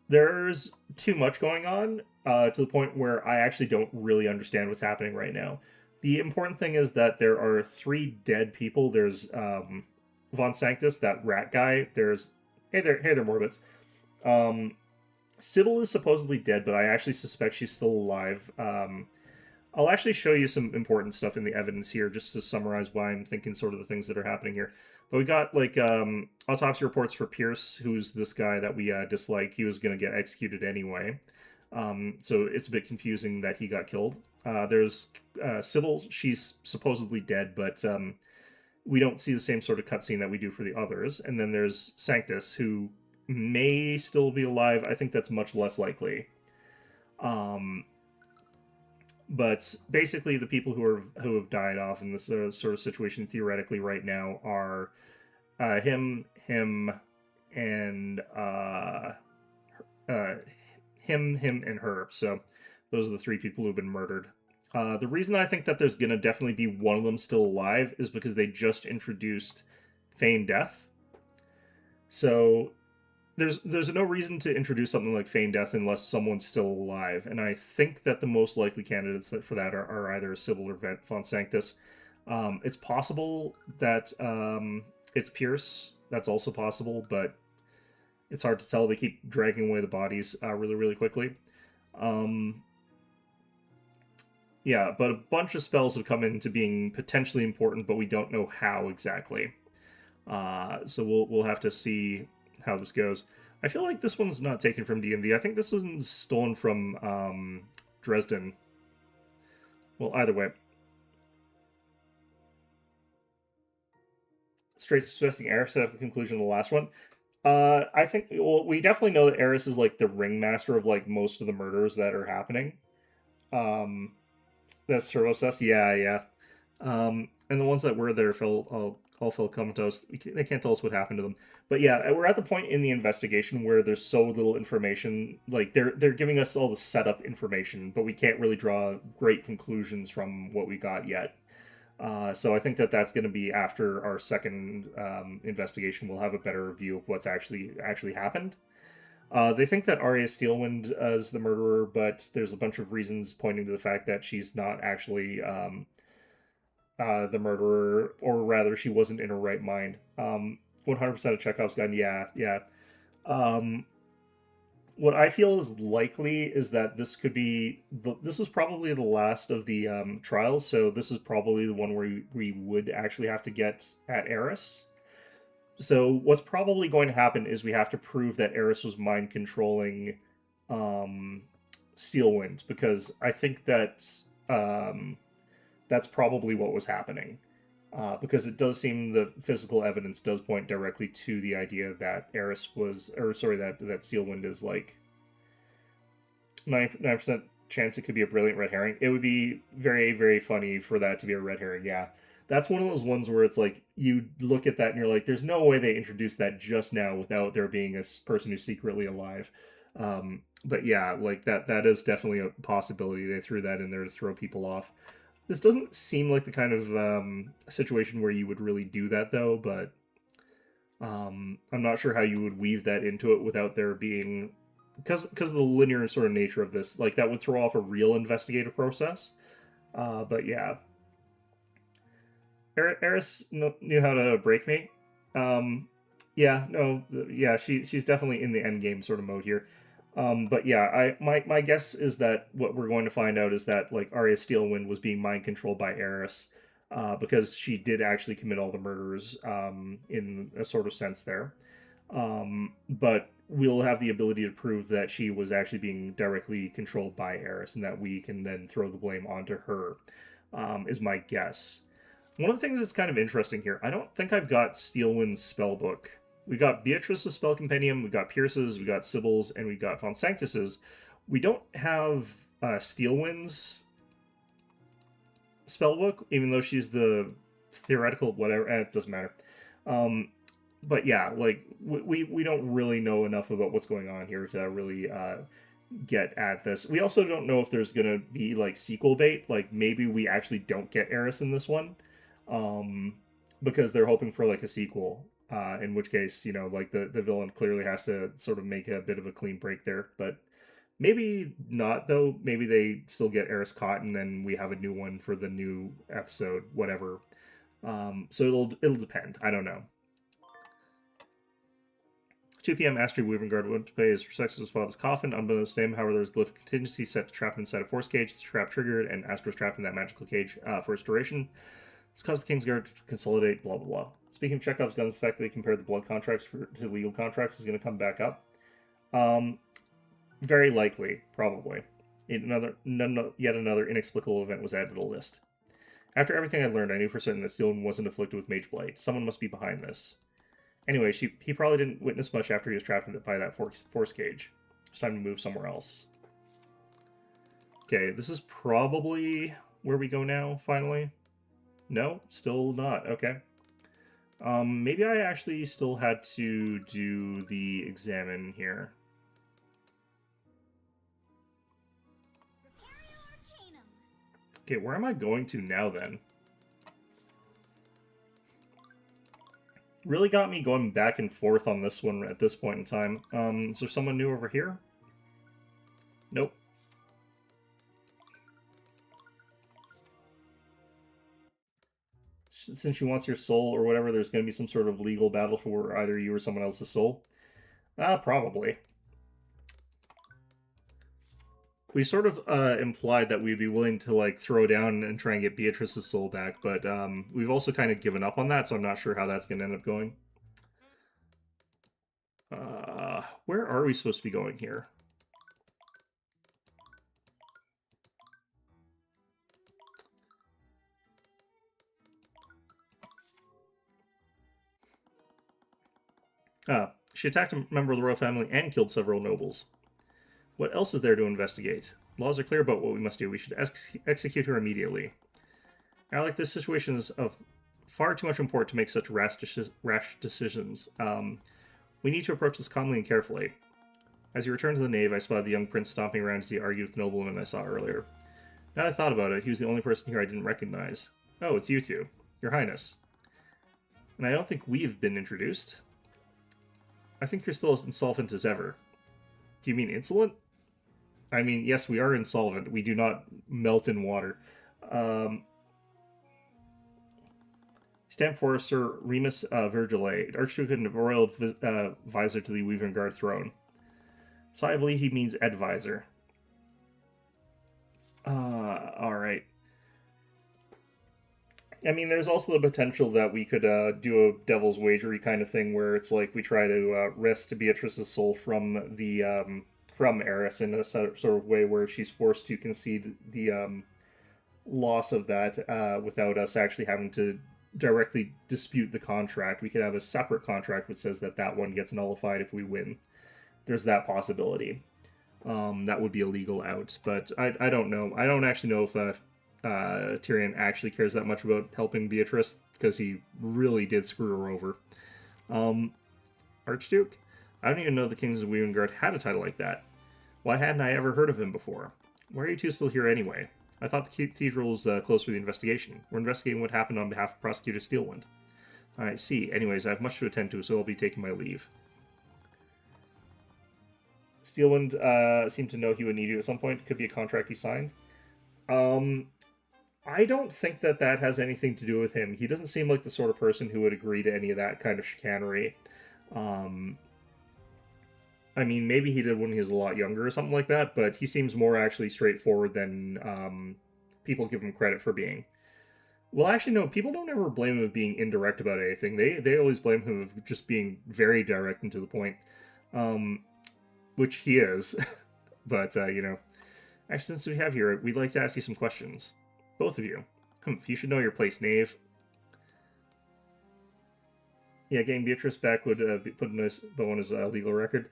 There's too much going on to the point where I actually don't really understand what's happening right now. The important thing is that there are 3 dead people. There's Von Sanctus, that rat guy. There's... Hey there, Morbits. Sybil is supposedly dead, but I actually suspect she's still alive. I'll actually show you some important stuff in the evidence here, just to summarize why I'm thinking sort of the things that are happening here. But we got, like, autopsy reports for Pierce, who's this guy that we dislike. He was going to get executed anyway. So it's a bit confusing that he got killed. There's Sybil. She's supposedly dead, but we don't see the same sort of cutscene that we do for the others. And then there's Sanctus, who may still be alive. I think that's much less likely. But basically, the people who have died off in this sort of situation theoretically right now are him, and him, and her. So those are the 3 people who've been murdered. The reason I think that there's gonna definitely be one of them still alive is because they just introduced feigned death. So there's no reason to introduce something like feigned death unless someone's still alive, and I think that the most likely candidates for that are either Sybil or Von Sanctus. It's possible that it's Pierce. That's also possible, but it's hard to tell. They keep dragging away the bodies really, really quickly. Yeah, but a bunch of spells have come into being potentially important, but we don't know how exactly. So we'll have to see how this goes. I feel like this one's not taken from D&D. I think this one's stolen from Dresden. Well, either way. Straight suspecting Eris at the conclusion of the last one. I think, well, we definitely know that Eris is like the ringmaster of like most of the murders that are happening. That's Turbosess, yeah. And the ones that were there all fell comatose. They can't tell us what happened to them. But yeah, we're at the point in the investigation where there's so little information. Like, they're giving us all the setup information, but we can't really draw great conclusions from what we got yet. So I think that that's going to be after our second investigation. We'll have a better view of what's actually happened. They think that Arya Steelwind is the murderer, but there's a bunch of reasons pointing to the fact that she's not actually the murderer, or rather, she wasn't in her right mind. 100% of Chekhov's gun, yeah. What I feel is likely is that this could be this is probably the last of the trials, so this is probably the one where we would actually have to get at Eris. So what's probably going to happen is we have to prove that Eris was mind controlling Steelwind, because I think that that's probably what was happening. Because it does seem the physical evidence does point directly to the idea that Eris was, or sorry, that Steelwind is like 9% chance it could be a brilliant red herring. It would be very, very funny for that to be a red herring, yeah. That's one of those ones where it's like, you look at that and you're like, there's no way they introduced that just now without there being a person who's secretly alive. But yeah, like that is definitely a possibility. They threw that in there to throw people off. This doesn't seem like the kind of situation where you would really do that, though, but I'm not sure how you would weave that into it without there being because of the linear sort of nature of this, like that would throw off a real investigative process. But yeah, Eris knew how to break me. Yeah, no, yeah, she's definitely in the end game sort of mode here. But yeah, my guess is that what we're going to find out is that like Arya Steelwind was being mind controlled by Eris, because she did actually commit all the murders, in a sort of sense there. But we'll have the ability to prove that she was actually being directly controlled by Eris, and that we can then throw the blame onto her. Is my guess. One of the things that's kind of interesting here, I don't think I've got Steelwind's spellbook. We got Beatrice's spell compendium, we got Pierce's, we got Sybil's, and we got Von Sanctus's. We don't have Steelwind's spellbook, even though she's the theoretical whatever. It doesn't matter. But yeah, like we don't really know enough about what's going on here to really get at this. We also don't know if there's gonna be like sequel bait. Like maybe we actually don't get Eris in this one, because they're hoping for like a sequel. In which case, like the villain clearly has to sort of make a bit of a clean break there. But maybe not though. Maybe they still get Eris caught, and then we have a new one for the new episode, whatever. So it'll depend. I don't know. 2 p.m. Astrid Weavengard went to pay his respects to his father's coffin. Unbeknownst to him, however, there's a glyph of contingency set to trap him inside a force cage. The trap triggered, and Astrid was trapped in that magical cage for its duration. This caused the King's Guard to consolidate, blah, blah, blah. Speaking of Chekhov's guns, the fact that they compared the blood contracts to legal contracts is going to come back up. Very likely, probably. Yet another inexplicable event was added to the list. After everything I learned, I knew for certain that Steelwind wasn't afflicted with Mage Blight. Someone must be behind this. Anyway, he probably didn't witness much after he was trapped by that force cage. It's time to move somewhere else. Okay, this is probably where we go now, finally. No, still not. Okay. Maybe I actually still had to do the examine here. Okay, where am I going to now then? Really got me going back and forth on this one at this point in time. Is there someone new over here? Nope. Since she wants your soul or whatever, there's going to be some sort of legal battle for either you or someone else's soul? Probably. We sort of implied that we'd be willing to like throw down and try and get Beatrice's soul back, but we've also kind of given up on that, so I'm not sure how that's going to end up going. Where are we supposed to be going here? She attacked a member of the royal family and killed several nobles. What else is there to investigate? Laws are clear about what we must do. We should execute her immediately. Alec, this situation is of far too much import to make such rash decisions. We need to approach this calmly and carefully. As you return to the nave, I spotted the young prince stomping around as he argued with the nobleman I saw earlier. Now that I thought about it, he was the only person here I didn't recognize. Oh, it's you two. Your Highness. And I don't think we've been introduced. I think you're still as insolvent as ever. Do you mean insolent? I mean, yes, we are insolvent. We do not melt in water. Stand for Sir Remus Virgile, Archduke and Royal Visor to the Weavengard throne. So I believe he means advisor. Alright. I mean, there's also the potential that we could do a devil's wagery kind of thing where it's like we try to wrest Beatrice's soul from the from Eris in a sort of way where she's forced to concede the loss of that without us actually having to directly dispute the contract. We could have a separate contract which says that that one gets nullified if we win. There's that possibility. That would be a legal out, but I don't know. I don't actually know if Tyrion actually cares that much about helping Beatrice, because he really did screw her over. Archduke? I don't even know the Kings of Weavengard had a title like that. Why hadn't I ever heard of him before? Why are you two still here anyway? I thought the cathedral was closed for the investigation. We're investigating what happened on behalf of Prosecutor Steelwind. I see. Anyways, I have much to attend to, so I'll be taking my leave. Steelwind seemed to know he would need you at some point. Could be a contract he signed. Um, I don't think that that has anything to do with him. He doesn't seem like the sort of person who would agree to any of that kind of chicanery. Um, I mean, maybe he did when he was a lot younger or something like that, but he seems more actually straightforward than people give him credit for being. Well, actually, no. People don't ever blame him of being indirect about anything. They always blame him of just being very direct and to the point, um, which he is. But actually, since we have here, we'd like to ask you some questions, both of you. You should know your place, knave. Yeah, getting Beatrice back would put a nice bow on his legal record.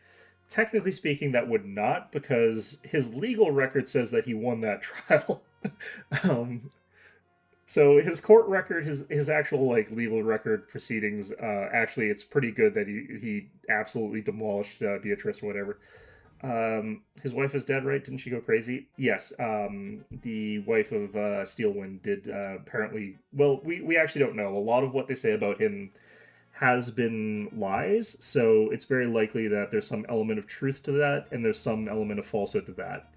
Technically speaking, that would not, because his legal record says that he won that trial. um, So his court record, his actual like legal record proceedings, actually, it's pretty good that he absolutely demolished Beatrice or whatever. His wife is dead, right? Didn't she go crazy? Yes. The wife of Steelwind did apparently. Well, we actually don't know. A lot of what they say about him has been lies, so it's very likely that there's some element of truth to that, and there's some element of falsehood to that.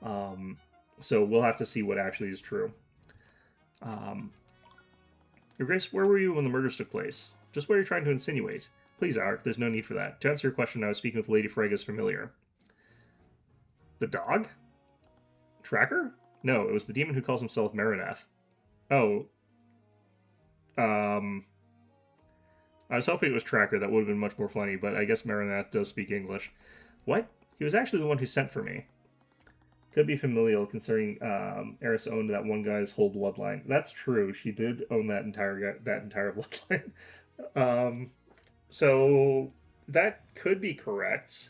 Um, so we'll have to see what actually is true. Your Grace, where were you when the murders took place? Just what you're trying to insinuate. Please, Alec, there's no need for that. To answer your question, I was speaking with Lady Frega's familiar. The dog? Tracker? No, it was the demon who calls himself Marineth. Oh. I was hoping it was Tracker. That would have been much more funny, but I guess Marineth does speak English. What? He was actually the one who sent for me. Could be familial, considering Eris owned that one guy's whole bloodline. That's true. She did own that entire bloodline. So that could be correct.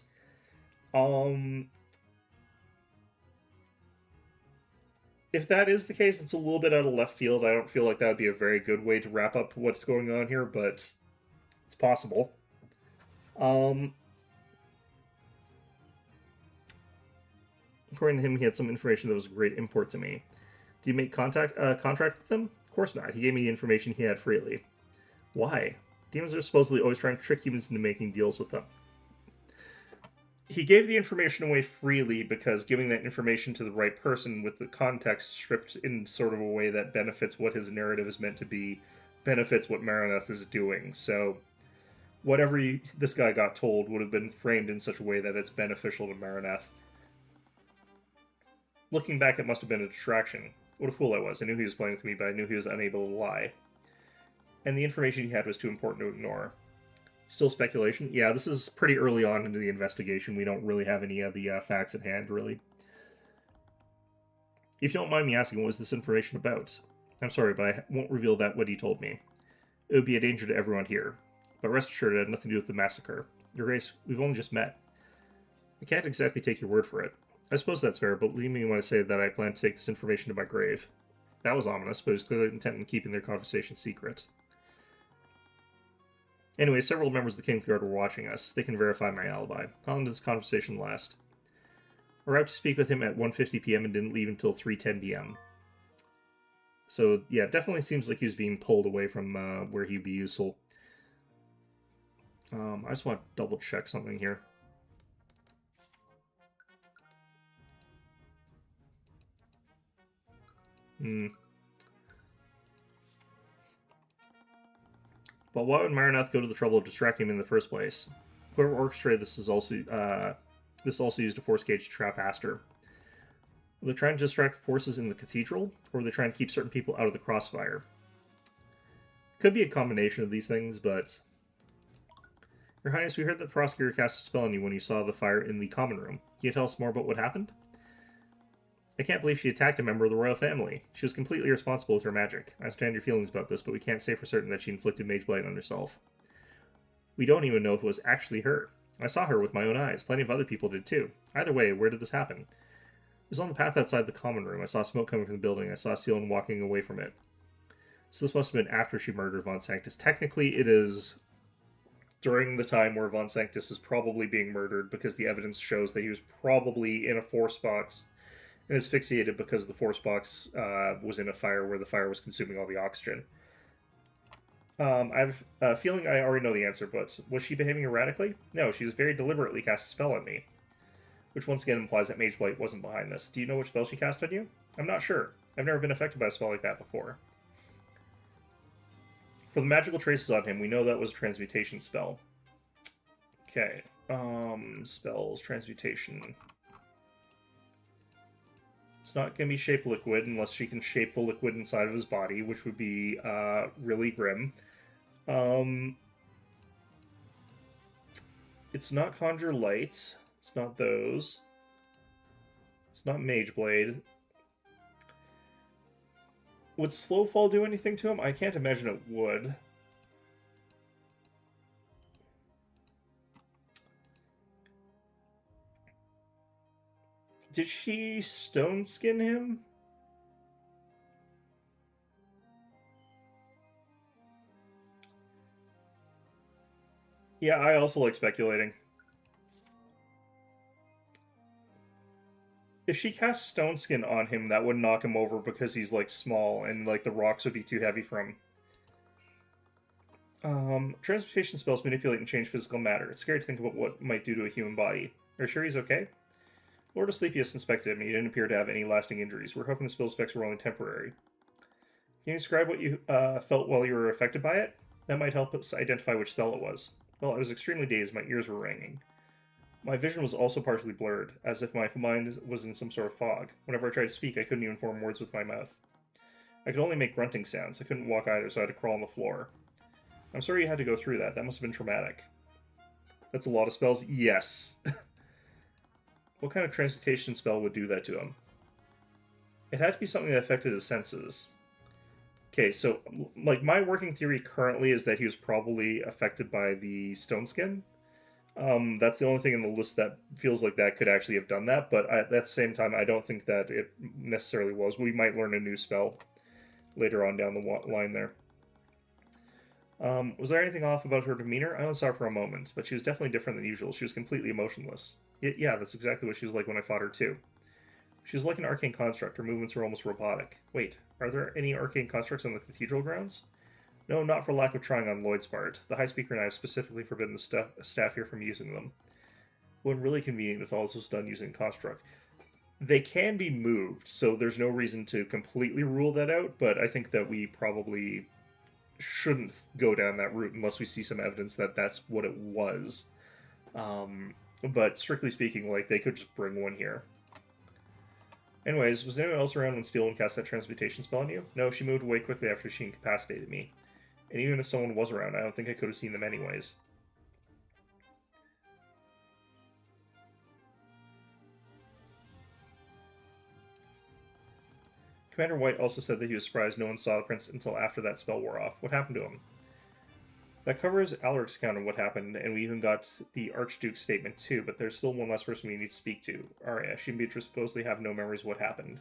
If that is the case, it's a little bit out of left field. I don't feel like that would be a very good way to wrap up what's going on here, but it's possible. According to him, he had some information that was of great import to me. Did you make contract with him? Of course not. He gave me the information he had freely. Why? Demons are supposedly always trying to trick humans into making deals with them. He gave the information away freely because giving that information to the right person with the context stripped in sort of a way that benefits what his narrative is meant to be, benefits what Marineth is doing. So whatever this guy got told would have been framed in such a way that it's beneficial to Marineth. Looking back, it must have been a distraction. What a fool I was. I knew he was playing with me, but I knew he was unable to lie. And the information he had was too important to ignore. Still speculation? Yeah, this is pretty early on into the investigation. We don't really have any of the facts at hand, really. If you don't mind me asking, what was this information about? I'm sorry, but I won't reveal what he told me. It would be a danger to everyone here. But rest assured, it had nothing to do with the massacre. Your Grace, we've only just met. I can't exactly take your word for it. I suppose that's fair, but leave me when I say that I plan to take this information to my grave. That was ominous, but he was clearly intent on keeping their conversation secret. Anyway, several members of the King's Guard were watching us. They can verify my alibi. How long did this conversation last? We're out to speak with him at 1:50 p.m. and didn't leave until 3:10 p.m. So, yeah, it definitely seems like he was being pulled away from where he'd be useful. I just want to double check something here. But why would Marineth go to the trouble of distracting him in the first place? Whoever orchestrated this is also used a force cage to trap Aster. Were they trying to distract the forces in the cathedral, or were they trying to keep certain people out of the crossfire? Could be a combination of these things, but... Your Highness, we heard that the prosecutor cast a spell on you when you saw the fire in the common room. Can you tell us more about what happened? I can't believe she attacked a member of the royal family. She was completely irresponsible with her magic. I understand your feelings about this, but we can't say for certain that she inflicted mage blight on herself. We don't even know if it was actually her. I saw her with my own eyes. Plenty of other people did too. Either way, where did this happen? It was on the path outside the common room. I saw smoke coming from the building. I saw Steelwind walking away from it. So this must have been after she murdered Von Sanctus. Technically, it is during the time where Von Sanctus is probably being murdered, because the evidence shows that he was probably in a force box and is asphyxiated because the force box was in a fire where the fire was consuming all the oxygen. I have a feeling I already know the answer, but was she behaving erratically? No, she was very deliberately cast a spell on me. which once again implies that Mage Blight wasn't behind this. Do you know which spell she cast on you? I'm not sure. I've never been affected by a spell like that before. For the magical traces on him, we know that was a transmutation spell. Okay. Spells, transmutation. It's not going to be shape liquid unless she can shape the liquid inside of his body, which would be really grim. It's not Conjure Light. It's not those. It's not Mage Blade. Would Slow Fall do anything to him? I can't imagine it would. Did she Stone Skin him? Yeah, I also like speculating. If she cast Stone Skin on him, that would knock him over because he's, like, small, and, like, the rocks would be too heavy for him. Transmutation spells manipulate and change physical matter. It's scary to think about what it might do to a human body. Are you sure he's okay? Lord of Sleepiest inspected him, and he didn't appear to have any lasting injuries. We're hoping the spell's effects were only temporary. Can you describe what you felt while you were affected by it? That might help us identify which spell it was. Well, I was extremely dazed. My ears were ringing. My vision was also partially blurred, as if my mind was in some sort of fog. Whenever I tried to speak, I couldn't even form words with my mouth. I could only make grunting sounds. I couldn't walk either, so I had to crawl on the floor. I'm sorry you had to go through that. That must have been traumatic. That's a lot of spells? Yes. What kind of transmutation spell would do that to him? It had to be something that affected his senses. Okay, so, like, my working theory currently is that he was probably affected by the Stone Skin. That's the only thing in the list that feels like that could actually have done that, but at the same time, I don't think that it necessarily was. We might learn a new spell later on down the line there. Was there anything off about her demeanor? I only saw her for a moment, but she was definitely different than usual. She was completely emotionless. Yeah, that's exactly what she was like when I fought her too. She was like an arcane construct. Her movements were almost robotic. Wait, are there any arcane constructs on the cathedral grounds? No, not for lack of trying on Lloyd's part. The High Speaker and I have specifically forbidden the staff here from using them. When really convenient if all this was done using construct. They can be moved, so there's no reason to completely rule that out, but I think that we probably shouldn't go down that route unless we see some evidence that that's what it was. But strictly speaking, like, they could just bring one here. Anyways, was anyone else around when Steelwind cast that transmutation spell on you? No, she moved away quickly after she incapacitated me. And even if someone was around, I don't think I could have seen them anyways. Commander White also said that he was surprised no one saw the prince until after that spell wore off. What happened to him? That covers Alaric's account of what happened, and we even got the Archduke's statement too, but there's still one last person we need to speak to. Arya. She and Beatrice supposedly have no memories of what happened.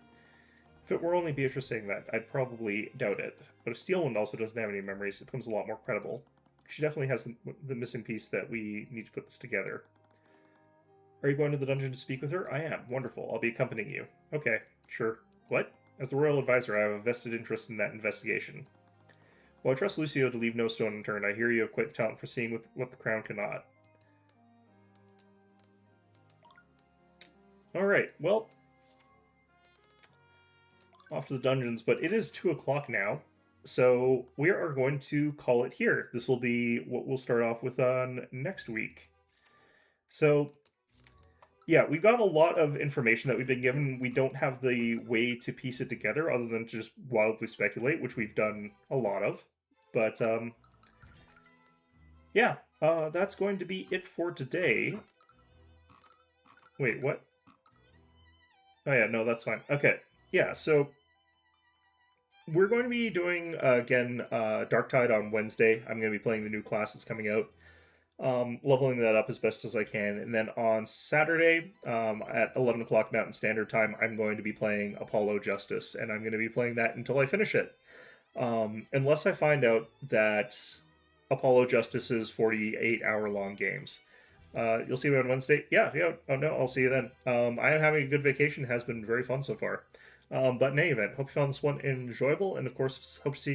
If it were only Beatrice saying that, I'd probably doubt it. But if Steelwind also doesn't have any memories, it becomes a lot more credible. She definitely has the missing piece that we need to put this together. Are you going to the dungeon to speak with her? I am. Wonderful. I'll be accompanying you. Okay, sure. What? As the royal advisor, I have a vested interest in that investigation. While I trust Lucio to leave no stone unturned, I hear you have quite the talent for seeing what the crown cannot. Alright, well, off to the dungeons, but it is 2 o'clock now, so we are going to call it here. This will be what we'll start off with on next week. So, yeah, we got a lot of information that we've been given. We don't have the way to piece it together other than to just wildly speculate, which we've done a lot of. But, yeah, that's going to be it for today. Wait, what? Oh yeah, no, that's fine. Okay, yeah, so we're going to be doing, again, Darktide on Wednesday. I'm going to be playing the new class that's coming out. Leveling that up as best as I can. And then on Saturday, at 11 o'clock Mountain Standard Time, I'm going to be playing Apollo Justice, and I'm going to be playing that until I finish it. Unless I find out that Apollo Justice is 48-hour-long games. You'll see me on Wednesday. Yeah, oh no, I'll see you then. I am having a good vacation. It has been very fun so far. But in any event, hope you found this one enjoyable, and of course, hope to see you